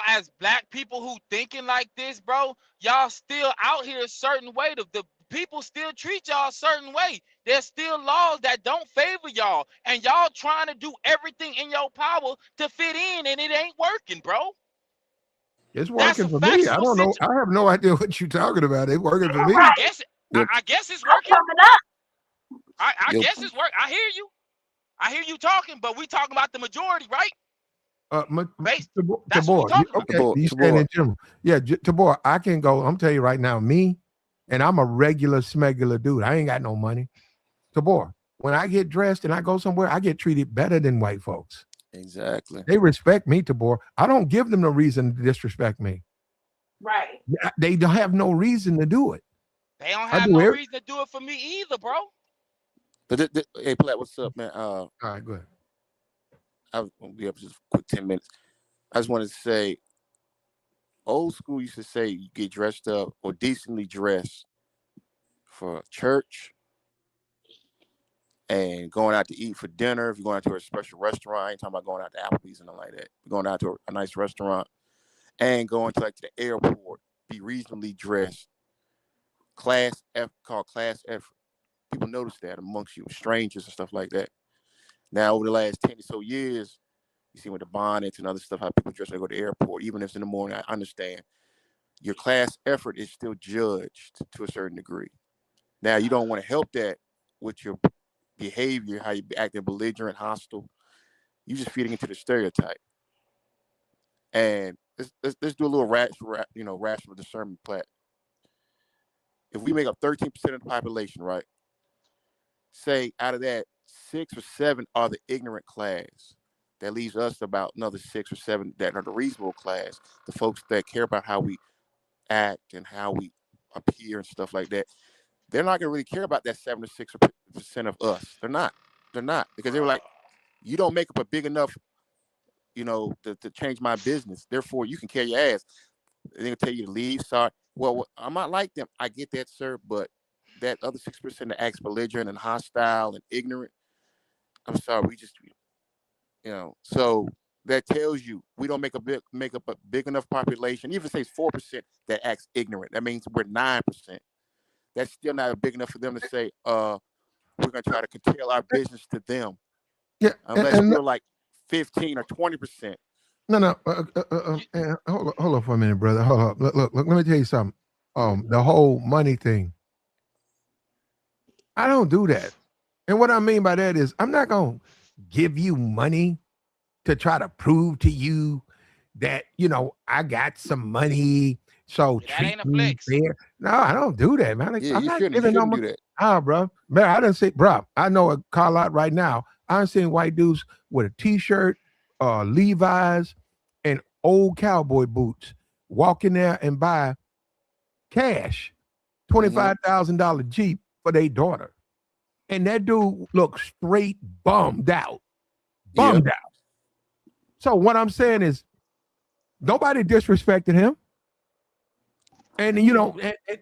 as black people who thinking like this, bro, y'all still out here a certain way. The people still treat y'all a certain way. There's still laws that don't favor y'all, and y'all trying to do everything in your power to fit in, and it ain't working, bro. It's That's working a for me. I factual don't know. situation. I have no idea what you're talking about. It's working for me. I Right. guess Yep. I guess it's I'm working. coming up. I Yep. guess it's work. I hear you. I hear you talking, but we talking about the majority, right? Based. That's what we Tabor, talking about. okay, you saying Tabor. in general. Yeah, Tabor, I can go. I'm telling you right now, me, and I'm a regular smegular dude. I ain't got no money. Tabor, when I get dressed and I go somewhere, I get treated better than white folks. Exactly. They respect me, Tabor. I don't give them no reason to disrespect me. Right. They don't have no reason to do it. They don't I have do no it. reason to do it for me either, bro. But hey, Platt, what's up, man? All right, go ahead. I'll be up just a quick 10 minutes. I just wanted to say, old school used to say you get dressed up or decently dressed for church and going out to eat for dinner. If you're going out to a special restaurant, I ain't talking about going out to Applebee's and nothing like that. You're going out to a nice restaurant and going to the airport, be reasonably dressed. Class F, called class F. People notice that amongst you, strangers and stuff like that. Now, over the last 10 or so years, you see with the bonnets and other stuff, how people dress when they go to the airport, even if it's in the morning, I understand. Your class effort is still judged to a certain degree. Now, you don't want to help that with your behavior, how you acting belligerent, hostile. You just feeding into the stereotype. And let's do a little rational discernment, Plat. If we make up 13% of the population, right? Say out of that, 6 or 7 are the ignorant class. That leaves us about another 6 or 7 that are the reasonable class, the folks that care about how we act and how we appear and stuff like that. They're not gonna really care about that 7 or 6% of us. They're not. They're not, because they were like, you don't make up a big enough, to change my business. Therefore, you can carry your ass. They're gonna tell you to leave. Sorry. Well, I'm not like them. I get that, sir, but that other 6% that acts belligerent and hostile and ignorant, I'm sorry, we just, so that tells you we don't make up a big enough population. Even if it says 4% that acts ignorant, that means we're 9%. That's still not big enough for them to say, we're gonna try to curtail our business to them, Yeah, unless we're like 15 or 20%. no. Hold on for a minute, brother. Hold on. Look, let me tell you something. The whole money thing. I don't do that. And what I mean by that is I'm not gonna give you money to try to prove to you that I got some money. So That treat ain't a me flex. fair. No, I don't do that, man. Yeah, I'm you not shouldn't. You giving no shouldn't money. do that. Bro. Man, I didn't say, bro. I know a car lot right now. I'm seeing white dudes with a t-shirt, Levi's, and old cowboy boots walk in there and buy cash, $25,000 Jeep for their daughter. And that dude looks straight bummed out. Yeah. Bummed out. So what I'm saying is, nobody disrespected him. And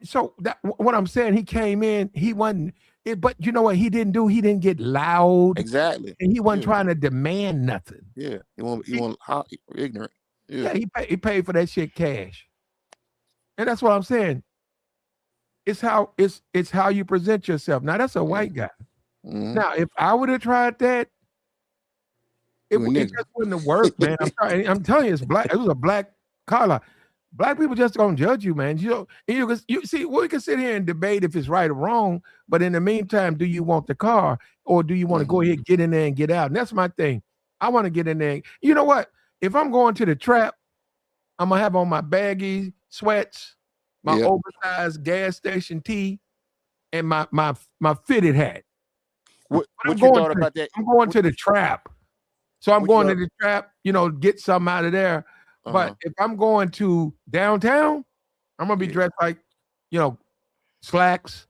so that what I'm saying, he came in, he wasn't. But you know what he didn't do? He didn't get loud, Exactly. and he wasn't Yeah. trying to demand nothing. Yeah. He won't ignorant. Yeah, Yeah. he paid for that shit cash, and that's what I'm saying. It's how you present yourself. Now that's a white guy. Mhm. Now if I would have tried that, it You a nigga. just wouldn't have worked, man. I'm telling you, it's black. It was a black collar. Black people just gonna judge you, man. You see, we can sit here and debate if it's right or wrong, but in the meantime, do you want the car or do you want to go ahead, get in there and get out? And that's my thing. I want to get in there. You know what? If I'm going to the trap, I'm gonna have on my baggy sweats, my Yep. oversized gas station tee, and my fitted hat. What I'm you going thought to- about that? I'm going to the trap. So I'm What going you to the trap, get something out of there. But if I'm going to downtown, I'm gonna be Yeah. dressed like, slacks,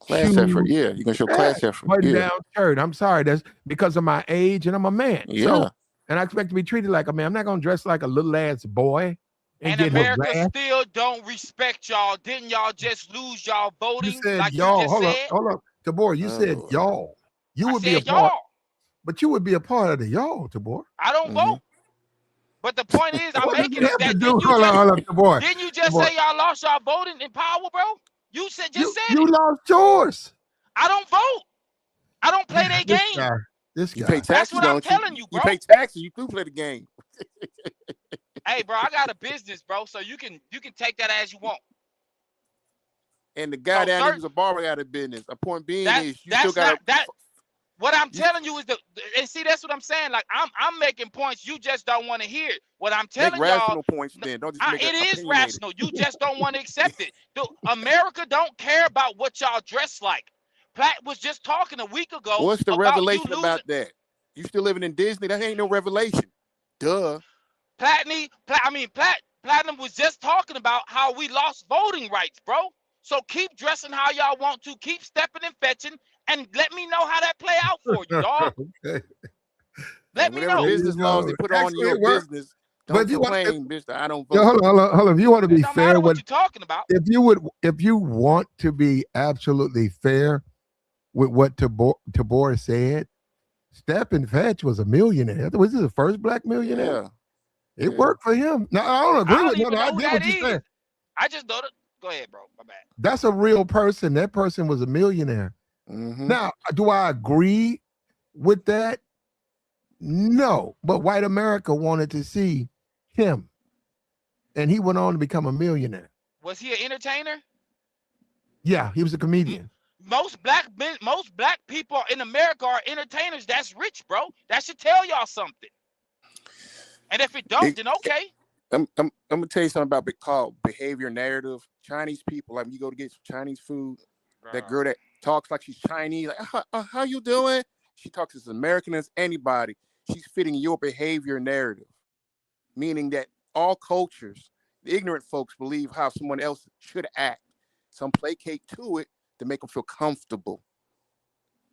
Class shoes, effort. Yeah. You can show class effort. button Yeah. down shirt. I'm sorry, that's because of my age and I'm a man. Yeah. So, and I expect to be treated like a man. I'm not gonna dress like a little ass boy and And get America harassed. still don't respect y'all. Didn't y'all just lose y'all You voting? said Like y'all. you just said? Hold up, Tabor. You said Oh. y'all. You I would be a said part, y'all. but you would be a part of the y'all, Tabor. I don't Mhm. vote. But the point is, I'm What does making it is have to that do? didn't you Hold just up, Tabor. didn't you just Tabor. say y'all lost y'all voting in power, bro? You said You said you it. lost yours. I don't vote. I don't play their This game. guy. This You guy. pay That's taxes, what I'm don't telling you, You bro. pay taxes. You do play the game. Hey, bro, I got a business, bro. So you can take that as you want. And the guy So down there certain- who's a barber out of business. A point being That- is you that's still got not that. What I'm You- telling you is and see, that's what I'm saying. Like I'm making points. You just don't want to hear it. What I'm make telling y'all, rational points. Then don't just make it is opinionated. rational. You just don't want to accept it. America don't care about what y'all dress like. Platt was just talking a week ago. What's the about revelation you losing. about that? You still living in Disney? That ain't no revelation. Duh. Platinum was just talking about how we lost voting rights, bro. So keep dressing how y'all want to, keep stepping and fetching, and let me know how that play out for you, dog. Okay. Let And me whatever know. business laws they put on Actually, your it worked. business, But don't you want- complain, mister. I don't Yeah, vote. hold on. If you want to It be don't fair, matter what you're talking about. if you want to be absolutely fair with what Tabor said, Stephen Fetch was a millionaire. Was he the first black millionaire? Yeah. It worked for him. No, I don't agree I don't with even no. I know who get that what you're is. saying. I just know that. Go ahead, bro. My bad. That's a real person. That person was a millionaire. Mhm. Now, do I agree with that? No, but white America wanted to see him, and he went on to become a millionaire. Was he an entertainer? Yeah, he was a comedian. Most black people in America are entertainers. That's rich, bro. That should tell y'all something. And if it don't, then okay. I'm gonna tell you something about called behavior narrative. Chinese people, like when you go to get some Chinese food, that girl that talks like she's Chinese, like how you doing? She talks as American as anybody. She's fitting your behavior narrative, meaning that all cultures, the ignorant folks believe how someone else should act. Some placate to it to make them feel comfortable.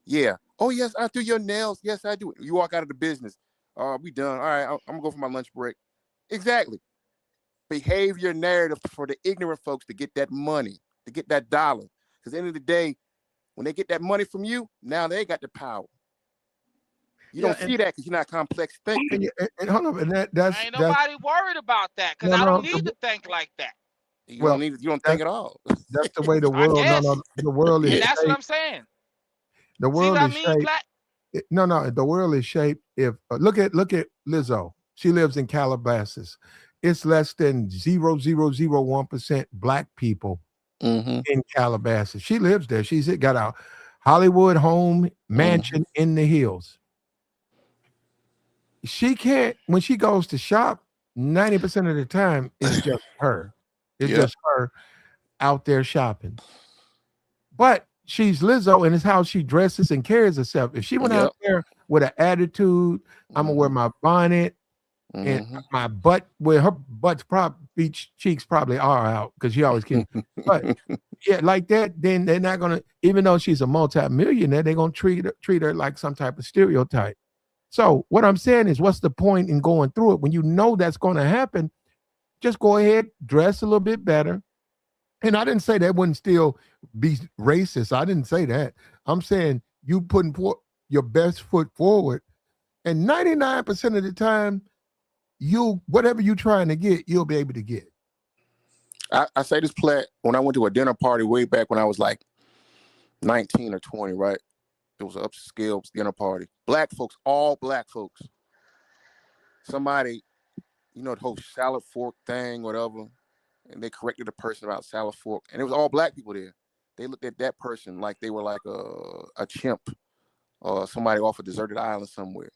Yeah. Oh yes, I do your nails. Yes, I do. You walk out of the business. We done. All right, I'm gonna go for my lunch break. Exactly. Behavior narrative for the ignorant folks to get that money, to get that dollar. Because at the end of the day, when they get that money from you, now they got the power. You don't see that because you're not complex thinking. And hold on, and that's Ain't nobody worried about that because I don't need to think like that. You don't think at all. That's the way the I world. guess. The world is. And that's what shaped. I'm saying. The See world what I is mean, shaped. Platt? No. The world is shaped. If look at Lizzo. She lives in Calabasas. It's less than 0.0001% black people in Calabasas. She lives there. She's got a Hollywood home mansion in the hills. She can't, when she goes to shop, 90% of the time it's just her. It's just her out there shopping. But she's Lizzo, and it's how she dresses and carries herself. If she went out there with an attitude, I'm gonna wear my bonnet and my butt, where her butt's probably cheeks probably are out because she always keeps. But yeah, like that, then they're not gonna. Even though she's a multi-millionaire, they're gonna treat her like some type of stereotype. So what I'm saying is, what's the point in going through it when you know that's going to happen? Just go ahead, dress a little bit better. And I didn't say that wouldn't still be racist. I didn't say that. I'm saying you putting your best foot forward, and 99% of the time, you whatever you're trying to get, you'll be able to get. I say this plat when I went to a dinner party way back when I was like 19 or 20, right? It was an upscale dinner party. Black folks, all black folks. Somebody, the whole salad fork thing, whatever, and they corrected the person about salad fork, and it was all black people there. They looked at that person like they were like a chimp or somebody off a deserted island somewhere.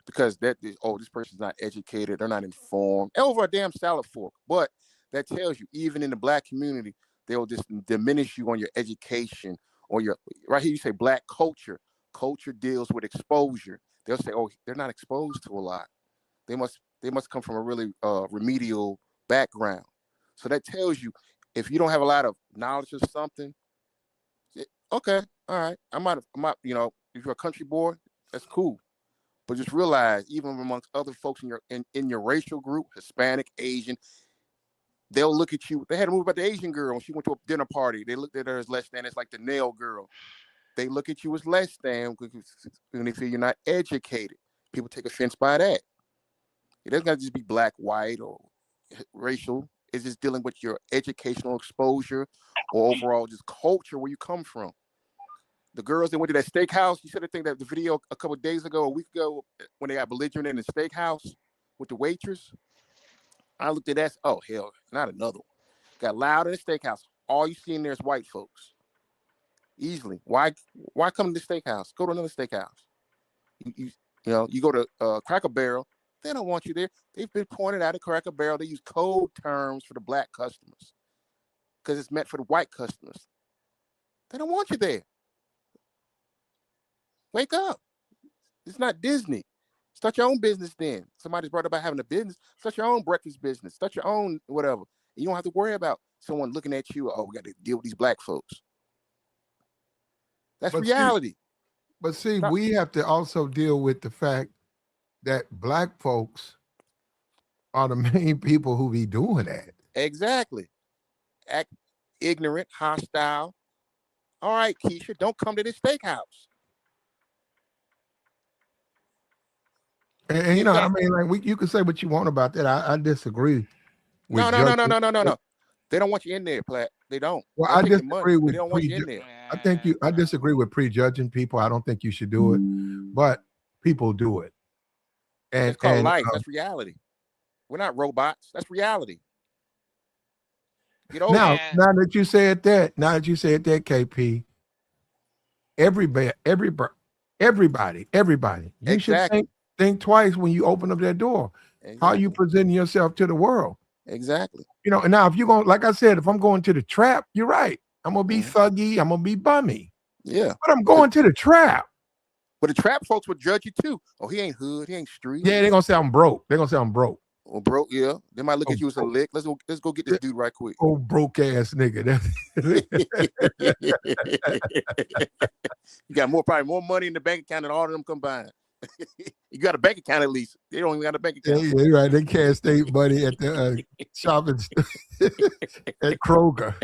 Because this person's not educated, they're not informed, over a damn salad fork. But that tells you, even in the black community, they'll just diminish you on your education or your, right here you say black culture. Culture deals with exposure. They'll say, oh, they're not exposed to a lot. They must come from a really remedial background. So that tells you, if you don't have a lot of knowledge of something, okay, all right, I'm not, if you're a country boy, that's cool. But just realize, even amongst other folks in your racial group, Hispanic, Asian, they'll look at you. They had a movie about the Asian girl. When she went to a dinner party, they looked at her as less than. It's like the nail girl. They look at you as less than when they feel you're not educated. People take offense by that. It doesn't have to just be black, white, or racial. It's just dealing with your educational exposure or overall just culture where you come from. The girls that went to that steakhouse, you said I think that the video a couple of days ago, a week ago, when they got belligerent in the steakhouse with the waitress. I looked at that. Oh, hell, not another one. Got loud in the steakhouse. All you see in there is white folks. Easily. Why come to the steakhouse? Go to another steakhouse. You go to Cracker Barrel. They don't want you there. They've been pointed out at Cracker Barrel. They use code terms for the black customers because it's meant for the white customers. They don't want you there. Wake up. It's not Disney. Start your own business then. Somebody's brought up about having a business. Start your own breakfast business. Start your own whatever. You don't have to worry about someone looking at you. Oh, we got to deal with these black folks. That's reality. We have to also deal with the fact that black folks are the main people who be doing that. Exactly. Act ignorant, hostile. All right, Keisha, don't come to this steakhouse. And you can say what you want about that. I disagree. No. They don't want you in there, Platt. They don't. Well, I disagree with. They don't want you in there. I disagree with prejudging people. I don't think you should do it, but people do it. And it's called life. That's reality. We're not robots. That's reality. Now that you said that, KP, everybody, you should think twice when you open up that door. Exactly. How you presenting yourself to the world. Exactly. And now if you're going, like I said, if I'm going to the trap, you're right. I'm going to be thuggy. I'm going to be bummy. Yeah. But I'm going to the trap. But the trap folks would judge you too. Oh, he ain't hood. He ain't street. Yeah, they're going to say I'm broke. Well, broke, yeah. They might look at you as a lick. Let's go get this dude right quick. Oh, broke ass nigga. You got probably more money in the bank account than all of them combined. You got a bank account at least. They don't even got a bank account. Yeah, right. They can't state money at the shopping at Kroger.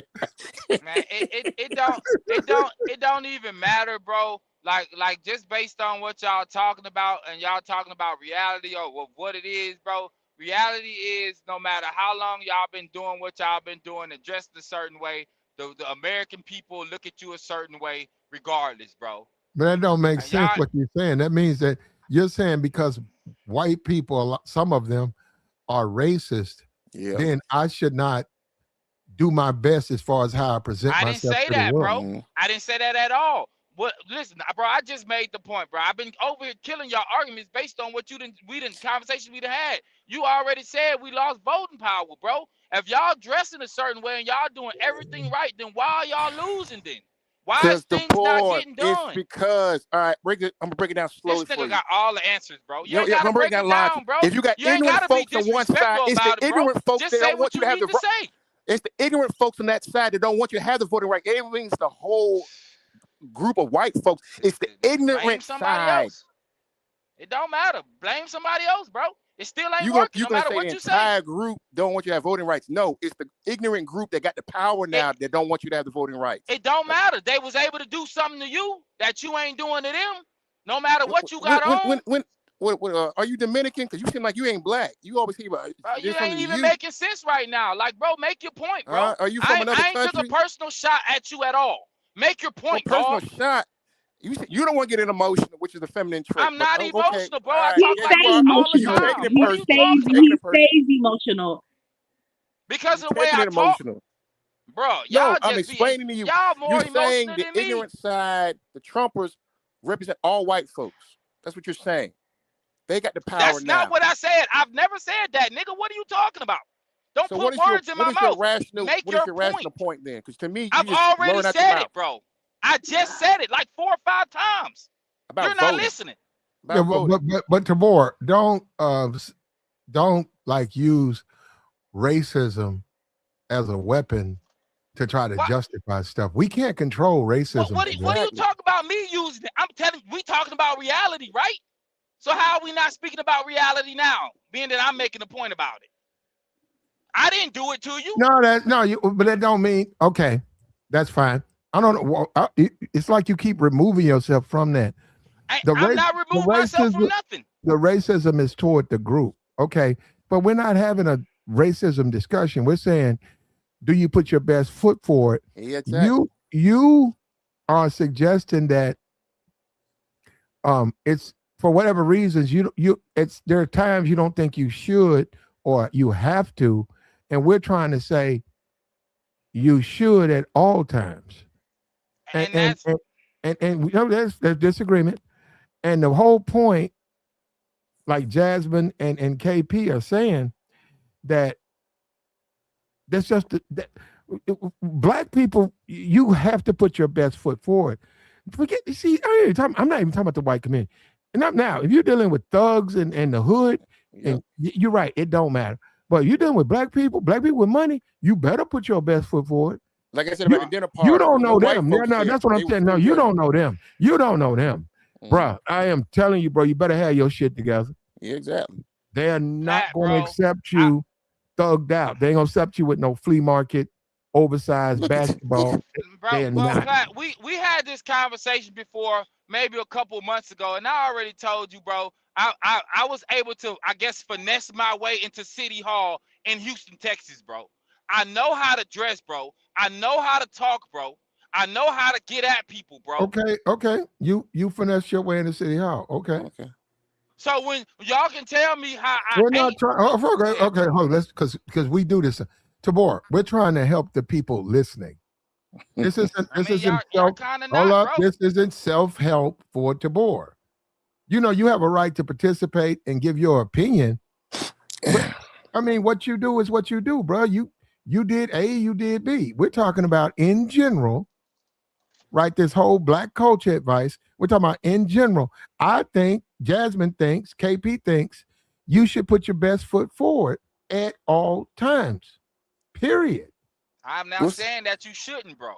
Man, it don't even matter, bro. Like just based on what y'all talking about and y'all talking about reality or what it is, bro. Reality is no matter how long y'all been doing what y'all been doing and dressed a certain way, the American people look at you a certain way regardless, bro. But that don't make sense what you're saying. That means that you're saying because white people, some of them are racist, then I should not do my best as far as how I present myself. I didn't say that, bro. I didn't say that at all. What? Listen, bro. I just made the point, bro. I've been over here killing your arguments based on what conversation we done had. You already said we lost voting power, bro. If y'all dressing a certain way and y'all doing everything right, then why are y'all losing then? Why is things not getting done? It's because, all right, I'm gonna break it down slowly. This nigga got all the answers, bro. You ain't gotta break it down, bro. If you got ignorant folks on one side, it's the ignorant folks that don't want you to have the vote. It's the ignorant folks on that side that don't want you to have the voting right. It means the whole group of white folks. It's the ignorant side. It don't matter. Blame somebody else, bro. It still ain't You working, no gonna matter say the what you say. entire group don't want you to have voting rights? No, it's the ignorant group that got the power now that don't want you to have the voting rights. It don't matter. They was able to do something to you that you ain't doing to them. No matter what you got on. Are you Dominican? Because you seem like you ain't black. You always hear about Bro, you this from ain't the even youth. making sense right now. Like, bro, make your point, bro. Are you from another I ain't took a country? personal shot at you at all. Make your Well, point, personal dog. shot. You don't want to get an emotional, which is a feminine trait. I'm not okay, emotional, bro. all I right, He talk yeah, like you stay this are. all the You emotional. time. taking it He What are you personal. stays You talking taking about? it personal. emotional. Because You of the way taking I it talk, emotional. bro. No, Y'all I'm just be explaining to you. y'all You're more saying emotional the than me. ignorant side, the Trumpers represent all white folks. That's what you're saying. They got the power That's not now. what I said. I've never said that, nigga. What are you talking about? Don't So put words in my mouth. Make what is your your point. rational point then? Because to me, you I've just already blowing out your said mouth it, bro. I just said it like 4 or 5 times. You're about not voting. listening. Yeah, About voting. but Tabor, don't like use racism as a weapon to try to What? justify stuff. We can't control racism. What do you talk about me using it? I'm telling you, we talking about reality, right? So how are we not speaking about reality now, being that I'm making a point about it? I didn't do it to you. But that don't mean okay. That's fine. I don't know. It's like you keep removing yourself from that. I'm not removing myself from nothing. The racism is toward the group, okay? But we're not having a racism discussion. We're saying, do you put your best foot forward? Yeah, exactly. You are suggesting that it's for whatever reasons there are times you don't think you should or you have to, and we're trying to say you should at all times. And we know there's disagreement. And the whole point, like Jasmine and KP are saying, that that's just black people, you have to put your best foot forward. I'm not even talking about the white community. And not now, if you're dealing with thugs and the hood, and you're right, it don't matter. But you're dealing with black people with money, you better put your best foot forward. Like I said about the dinner party. You don't know them. No, that's what I'm saying. No, you don't know them. You don't know them. Bruh, I am telling you, bro, you better have your shit together. Yeah, exactly. They are not going to accept you thugged out. They ain't going to accept you with no flea market, oversized basketball. Bro, Pat, we had this conversation before, maybe a couple months ago, and I already told you, bro, I was able to, I guess, finesse my way into City Hall in Houston, Texas, bro. I know how to dress, bro. I know how to talk, bro. I know how to get at people, bro. Okay. You finesse your way into City Hall. Okay. So when y'all can tell me how we're not trying. Okay, hold on. Let's because we do this. Tabor, we're trying to help the people listening. This isn't This isn't self-help for Tabor. You know, you have a right to participate and give your opinion. But, I mean, what you do is what you do, bro. You did A, you did B. We're talking about in general, right? This whole black culture advice. We're talking about in general. I think Jasmine thinks, KP thinks, you should put your best foot forward at all times. Period. I'm not saying that you shouldn't, bro.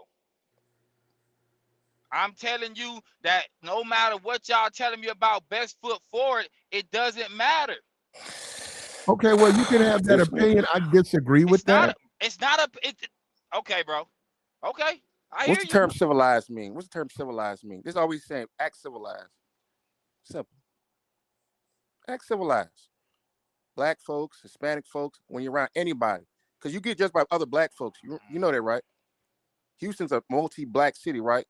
I'm telling you that no matter what y'all telling me about best foot forward, it doesn't matter. Okay, well, you can have that opinion. I disagree with that. Okay, bro. Okay. What's the term civilized mean? What's the term civilized mean? This is always saying act civilized. Simple. Act civilized. Black folks, Hispanic folks, when you're around anybody. Because you get judged by other black folks. You know that, right? Houston's a multi-black city, right?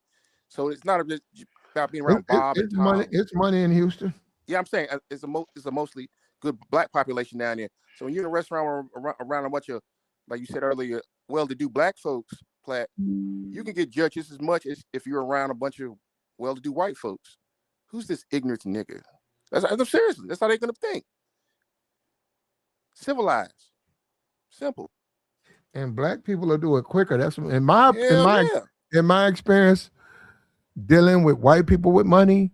So it's not about being around Bob and Tom. It's money in Houston. Yeah, I'm saying it's a mostly good black population down there. So when you're in a restaurant around a bunch of, like you said earlier, well-to-do black folks, Platt, you can get judged just as much as if you're around a bunch of well-to-do white folks. Who's this ignorant nigga? Seriously, that's how they're gonna think. Civilized, simple. And black people will do it quicker. That's in my experience, dealing with white people with money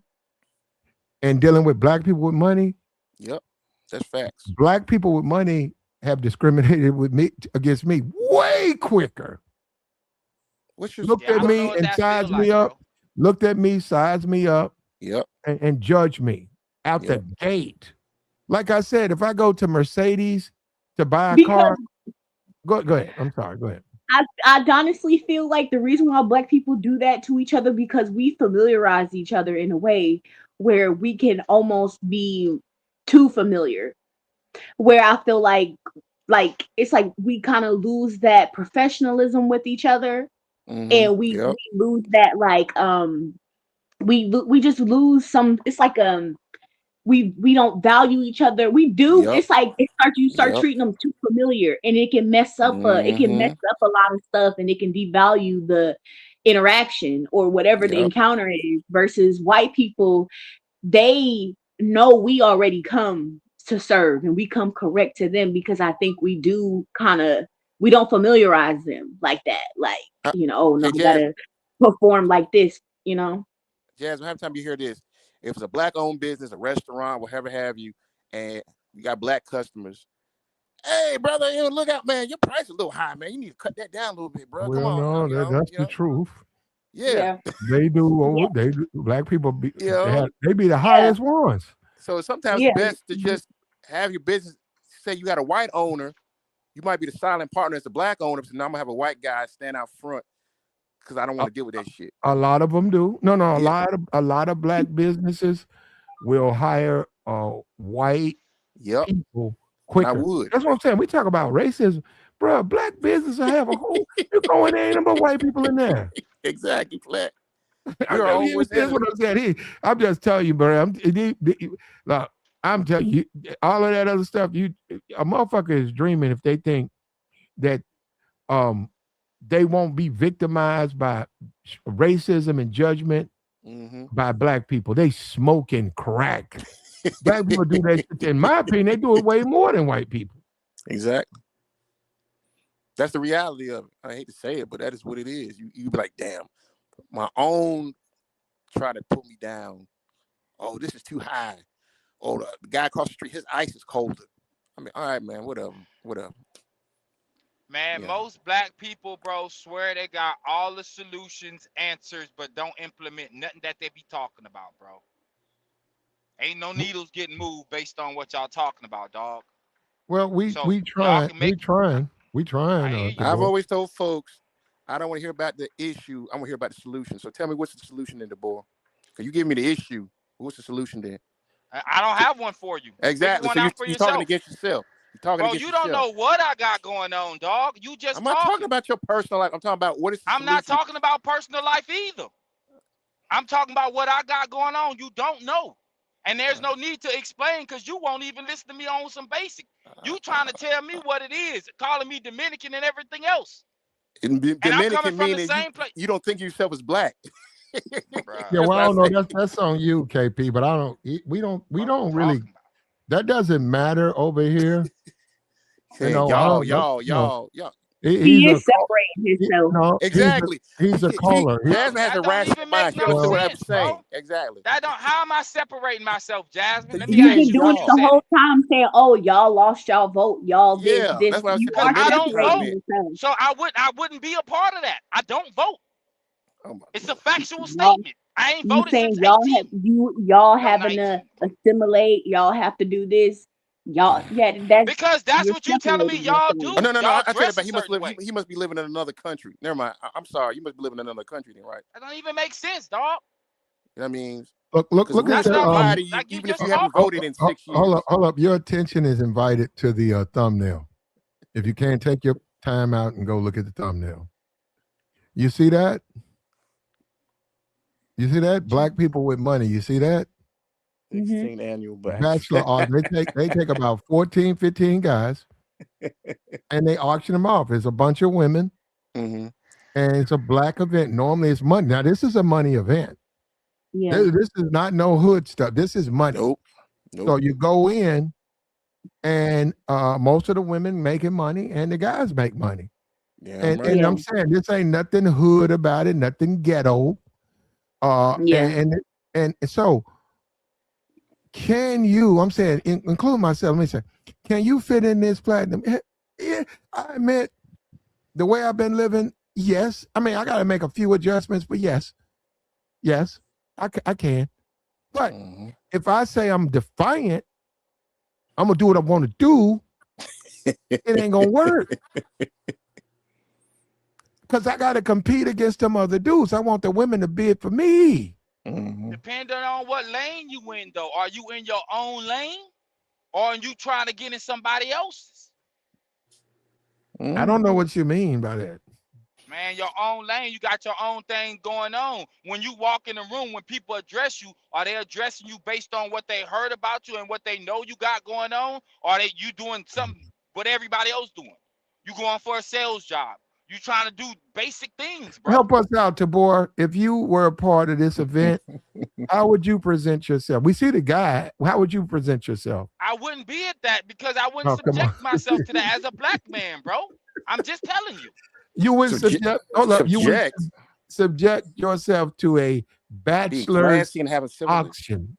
and dealing with black people with money. Yep, that's facts. Black people with money have discriminated against me way quicker. Looked at me and sized me up. Looked at me, sized me up. Yep. And judged me out Yep. the gate. Like I said, if I go to Mercedes to buy a Because car, go ahead. I'm sorry. Go ahead. I honestly feel like the reason why Black people do that to each other because we familiarize each other in a way where we can almost be too familiar. Where I feel like it's like we kind of lose that professionalism with each other, and we Yep. lose that we just lose some. It's like we don't value each other. We do. Yep. It's like you start Yep. treating them too familiar, and it can mess up a lot of stuff, and it can devalue the interaction or whatever the Yep. encounter is. Versus white people, they know we already come to serve, and we come correct to them because I think we don't familiarize them like that. Like oh no, Hey, we gotta perform like this. Jazz, how many times you hear this? If it's a Black-owned business, a restaurant, whatever have you, and you got Black customers, hey, brother, look out, man. Your price is a little high, man. You need to cut that down a little bit, bro. Come Well, on, no, that's the truth. Yeah. They do. They do. Black people be Yeah. they be the highest ones. So sometimes it's best to just have your business. Say you got a white owner, you might be the silent partner as the Black owner. So now I'm gonna have a white guy stand out front because I don't want to deal with that shit. A lot of them do. No, a lot of Black businesses will hire white people quicker. I would. That's what I'm saying. We talk about racism, bro. Black businesses have a whole. You go in there, ain't no white people in there. Exactly, Flat. That's what I'm saying. I'm just telling you, bro. I'm telling you, all of that other stuff. A motherfucker is dreaming if they think that they won't be victimized by racism and judgment by Black people. They smoking crack. Black people do that shit. In my opinion, they do it way more than white people. Exactly. That's the reality of it. I hate to say it, but that is what it is. You be like, damn, my own try to put me down. Oh, this is too high. Oh, the guy across the street, his ice is colder. I mean, all right, man, whatever. Man, most Black people, bro, swear they got all the solutions, answers, but don't implement nothing that they be talking about, bro. Ain't no needles getting moved based on what y'all talking about, dog. Well, we trying. I've always told folks, I don't want to hear about the issue. I want to hear about the solution. So tell me, what's the solution then, DeBoer? Because you give me the issue. What's the solution then? I don't have one for you. Exactly. So you're talking against yourself. Bro, you don't know what I got going on, dog. You just I'm not talking about your personal life. I'm talking about what is the solution. I'm not talking about personal life either. I'm talking about what I got going on. You don't know. And there's no need to explain because you won't even listen to me on some basic. You trying to tell me what it is, calling me Dominican and everything else. Dominican I'm coming from the same place. You don't think yourself as Black. Yeah, well, I don't know. That's on you, KP. But we don't really. That doesn't matter over here. Hey, y'all. He is separating himself. Exactly. He's a caller. Jasmine has a rational mind. She knows what I'm saying. Exactly. How am I separating myself, Jasmine? Let me You've been doing it the whole time, saying, "Oh, y'all lost y'all vote. Y'all this." That's what I don't vote, so I wouldn't be a part of that. I don't vote. It's a factual statement. I ain't voted since 18. Y'all having to assimilate. Y'all have to do this. Y'all, because that's what you telling me y'all do. Oh, no. I tell you about he must be living in another country. Never mind. I'm sorry. You must be living in another country then, right? That don't even make sense, dog. You know what I mean? Look at that. Even if you haven't voted in 6 years. Hold up. Your attention is invited to the thumbnail. If you can't take your time out and go look at the thumbnail. You see that? You see that? Black people with money. You see that? 16 annual bachelor art. They take about 14, 15 guys and they auction them off. It's a bunch of women and it's a Black event. Normally it's money. Now this is a money event. Yeah. This is not no hood stuff. This is money. Nope. So you go in and most of the women making money and the guys make money. Yeah, and I'm saying this ain't nothing hood about it, nothing ghetto. And so can you, I'm saying, include myself, let me say, can you fit in this platinum? Yeah, I admit, the way I've been living, yes. I mean, I got to make a few adjustments, but yes, I can. But Mhm. if I say I'm defiant, I'm gonna do what I want to do, it ain't gonna work. Because I gotta compete against them other dudes. I want the women to bid for me. Mhm. Depending on what lane you in, though. Are you in your own lane, or are you trying to get in somebody else's? I don't know what you mean by that. Man, your own lane, you got your own thing going on. When you walk in the room, when people address you, are they addressing you based on what they heard about you and what they know you got going on? Or are they you doing something what everybody else doing? You going for a sales job. You trying to do basic things, bro. Help us out, Tabor. If you were a part of this event, how would you present yourself? We see the guy. How would you present yourself? I wouldn't be at that because I wouldn't Oh, come on. subject myself to that as a black man, bro. I'm just telling you. You would Subject- subject. Hold up. You would subject. subject yourself to a Being bachelor's classy and having civility. auction.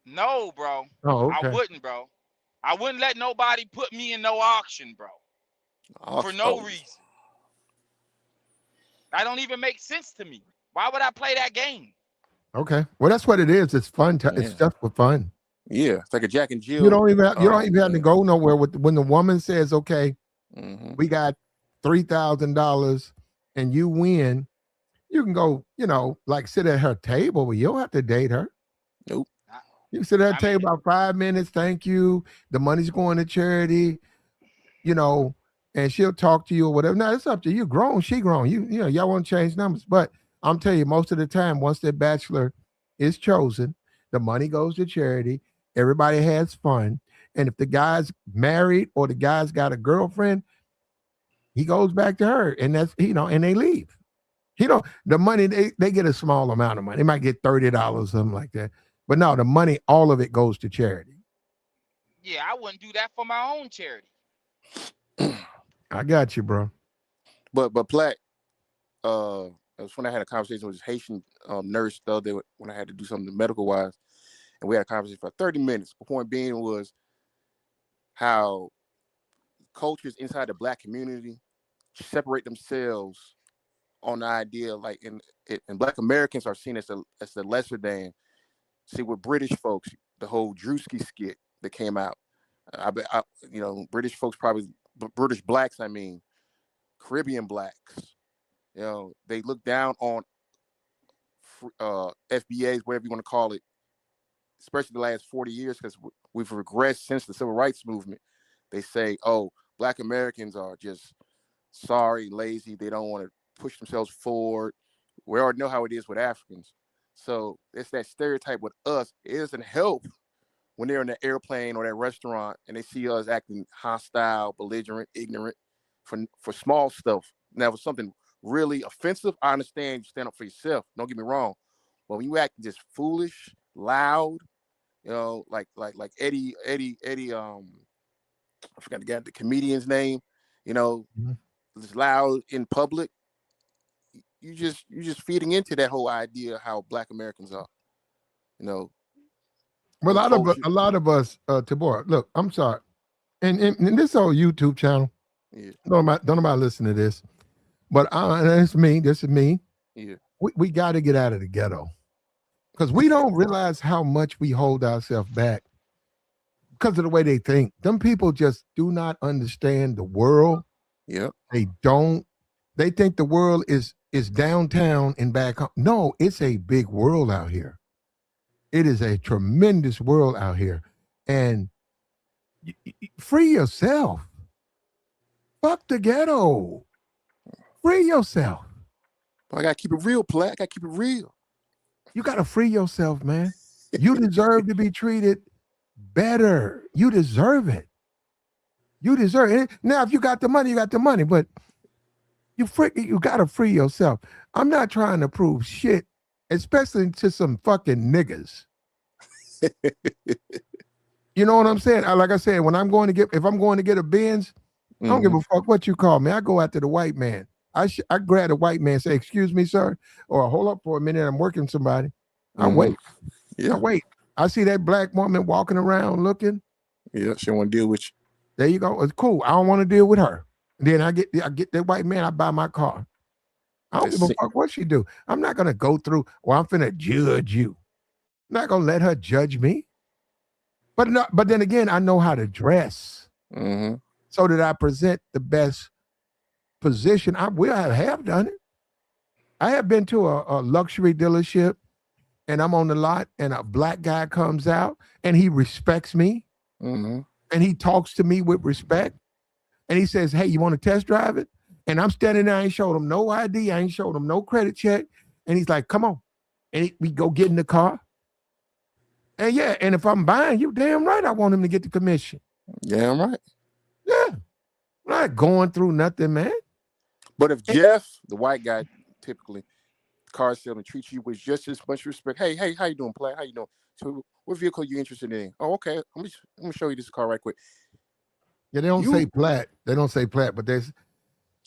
No, bro. Oh, I okay. wouldn't, bro. I wouldn't let nobody put me in no auction, bro. For no reason. That don't even make sense to me. Why would I play that game? Okay. Well, that's what it is. It's fun. It's Yeah. just for fun. Yeah, it's like a Jack and Jill. You don't even have to go nowhere with when the woman says, "Okay, Mhm. we got $3,000 and you win." You can go, like sit at her table, but you don't have to date her. Nope. You can sit at her I mean, table about 5 minutes. Thank you. The money's going to charity. And she'll talk to you or whatever. Now it's up to you. Grown, she grown. Y'all want to change numbers, but I'm telling you, most of the time, once the bachelor is chosen, the money goes to charity. Everybody has fun, and if the guy's married or the guy's got a girlfriend, he goes back to her, and and they leave. The money they get a small amount of money. They might get $30, something like that. But no, the money, all of it goes to charity. yeah, I wouldn't do that for my own charity. I got you, bro. But Platt, it was when I had a conversation with this Haitian nurse the other day when I had to do something medical wise, and we had a conversation for 30 minutes. The point being was how cultures inside the black community separate themselves on the idea, like and black Americans are seen as the lesser than. See, with British folks, the whole Drewski skit that came out, British folks probably British blacks, I mean, Caribbean blacks, they look down on FBAs, whatever you want to call it, especially the last 40 years, because we've regressed since the civil rights movement. They say, oh, black Americans are just sorry, lazy. They don't want to push themselves forward. We already know how it is with Africans. So it's that stereotype with us. It doesn't help when they're in the airplane or that restaurant and they see us acting hostile, belligerent, ignorant for small stuff. Now, for something really offensive, I understand you stand up for yourself. Don't get me wrong. But when you act just foolish, loud, like Eddie, I forgot the comedian's name, just loud in public, you're just feeding into that whole idea of how black Americans are. Well, a lot of us, Tabor. Look, I'm sorry, and this whole YouTube channel. Yeah. Don't nobody listen to this, but it's me. This is me. Yeah. We got to get out of the ghetto because we don't realize how much we hold ourselves back because of the way they think. Them people just do not understand the world. Yeah. They don't. They think the world is downtown and back home. No, it's a big world out here. It is a tremendous world out here. And free yourself. Fuck the ghetto. Free yourself. But I gotta keep it real, Platt. I gotta keep it real. You gotta free yourself, man. You deserve to be treated better. You deserve it. You deserve it. Now, if you got the money, you got the money, but you gotta free yourself. I'm not trying to prove shit, especially to some fucking niggas. You know what I'm saying? Like I said, if I'm going to get a Benz, I don't give a fuck what you call me. I go after the white man. I grab the white man, say, "Excuse me, sir," or "Hold up for a minute, I'm working somebody." I wait. Yeah. I wait. I see that black woman walking around looking. Yeah, she don't want to deal with you. There you go. It's cool. I don't want to deal with her. Then I get that white man. I buy my car. I don't give a fuck what she do. I'm not gonna go through. Well, I'm finna judge you. not gonna let her judge me. But then again, I know how to dress Mm-hmm. so that I present the best position. I will have done it. I have been to a luxury dealership and I'm on the lot and a black guy comes out and he respects me Mm-hmm. and he talks to me with respect and he says, "Hey, you want to test drive it?" And I'm standing there, I ain't showed him no ID, I ain't showed him no credit check. And he's like, "Come on." And we go get in the car. And yeah, and if I'm buying, you damn right I want him to get the commission. Yeah, I'm right. Yeah. I'm not going through nothing, man. But if Jeff, the white guy, typically car salesman, treats you with just as much respect. Hey, how you doing, Platt? How you doing? So, what vehicle are you interested in? Oh, okay. Let me show you this car right quick. Yeah, they don't You- say Platt. They don't say Platt, but there's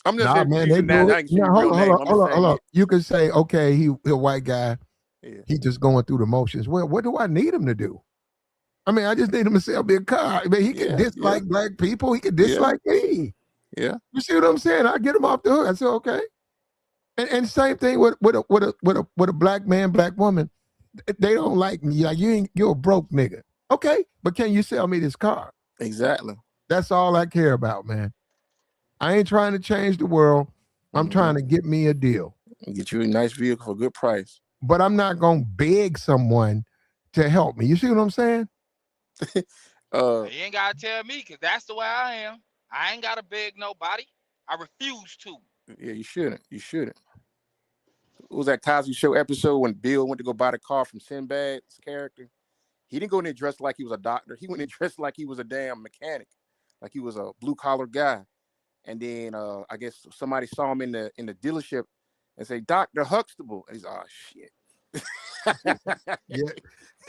I'm just nah, man, they using that. do I it. ain't saying No, your hold real on, name. I'm just hold saying on. You can say, okay, he a white guy. yeah. He just going through the motions. Well, what do I need him to do? I mean, I just need him to sell me a car. I mean, he can dislike black people. He can dislike me. Yeah. You see what I'm saying? I get him off the hook. I say, okay. And same thing with a black man, black woman. They don't like me. Like you're a broke nigga. Okay, but can you sell me this car? Exactly. That's all I care about, man. I ain't trying to change the world. I'm trying to get me a deal. Get you a nice vehicle for a good price. But I'm not gonna beg someone to help me. You see what I'm saying? You ain't gotta tell me, cause that's the way I am. I ain't gotta beg nobody. I refuse to. Yeah, you shouldn't. You shouldn't. It was that Cosby Show episode when Bill went to go buy the car from Sinbad's character. He didn't go in there dressed like he was a doctor. He went in dressed like he was a damn mechanic, like he was a blue collar guy. And then I guess somebody saw him in the dealership and say, "Dr. Huxtable." And he's, "Oh shit." Yeah.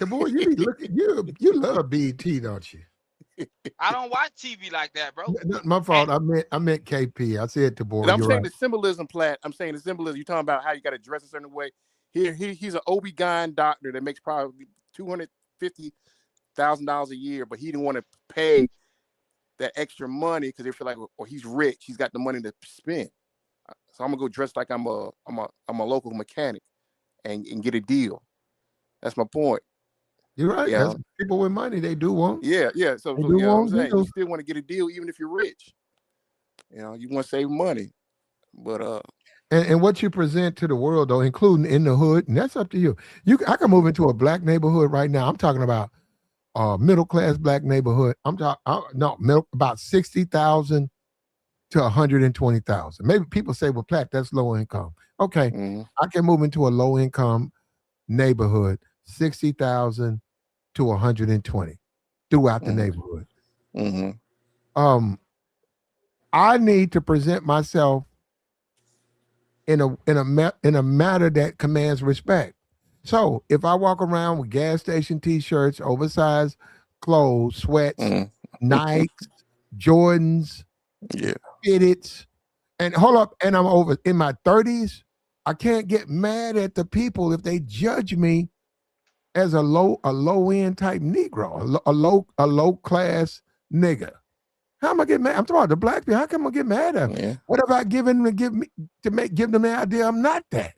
Boy, you be looking, you love BT, don't you? I don't watch TV like that, bro. Not my fault. I meant KP. I said Tabor. And I'm You're saying right. the symbolism, Platt. I'm saying the symbolism. You're talking about how you got to dress a certain way. He's an OB-GYN doctor that makes probably $250,000 a year, but he didn't want to pay that extra money because they feel like, well, he's rich. He's got the money to spend. So I'm gonna go dress like I'm a local mechanic and get a deal. That's my point. You're right. Yeah. That's people with money. They do want. Yeah. So They you do know what I'm want saying? deals. You still want to get a deal even if you're rich. You know, you want to save money. But And what you present to the world, though, including in the hood, and that's up to you. I can move into a black neighborhood right now. I'm talking about middle class black neighborhood. I'm talking about 60,000 to 120,000. Maybe people say, well, Platt, that's low income. Okay, I can move into a low income neighborhood, 60,000 to 120 throughout the neighborhood. I need to present myself in a matter that commands respect. So if I walk around with gas station T-shirts, oversized clothes, sweats, Nikes, Jordans, Fitteds, and hold up, and I'm over in my 30s, I can't get mad at the people if they judge me as a low end type Negro, a low class nigga. How am I get mad? I'm talking about the black people. How come I get mad at them? Yeah. What have I given them to give them the idea I'm not that?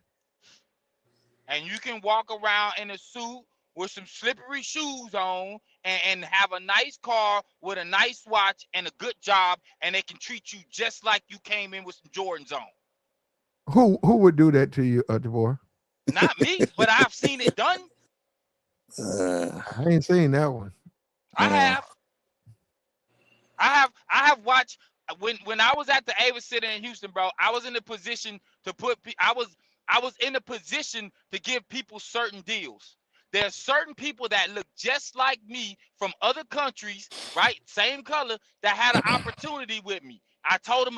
And you can walk around in a suit with some slippery shoes on and have a nice car with a nice watch and a good job, and they can treat you just like you came in with some Jordans on. Who would do that to you, Devor? Not me, but I've seen it done. I ain't seen that one. I have watched when I was at the Avis Center in Houston, bro. I was in a position to I was in a position to give people certain deals. There's certain people that look just like me from other countries, right? Same color, that had an opportunity with me. I gave them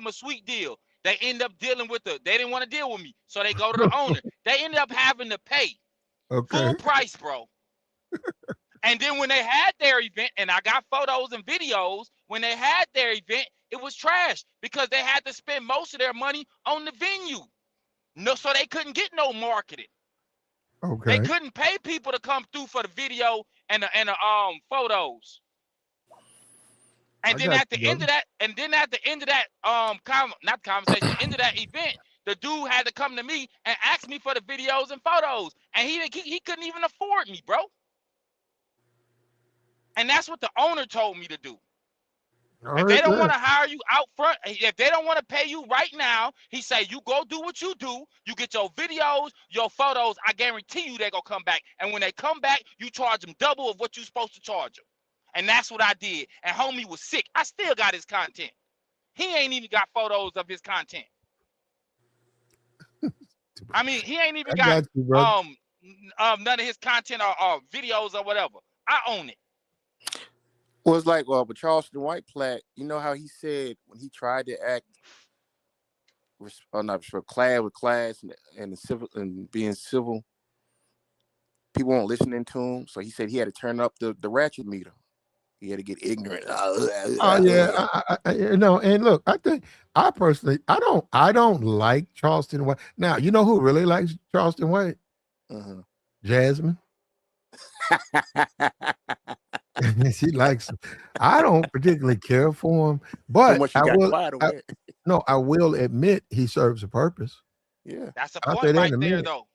a sweet deal. They end up dealing with they didn't want to deal with me. So they go to the owner. They ended up having to pay full price, bro. And then when they had their event, and I got photos and videos, when they had their event, it was trash because they had to spend most of their money on the venue. No, so they couldn't get no marketing. Okay. They couldn't pay people to come through for the video and the photos. And then at the end of that, not conversation, the end of that event, the dude had to come to me and ask me for the videos and photos, and he couldn't even afford me, bro. And that's what the owner told me to do. I If they heard don't want that. to hire you out front, if they don't want to pay you right now, he say you go do what you do. You get your videos, your photos. I guarantee you they gonna come back. And when they come back, you charge them double of what you supposed to charge them. And that's what I did. And homie was sick. I still got his content. He ain't even got photos of his content. I mean, he ain't even I got got you, brother. none of his content or videos or whatever. I own it. Well, it's like, but Charleston White Platt, you know how he said when he tried to act, not sure, class with class and civil and being civil, people weren't listening to him. So he said he had to turn up the ratchet meter. He had to get ignorant. Oh yeah, and look, I think I personally, I don't like Charleston White. Now, you know who really likes Charleston White? Jasmine. She likes him. I don't particularly care for him, but much you got quiet over there. No, I will admit he serves a purpose. Yeah, that's a point right there, though.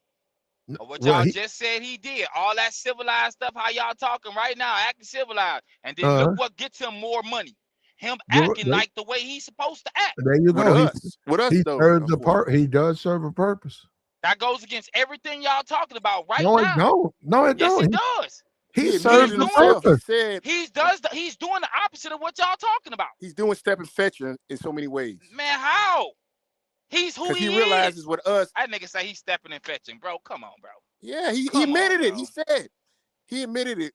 What y'all just said he did. All that civilized stuff, how y'all talking right now, acting civilized. And then look what gets him more money. Him acting like the way he's supposed to act. There you go. With us, he though, serves a part. He does serve a purpose. That goes against everything y'all talking about right now. No, it yes, don't. It does. He serves a purpose. He's doing the opposite of what y'all talking about. He's doing step and fetch in so many ways. Man, how? He's who he realizes with us. That nigga say he's stepping and fetching, bro. Come on, bro. Yeah, he admitted it. He admitted it.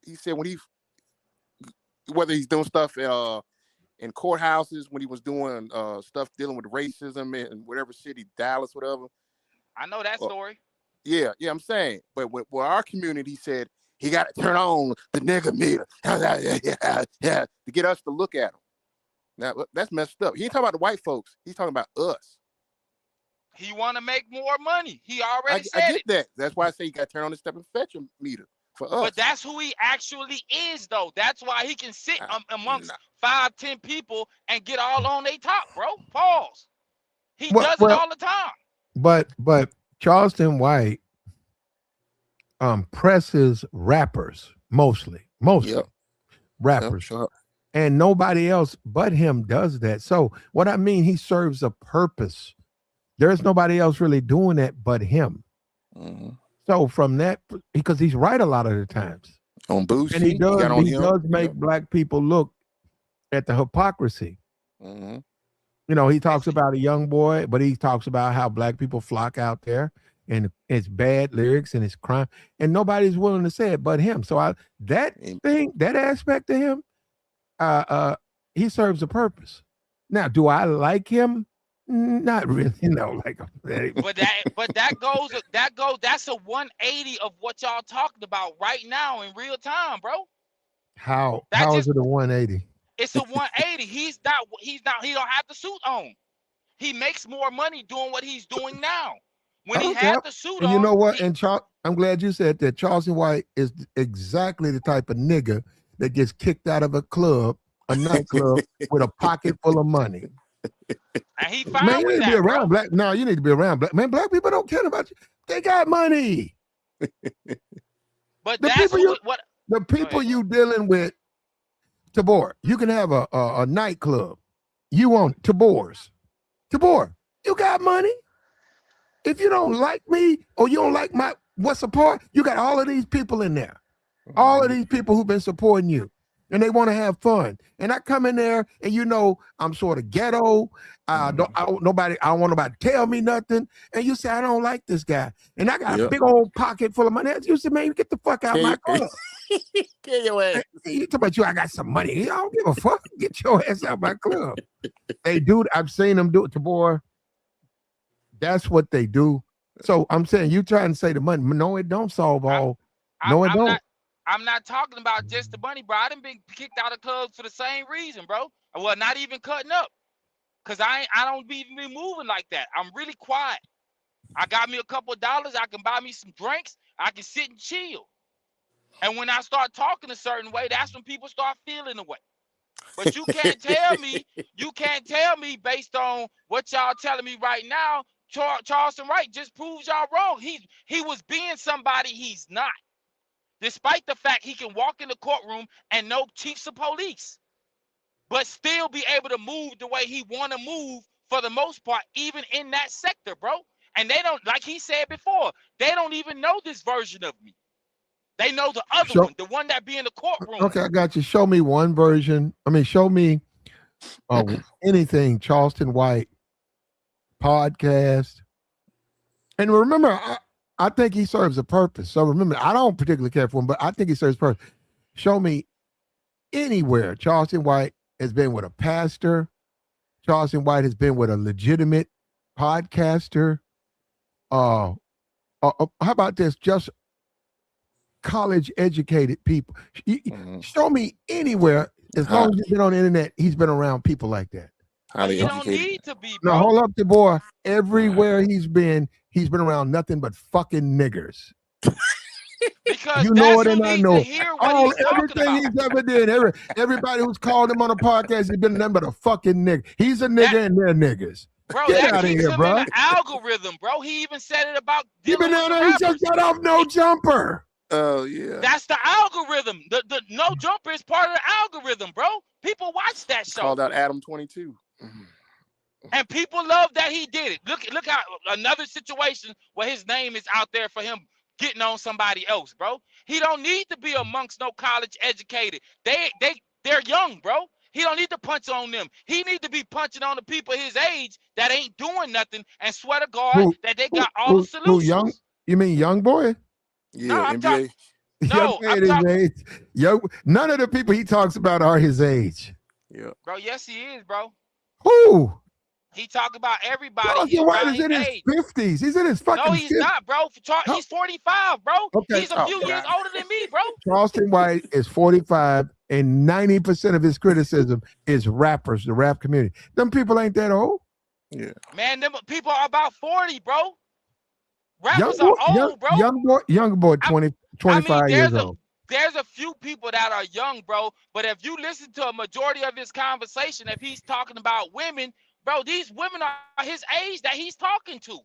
He said whether he's doing stuff in courthouses, when he was doing stuff dealing with racism in whatever city, Dallas, whatever. I know that story. Yeah, I'm saying. But with our community, he said he got to turn on the nigga meter to get us to look at him. Now, that's messed up. He ain't talking about the white folks. He's talking about us. He want to make more money. He already said I get that. That's why I say you got to turn on the step and fetch meter for us. But that's who he actually is, though. That's why he can sit amongst 5-10 people and get all on their top, bro. Pause. He does it all the time. But Charleston White presses rappers mostly rappers. Sure. And nobody else but him does that. So what I mean, he serves a purpose. There's nobody else really doing that but him. So from that, because he's right a lot of the times. On Boosie, and he does make black people look at the hypocrisy. You know, he talks about a young boy, but he talks about how black people flock out there and it's bad lyrics and it's crime. And nobody's willing to say it but him. So that aspect of him, he serves a purpose. Now, do I like him? Not really, but that's a 180 of what y'all talking about right now in real time, bro. How is it a 180? It's a 180. He don't have the suit on. He makes more money doing what he's doing now. When he had the suit on. You know what? I'm glad you said that. Charleston White is exactly the type of nigga that gets kicked out of a nightclub with a pocket full of money. And he fine with that, be around black. No, you need to be around black. Man, black people don't care about you. They got money. But the people you dealing with, Tabor, you can have a nightclub. You want Tabor, you got money. If you don't like me or you don't like what's the part, you got all of these people in there. All of these people who've been supporting you. And they want to have fun. And I come in there and I'm sort of ghetto. I don't want nobody to tell me nothing. And you say, I don't like this guy. And I got a big old pocket full of money. You say, man, get the fuck out of my club. Get your ass. You talking about I got some money. I don't give a fuck. Get your ass out of my club. They do. I've seen them do it to boy. That's what they do. So I'm saying you trying to say the money. No, it don't solve all. No, it don't. I'm not talking about just the money, bro. I done been kicked out of clubs for the same reason, bro. Well, not even cutting up. Cause I don't even be moving like that. I'm really quiet. I got me a couple of dollars. I can buy me some drinks. I can sit and chill. And when I start talking a certain way, that's when people start feeling the way. But you can't tell me based on what y'all telling me right now, Charleston White just proves y'all wrong. He was being somebody he's not, despite the fact he can walk in the courtroom and know chiefs of police, but still be able to move the way he want to move for the most part, even in that sector, bro. And they don't, like he said before, they don't even know this version of me. They know the other Show, one, the one that be in the courtroom. okay, I got you. Show me one version. I mean, show me anything Charleston White podcast. And remember, I think he serves a purpose. So remember, I don't particularly care for him, but I think he serves a purpose. Show me anywhere Charleston White has been with a pastor. Charleston White has been with a legitimate podcaster. How about this? Just college educated people. Show me anywhere. As long as he's been on the internet, he's been around people like that. But you don't need to be, bro. No, hold up, the boy. Everywhere he's been around nothing but fucking niggers. Because you know it, that's and who I needs know to it. hear what he's talking Everything about. he's ever did. Everybody who's called him on a podcast has been nothing but a fucking nigga. He's a nigga, and they're niggas. Bro, Get that out of keeps here, him bro. in the algorithm, bro. He even said it about He dealing been with down the there. He rappers. just got off No Jumper. Oh yeah. That's the algorithm. The No Jumper is part of the algorithm, bro. People watch that show. Called out Adam 22. And people love that he did it. Look how another situation where his name is out there for him getting on somebody else, bro. He don't need to be amongst no college educated. They're young, bro. He don't need to punch on them. He need to be punching on the people his age that ain't doing nothing and swear to God that they got all the solutions. Young? You mean young boy? Yeah, No, I'm NBA. No, I'm talking. None of the people he talks about are his age. Yeah. Bro, yes, he is, bro. Who? He talk about everybody. Charleston White is his in his age. 50s. He's in his fucking No, he's 50s. not, bro. He's 45, bro. Okay. He's a few years older than me, bro. Charleston White is 45, and 90% of his criticism is rappers, the rap community. Them people ain't that old. Yeah. Man, them people are about 40, bro. Rappers are old, bro. Young boy, 25 years old. There's a few people that are young, bro. But if you listen to a majority of his conversation, if he's talking about women, bro, these women are his age that he's talking to.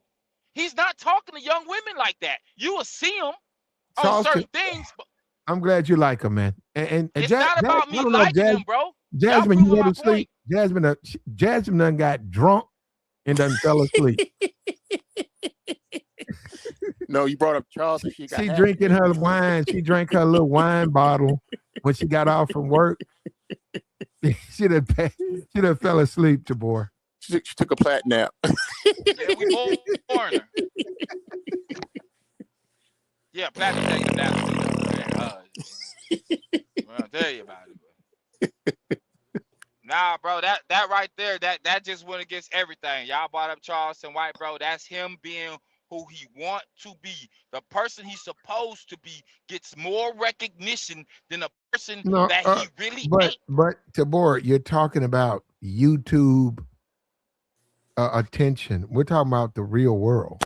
He's not talking to young women like that. You will see him on certain things. But I'm glad you like him, man. And it's not about me liking him, bro. Jasmine, you go to sleep. Jasmine done got drunk and done fell asleep. No, you brought up Charles. She drinking her wine. She drank her little wine bottle when she got off from work. she done fell asleep, Tabor. She took a plat nap. Yeah, we born her. Yeah, platinum take a nap. I'll tell you about it. Nah, bro, that right there, that just went against everything. Y'all brought up Charleston White, bro. That's him being who he want to be. The person he's supposed to be gets more recognition than a person that he really ain't. But Tabor, you're talking about YouTube attention. We're talking about the real world.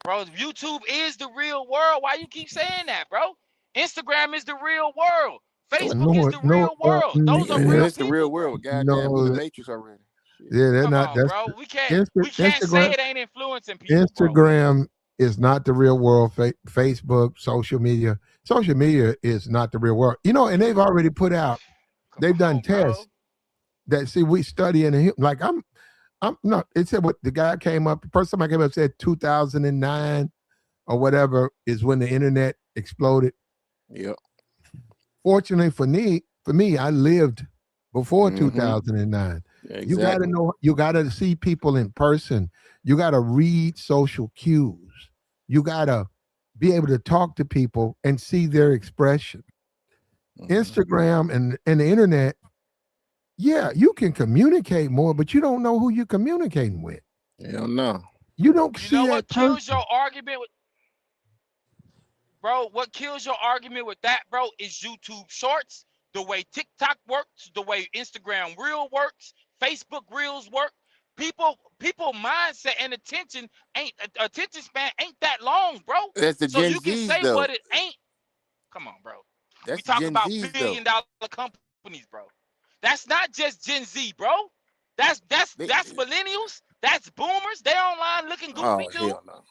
Bro, YouTube is the real world. Why you keep saying that, bro? Instagram is the real world. Facebook is the real world. Those are real It's the real world. Goddamn, the Matrix already. Yeah, they're Come not. on, bro. We can't say it ain't influencing people. Instagram is not the real world. Facebook, social media is not the real world. You know, and they've already put out. They've done tests that see we study in the like I'm not. It said what the guy came up. The first time I came up said 2009 or whatever is when the internet exploded. Yep. Fortunately for me, I lived before 2009. Yeah, exactly. You got to know, you got to see people in person. You got to read social cues. You got to be able to talk to people and see their expression. Instagram and the internet, yeah, you can communicate more, but you don't know who you're communicating with. Hell no. You don't see know that what kills your argument with, bro? What kills your argument with that, bro, is YouTube Shorts, the way TikTok works, the way Instagram Reel works, Facebook Reels work. People mindset and attention span ain't that long, bro. That's the Gen you can Zs, say though. what it ain't. Come on, bro. That's we talking Gen about Zs, billion-dollar companies, bro. That's not just Gen Z, bro. That's They, millennials. That's boomers. They online looking goofy oh too. hell no.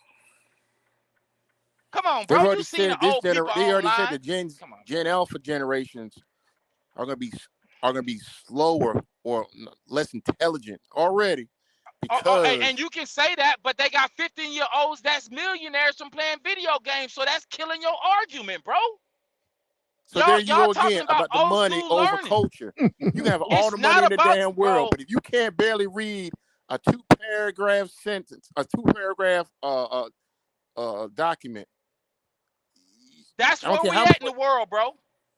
Come on, They've bro. already You seen said the old people They already said online? the Come on. Gen Alpha generations are gonna be slower or less intelligent already because And you can say that, but they got 15-year-olds that's millionaires from playing video games, so that's killing your argument, bro. so there you Y'all go talking again about about the old money school over learning. culture. You can have all It's the money not in the about, damn bro. world, but if you can't barely read a 2-paragraph sentence, a 2-paragraph document, That's I don't where care we how at in much. the world, bro.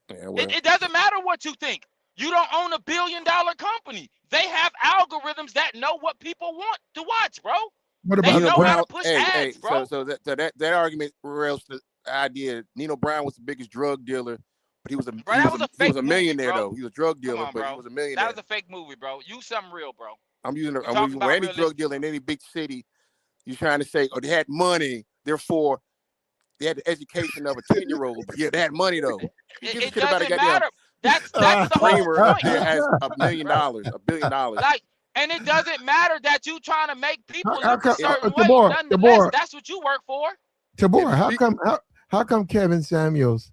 Yeah, well, It doesn't matter what you think. You don't own $1 billion company. They have algorithms that know what people want to watch, bro. What They about Nino know how Brown, to push ads, bro. so that argument rails the idea. Nino Brown was the biggest drug dealer, but he was Bro, that was a he was fake a movie, millionaire bro. though. He was a drug Come dealer, on, but he bro. was a That millionaire. was a fake movie, bro. Use something real, bro. I'm using talking about any drug dealer in any big city. You're trying to say, oh, they had money, therefore they had the education of a 10-year-old. But yeah, they had money though. It doesn't matter. That's the whole Kramer point. has $1 million, $1 billion. Like, and it doesn't matter that you trying to make people look a certain way. Tabor, Nonetheless, that's what you work for. Tabor, how come Kevin Samuels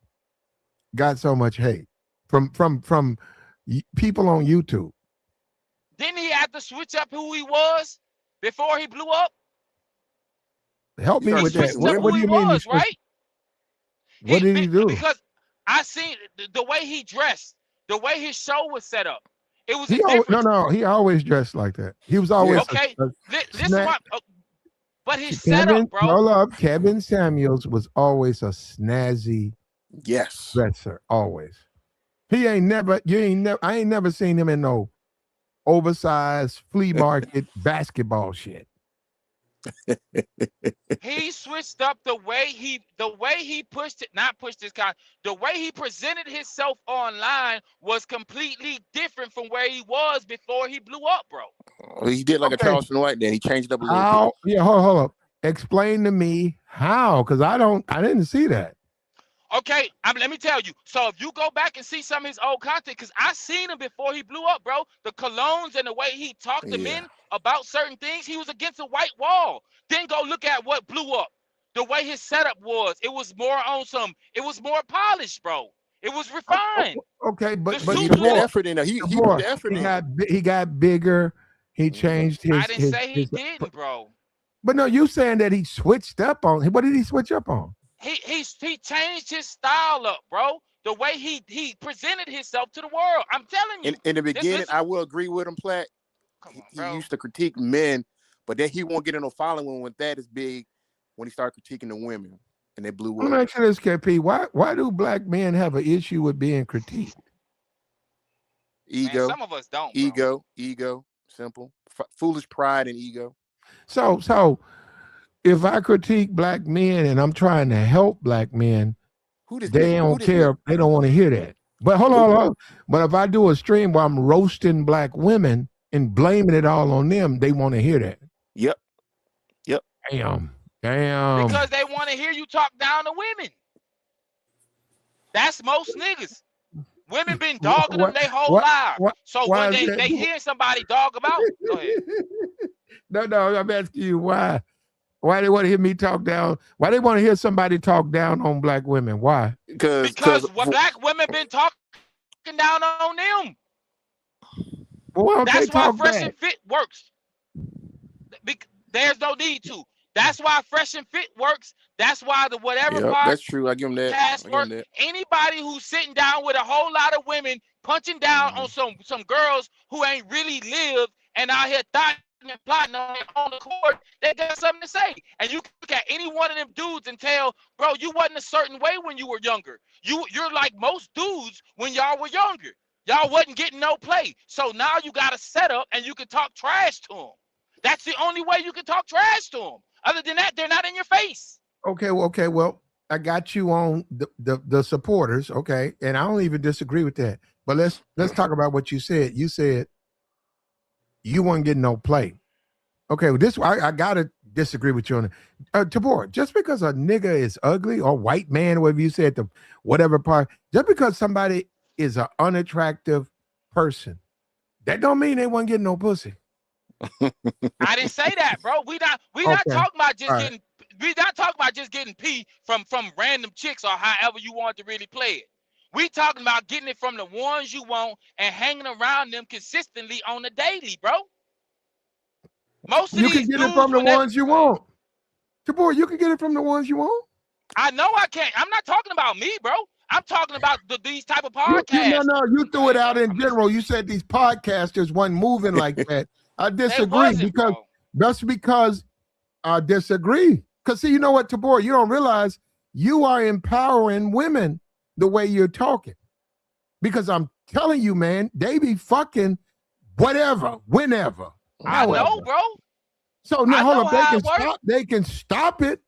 got so much hate from people on YouTube? Didn't he have to switch up who he was before he blew up? Help me He with that. switched up What who do he you mean? was, right? What did he do? Because I seen the way he dressed, the way his show was set up. It was he always dressed like that. He was always okay. Listen, but his setup, bro. Hold up, Kevin Samuels was always a snazzy Yes dresser. Always. I ain't never seen him in no oversized flea market basketball shit. He switched up the way he pushed it, not pushed his kind. The way he presented himself online was completely different from where he was before he blew up, bro. He did like a Charleston White. Then he changed up a little bit. Yeah, hold up. Explain to me how, because I didn't see that. Okay, let me tell you. So if you go back and see some of his old content, because I seen him before he blew up, bro. The colognes and the way he talked to men about certain things, he was against a white wall. Then go look at what blew up. The way his setup was, it was more more polished, bro. It was refined. Okay, but he put the effort in. He put the effort in. He got bigger. He changed his. I didn't say he didn't, bro. But no, you saying that he switched up on. What did he switch up on? He changed his style up, bro. The way he presented himself to the world. I'm telling you. In the beginning, I will agree with him, Platt. He used to critique men, but then he won't get in no following when that is big. When he started critiquing the women, and they blew up. Let me ask you this, KP. Why do black men have an issue with being critiqued? Ego. Man, some of us don't. Ego. Simple. Foolish pride and ego. So if I critique black men and I'm trying to help black men, they don't care. They don't want to hear that. But hold on. But if I do a stream where I'm roasting black women and blaming it all on them, they want to hear that. Yep. Damn. Because they want to hear you talk down to women. That's most niggas. Women been dogging them their whole life. So when they hear somebody dog about, go ahead. No, I'm asking you why. Why they want to hear me talk down? Why they want to hear somebody talk down on black women? Why? Because black women been talking down on them. Well, that's why Fresh and Fit works. There's no need to. That's why Fresh and Fit works. That's why the whatever part. That's true. I give them that. Anybody who's sitting down with a whole lot of women punching down on some girls who ain't really lived and out here thotting and plotting on their own accord, they got something to say. And you can look at any one of them dudes and tell, bro, you wasn't a certain way when you were younger. You're like most dudes when y'all were younger. Y'all wasn't getting no play. So now you got a setup and you can talk trash to them. That's the only way you can talk trash to them. Other than that, they're not in your face. Okay. Well, I got you on the supporters. Okay, and I don't even disagree with that. But let's talk about what you said. You said you weren't getting no play. Okay, well, I gotta disagree with you on it. Tabor, just because a nigga is ugly or white man, whatever you said, the whatever part, just because somebody is an unattractive person, that don't mean they weren't getting no pussy. I didn't say that, bro. We not Okay. talking about just All right. getting. We not talking about just getting pee from random chicks or however you want to really play it. We talking about getting it from the ones you want and hanging around them consistently on the daily, bro. Most of You can these get it dudes, from the when they ones you go ahead. want. Tabor, you can get it from the ones you want. I know I can't. I'm not talking about me, bro. I'm talking about these type of No, podcasts. you Go threw it ahead, out bro. in I'm listening. general. You said these podcasters weren't moving like that. I They disagree wasn't, because bro. that's because I disagree. Because see, you know what, Tabor, you don't realize you are empowering women the way you're talking. Because I'm telling you, man, they be fucking whatever, whenever, I however. know, bro. So no, I hold know up, they how can it works. stop. They can stop it,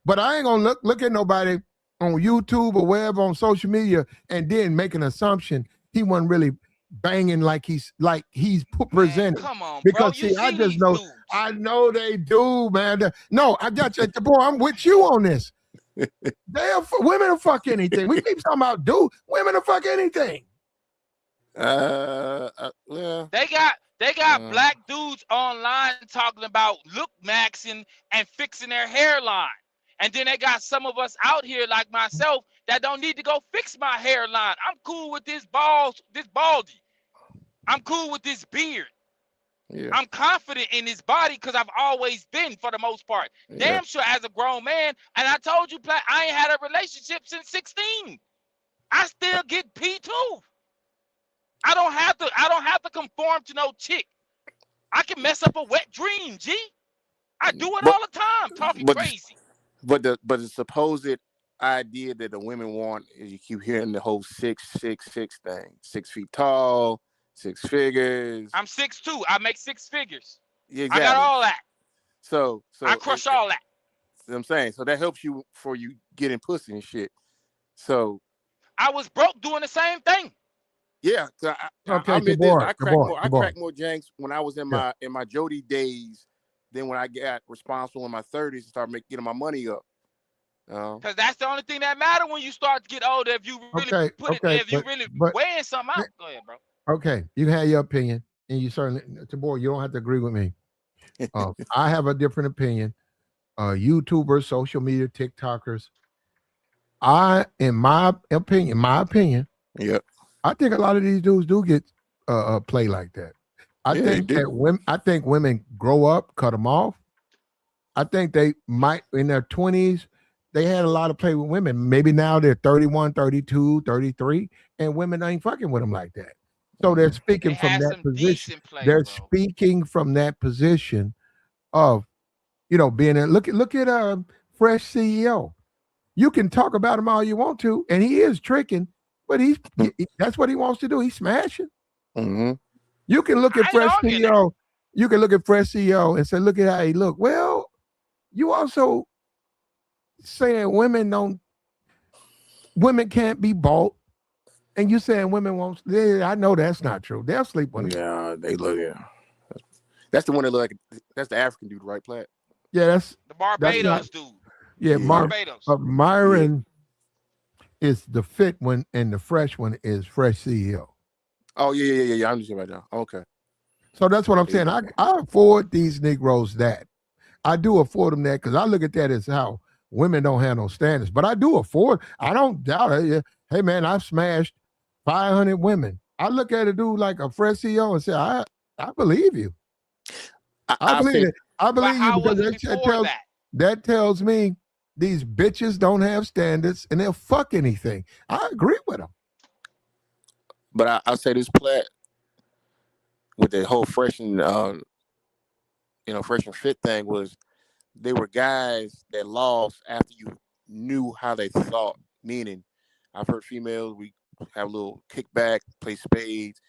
but I ain't gonna look at nobody on YouTube or wherever on social media and then make an assumption he wasn't really banging like he's Man, presenting. come on, bro. Because You see, I see just these know, dudes. I know they do, man. No, I got you, boy. I'm with you on this. Women will fuck anything. We keep talking about women will fuck anything. Yeah. They got black dudes online talking about look maxing and fixing their hairline. And then they got some of us out here like myself that don't need to go fix my hairline. I'm cool with this baldy. I'm cool with this beard. Yeah. I'm confident in his body because I've always been for the most part. Yeah. Damn sure as a grown man. And I told you, I ain't had a relationship since 16. I still get P too. I don't have to conform to no chick. I can mess up a wet dream, G. I do it all the time, talking crazy. But the supposed idea that the women want is you keep hearing the whole 666 thing. 6 feet tall, 6 figures. I'm 6'2". I make 6 figures. Yeah, exactly. I got all that. So I crush all that. You know what I'm saying? So that helps you for you getting pussy and shit. So I was broke doing the same thing. Yeah, Okay, I admit Tabor, this. I cracked more janks when I was in my Jody days than when I got responsible in my 30s and started getting my money up. Because that's the only thing that matters when you start to get older. If you really weighing something out, go ahead, bro. Okay, you can have your opinion, and you certainly, Tabor, you don't have to agree with me. I have a different opinion. YouTubers, social media, TikTokers. In my opinion, yeah, I think a lot of these dudes do get play like that. I think women grow up, cut them off. I think they might in their 20s, they had a lot of play with women. Maybe now they're 31, 32, 33, and women ain't fucking with them like that. So they're speaking from that position. They're speaking from that position of, being a look at Fresh CEO. You can talk about him all you want to, and he is tricking, but that's what he wants to do. He's smashing. Mm-hmm. You can look at Fresh CEO. You can look at Fresh CEO and say, look at how he look. Well, you also saying women can't be bought, and you saying women won't. I know that's not true. They'll sleep with him. Yeah, they look. Yeah, that's the one that look like. That's the African dude, right, Platt? Yeah, that's the Barbados dude. Yeah, Barbados. Myron is the fit one, and the fresh one is Fresh CEO. Oh yeah. I'm just about that. Okay. So that's what I'm saying. I afford these Negroes that. I do afford them that because I look at that as how women don't have no standards. But I do afford. I don't doubt it. Hey man, I've smashed 500 women. I look at a dude like a Fresh CEO and say, I believe you. I believe it. I believe you because that tells me these bitches don't have standards and they'll fuck anything. I agree with them. But I'll say this, Platt, with the whole fresh and fit thing was they were guys that lost after you knew how they thought. Meaning, I've heard females, we have a little kickback, play spades,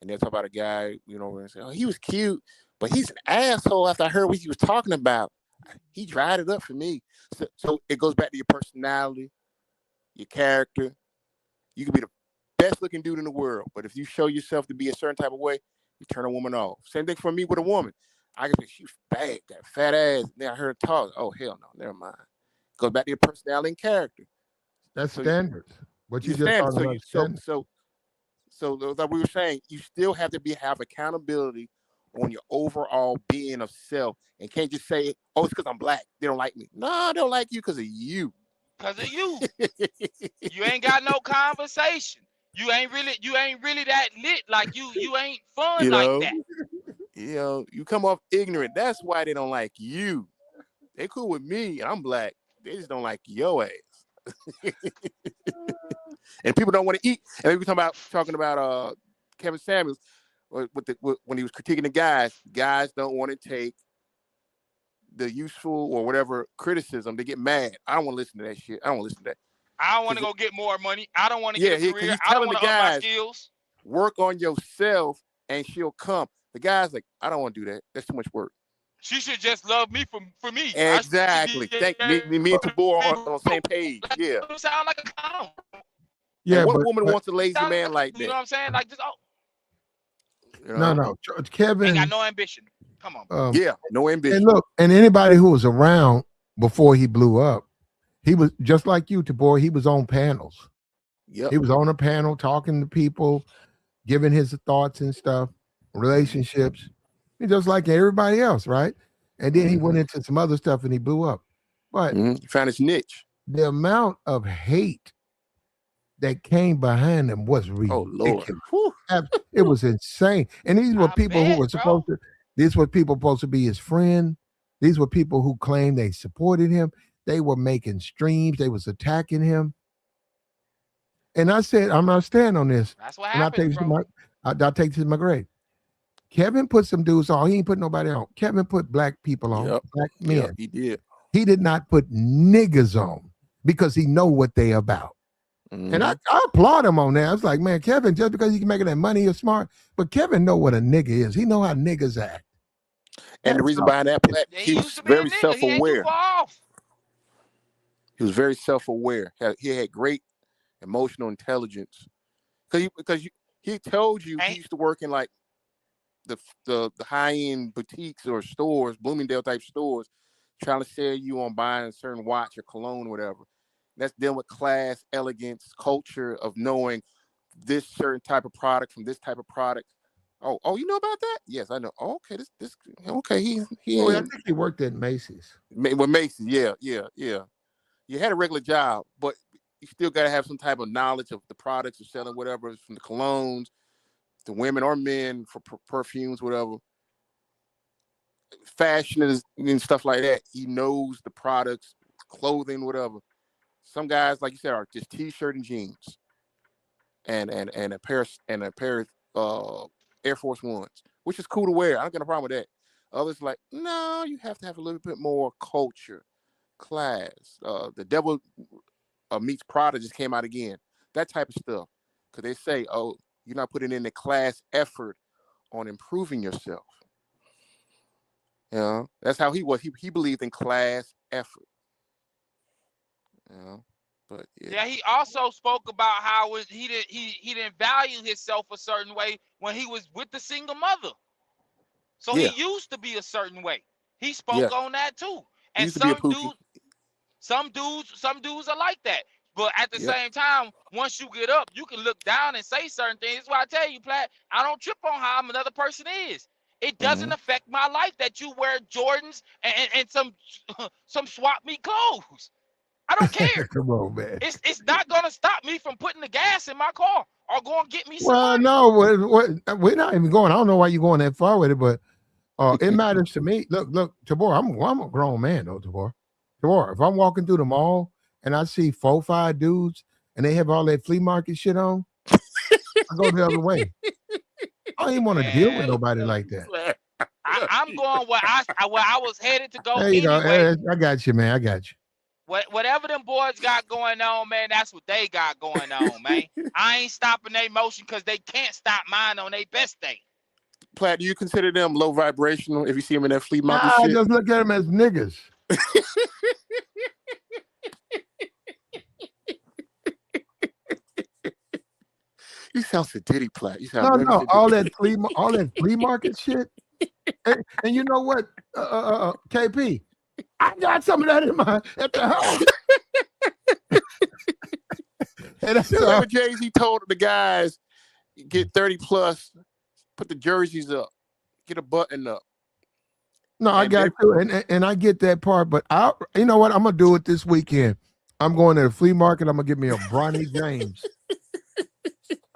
and they'll talk about a guy, and say, oh, he was cute, but he's an asshole after I heard what he was talking about. He dried it up for me. So it goes back to your personality, your character. You can be the best looking dude in the world, but if you show yourself to be a certain type of way, you turn a woman off. Same thing for me with a woman. I can say she was bad, that fat ass. Then I heard her talk. Oh hell no, never mind. Goes back to your personality and character. That's standards. What you just talking about? So like we were saying, you still have to have accountability on your overall being of self, and can't just say, "Oh, it's because I'm black. They don't like me." No, they don't like you because of you. Because of you. You ain't got no conversation. You ain't really that lit. Like you ain't fun like that. You come off ignorant. That's why they don't like you. They cool with me, and I'm black. They just don't like your ass. And people don't want to eat. And we talking about Kevin Samuels when he was critiquing the guys don't want to take the useful or whatever criticism. They get mad. I don't want to listen to that shit. I don't want to listen to that. I don't want to go get more money. I don't want to get a career. He's I don't telling want the to up my guys, skills. work on yourself and she'll come. The guy's like, I don't want to do that. That's too much work. She should just love me for me. Exactly. Thank me and Tabor on the same page. Yeah. Sound like a clown. Yeah, and what woman wants a lazy man like that? You know what I'm saying? Like just No, Kevin ain't got no ambition. Come on. No ambition. And look, and anybody who was around before he blew up, he was just like you, Tabor. He was on panels. Yep. He was on a panel talking to people, giving his thoughts and stuff, relationships, just like everybody else, right? And then he went into some other stuff and he blew up. But he found his niche. The amount of hate that came behind him was ridiculous. Oh, Lord. It was insane. And these were people who were supposed to, these were people supposed to be his friend. These were people who claimed they supported him. They were making streams. They was attacking him. And I said, I'm not standing on this. That's what happened, I'll take this to my grave. Kevin put some dudes on. He ain't put nobody on. Kevin put black people on, black men. Yep, he did. He did not put niggas on because he know what they about. And I applaud him on that. I was like, man, Kevin, just because you can make that money, you're smart. But Kevin know what a nigga is. He know how niggas act. And the reason behind that, he was very self-aware. He was very self-aware. He had great emotional intelligence. Because he told you he used to work in like the high-end boutiques or stores, Bloomingdale type stores, trying to sell you on buying a certain watch or cologne or whatever. That's dealing with class, elegance, culture of knowing this certain type of product from this type of product. Oh, you know about that? Yes, I know. Oh, okay, okay. He. I think he worked at Macy's. With Macy's, yeah. You had a regular job, but you still got to have some type of knowledge of the products you're selling, whatever, from the colognes, the women or men for perfumes, whatever. Fashion and stuff like that. He knows the products, clothing, whatever. Some guys, like you said, are just t-shirt and jeans, and a pair of Air Force Ones, which is cool to wear. I don't got a problem with that. Others like, no, you have to have a little bit more culture, class. The Devil Meets Prada just came out again. That type of stuff, because they say, oh, you're not putting in the class effort on improving yourself. That's how he was. He believed in class effort. But he also spoke about how he didn't value himself a certain way when he was with the single mother. So he used to be a certain way. He spoke on that too. And some dudes are like that. But at the same time, once you get up, you can look down and say certain things. That's why I tell you, Platt, I don't trip on how another person is. It doesn't affect my life that you wear Jordans and some swap meet clothes. I don't care. Come on, man. It's not gonna stop me from putting the gas in my car or going to get me some money. No, we're not even going. I don't know why you're going that far with it, but it matters to me. Look, Tabor, I'm a grown man though, Tabor. Tabor, if I'm walking through the mall and I see 4-5 dudes and they have all that flea market shit on, I go the other way. I don't even want to deal with nobody like that. I'm going where I was headed to go. There you go. I got you, man. I got you. Whatever them boys got going on, man, that's what they got going on, man. I ain't stopping their motion because they can't stop mine on their best day. Platt, do you consider them low vibrational if you see them in that flea market shit? I just look at them as niggas. You sound sadistic, Platt. You sound no. All that flea market shit. And you know what, KP? I got some of that in at the house. And that's what Jay-Z told the guys, get 30 plus, put the jerseys up, get a button up. No, I got to, and I get that part, but you know what? I'm gonna do it this weekend. I'm going to the flea market. I'm gonna get me a Bronny James,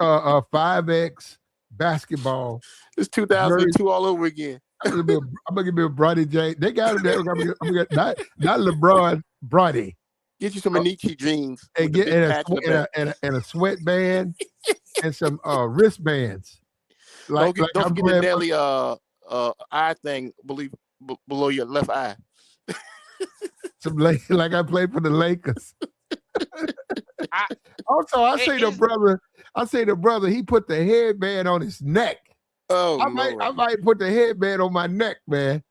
5X basketball. It's 2002 all over again. I'm gonna give me a Bronny James. They got him there. I'm gonna get not LeBron, Bronny. Get you some Anichi jeans and get a sweatband and some wristbands. Don't forget the Nelly eye thing below your left eye. Like I played for the Lakers. I say the brother, he put the headband on his neck. Oh, I might put the headband on my neck, man.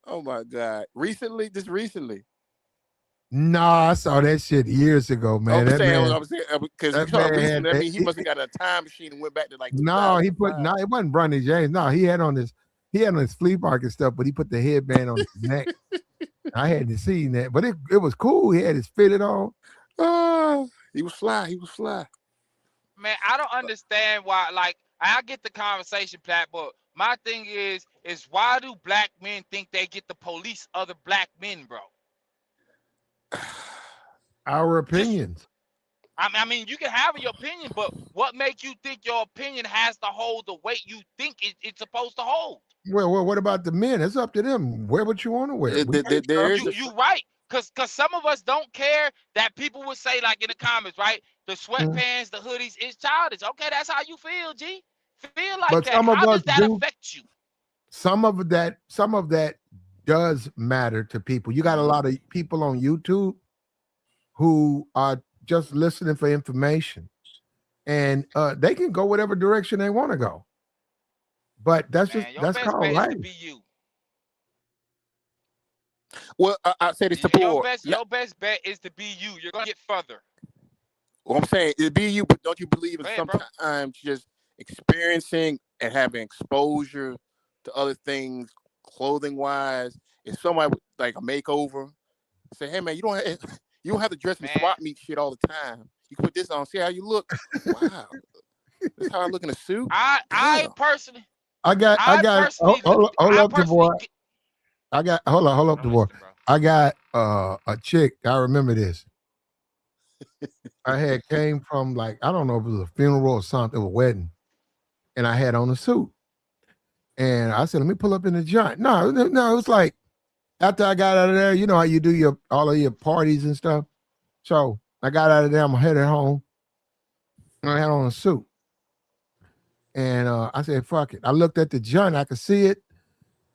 Oh my God! Just recently. Nah, I saw that shit years ago, man. I'm saying because recently, that means he must have got a time machine and went back to like. No, it wasn't Bronny James. No, he had on his flea market stuff, but he put the headband on his neck. I hadn't seen that, but it was cool. He had his fitted on. He was fly. Man, I don't understand why. Like, I get the conversation, Platt, but my thing is why do black men think they get to police other black men, bro? Our opinions. I mean, you can have your opinion, but what makes you think your opinion has to hold the weight you think it's supposed to hold? Well, what about the men? It's up to them. Wear what you want to wear. You're right. Cause some of us don't care that people would say, like in the comments, right? The sweatpants, the hoodies, it's childish. Okay, that's how you feel, G. Feel like that. How does that affect you? Some of that does matter to people. You got a lot of people on YouTube who are just listening for information, and they can go whatever direction they want to go. But that's called life. To be you. Well, I say this to Paul. Your best bet is to be you. You're gonna get further. Well, I'm saying it'd be you, but don't you believe in sometimes just experiencing and having exposure to other things, clothing wise? If somebody like a makeover, say, hey man, you don't have to dress in swap meet shit all the time. You can put this on, see how you look. Wow, that's how I look in a suit. I personally. Hold up, DeVore. Hold up, DeVore. I got a chick. I remember this. I had came from like, I don't know if it was a funeral or something, a wedding, and I had on a suit. And I said, let me pull up in the joint. No, it was like after I got out of there, you know how you do all of your parties and stuff. So I got out of there, I'm headed home. And I had on a suit. And I said, fuck it. I looked at the joint, I could see it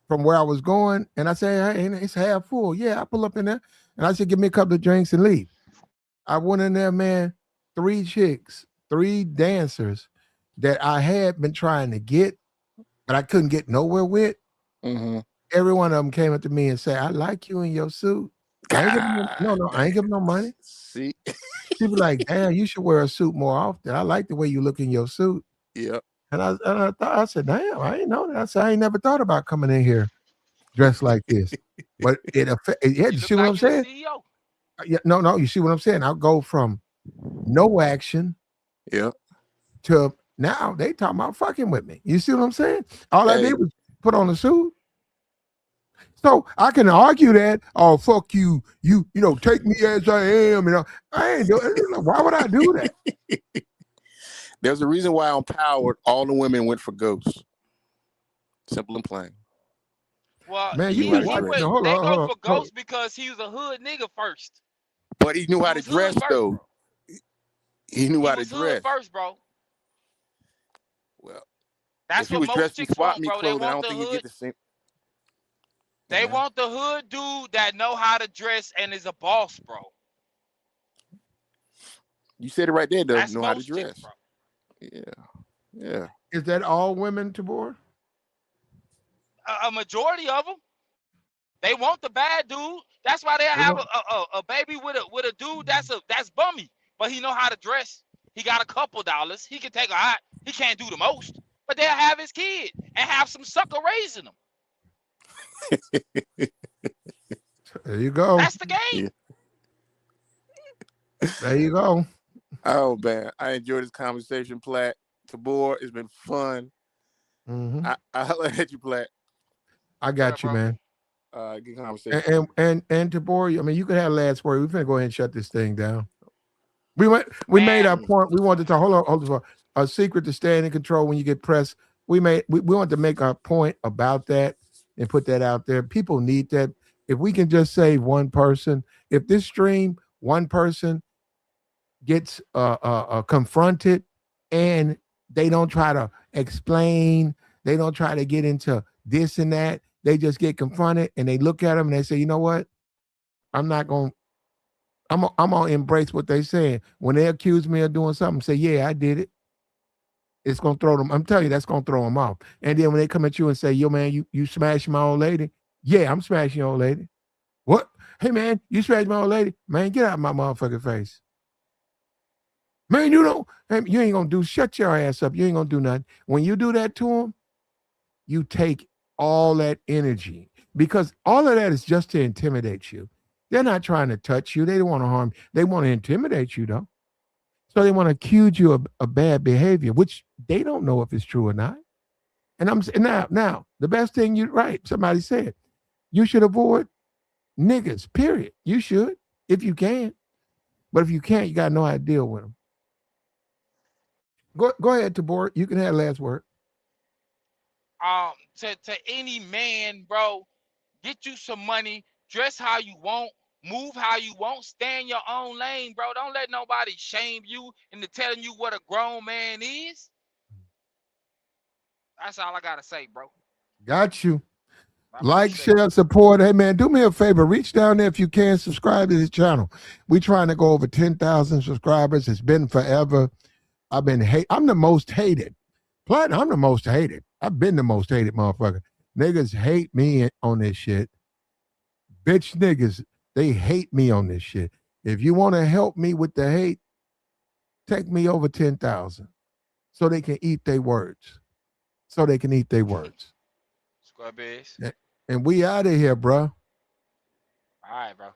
from where I was going. And I said, hey, it's half full. Yeah, I pull up in there. And I said, give me a couple of drinks and leave. I went in there, man, 3 chicks, 3 dancers that I had been trying to get, but I couldn't get nowhere with. Mm-hmm. Every one of them came up to me and said, I like you in your suit. I ain't giving no money. See? She was like, damn, you should wear a suit more often. I like the way you look in your suit. Yeah. And I said, damn, I ain't know that. I said, I ain't never thought about coming in here dressed like this. But you see what I'm saying? Yeah, no, you see what I'm saying? I'll go from no action to now they talking about fucking with me. You see what I'm saying? All I did was put on a suit. So I can argue that, oh, fuck you, you know, take me as I am. You know, I ain't doing it. Why would I do that? There's a reason why on Powered, all the women went for Ghosts. Simple and plain. Well, man, they go for Ghosts because he was a hood nigga first. But he knew how to dress, though. He knew how to dress first, bro. Well, that's what most chicks want, bro. They want I don't the think hood. you get the same. They want the hood dude that know how to dress and is a boss, bro. You said it right there, though. Know how to dress. Chicks, bro. Yeah. Is that all women, Tabor? A majority of them. They want the bad dude. That's why they have a baby with a dude that's bummy, but he know how to dress. He got a couple dollars. He can take a hot. He can't do the most, but they'll have his kid and have some sucker raising him. There you go. That's the game. Yeah. There you go. Oh man, I enjoyed this conversation, Platt. Tabor, it's been fun. Mm-hmm. I'll let you, Platt. I What got up, you, bro? man. Good conversation. And Tabor, I mean, you can have last word. We're gonna go ahead and shut this thing down. We made Man, our point. We wanted to hold on. A secret to staying in control when you get pressed. We wanted to make our point about that and put that out there. People need that. If we can just save one person, if this stream, one person gets confronted and they don't try to explain, they don't try to get into this and that, they just get confronted and they look at them and they say, you know what? I'm not going to I'm gonna embrace what they saying. When they accuse me of doing something, say, yeah, I did it. It's gonna throw them. I'm telling you, that's gonna throw them off. And then when they come at you and say, yo, man, you smashed my old lady. Yeah, I'm smashing your old lady. What? Hey man, you smashed my old lady. Man, get out of my motherfucking face. Man, you ain't gonna do shut your ass up. You ain't gonna do nothing. When you do that to them, you take all that energy because all of that is just to intimidate you. They're not trying to touch you. They don't want to harm. They want to intimidate you though. So they want to accuse you of bad behavior, which they don't know if it's true or not. And I'm saying now, the best thing somebody said, you should avoid niggas, period. You should, if you can. But if you can't, you got to know how to deal with them. Go ahead, Tabor. You can have last word. To any man, bro, get you some money, dress how you want, move how you want, stay in your own lane, bro. Don't let nobody shame you into telling you what a grown man is. That's all I gotta say, bro. Got you. I Like, appreciate share, support. Hey man, do me a favor. Reach down there if you can. Subscribe to this channel. We trying to go over 10,000 subscribers. It's been forever. I'm the most hated. Platinum, I'm the most hated. I've been the most hated motherfucker. Niggas hate me on this shit. Bitch niggas, they hate me on this shit. If you want to help me with the hate, take me over 10,000 so they can eat their words. So they can eat their words. Square base. And we out of here, bro. All right, bro.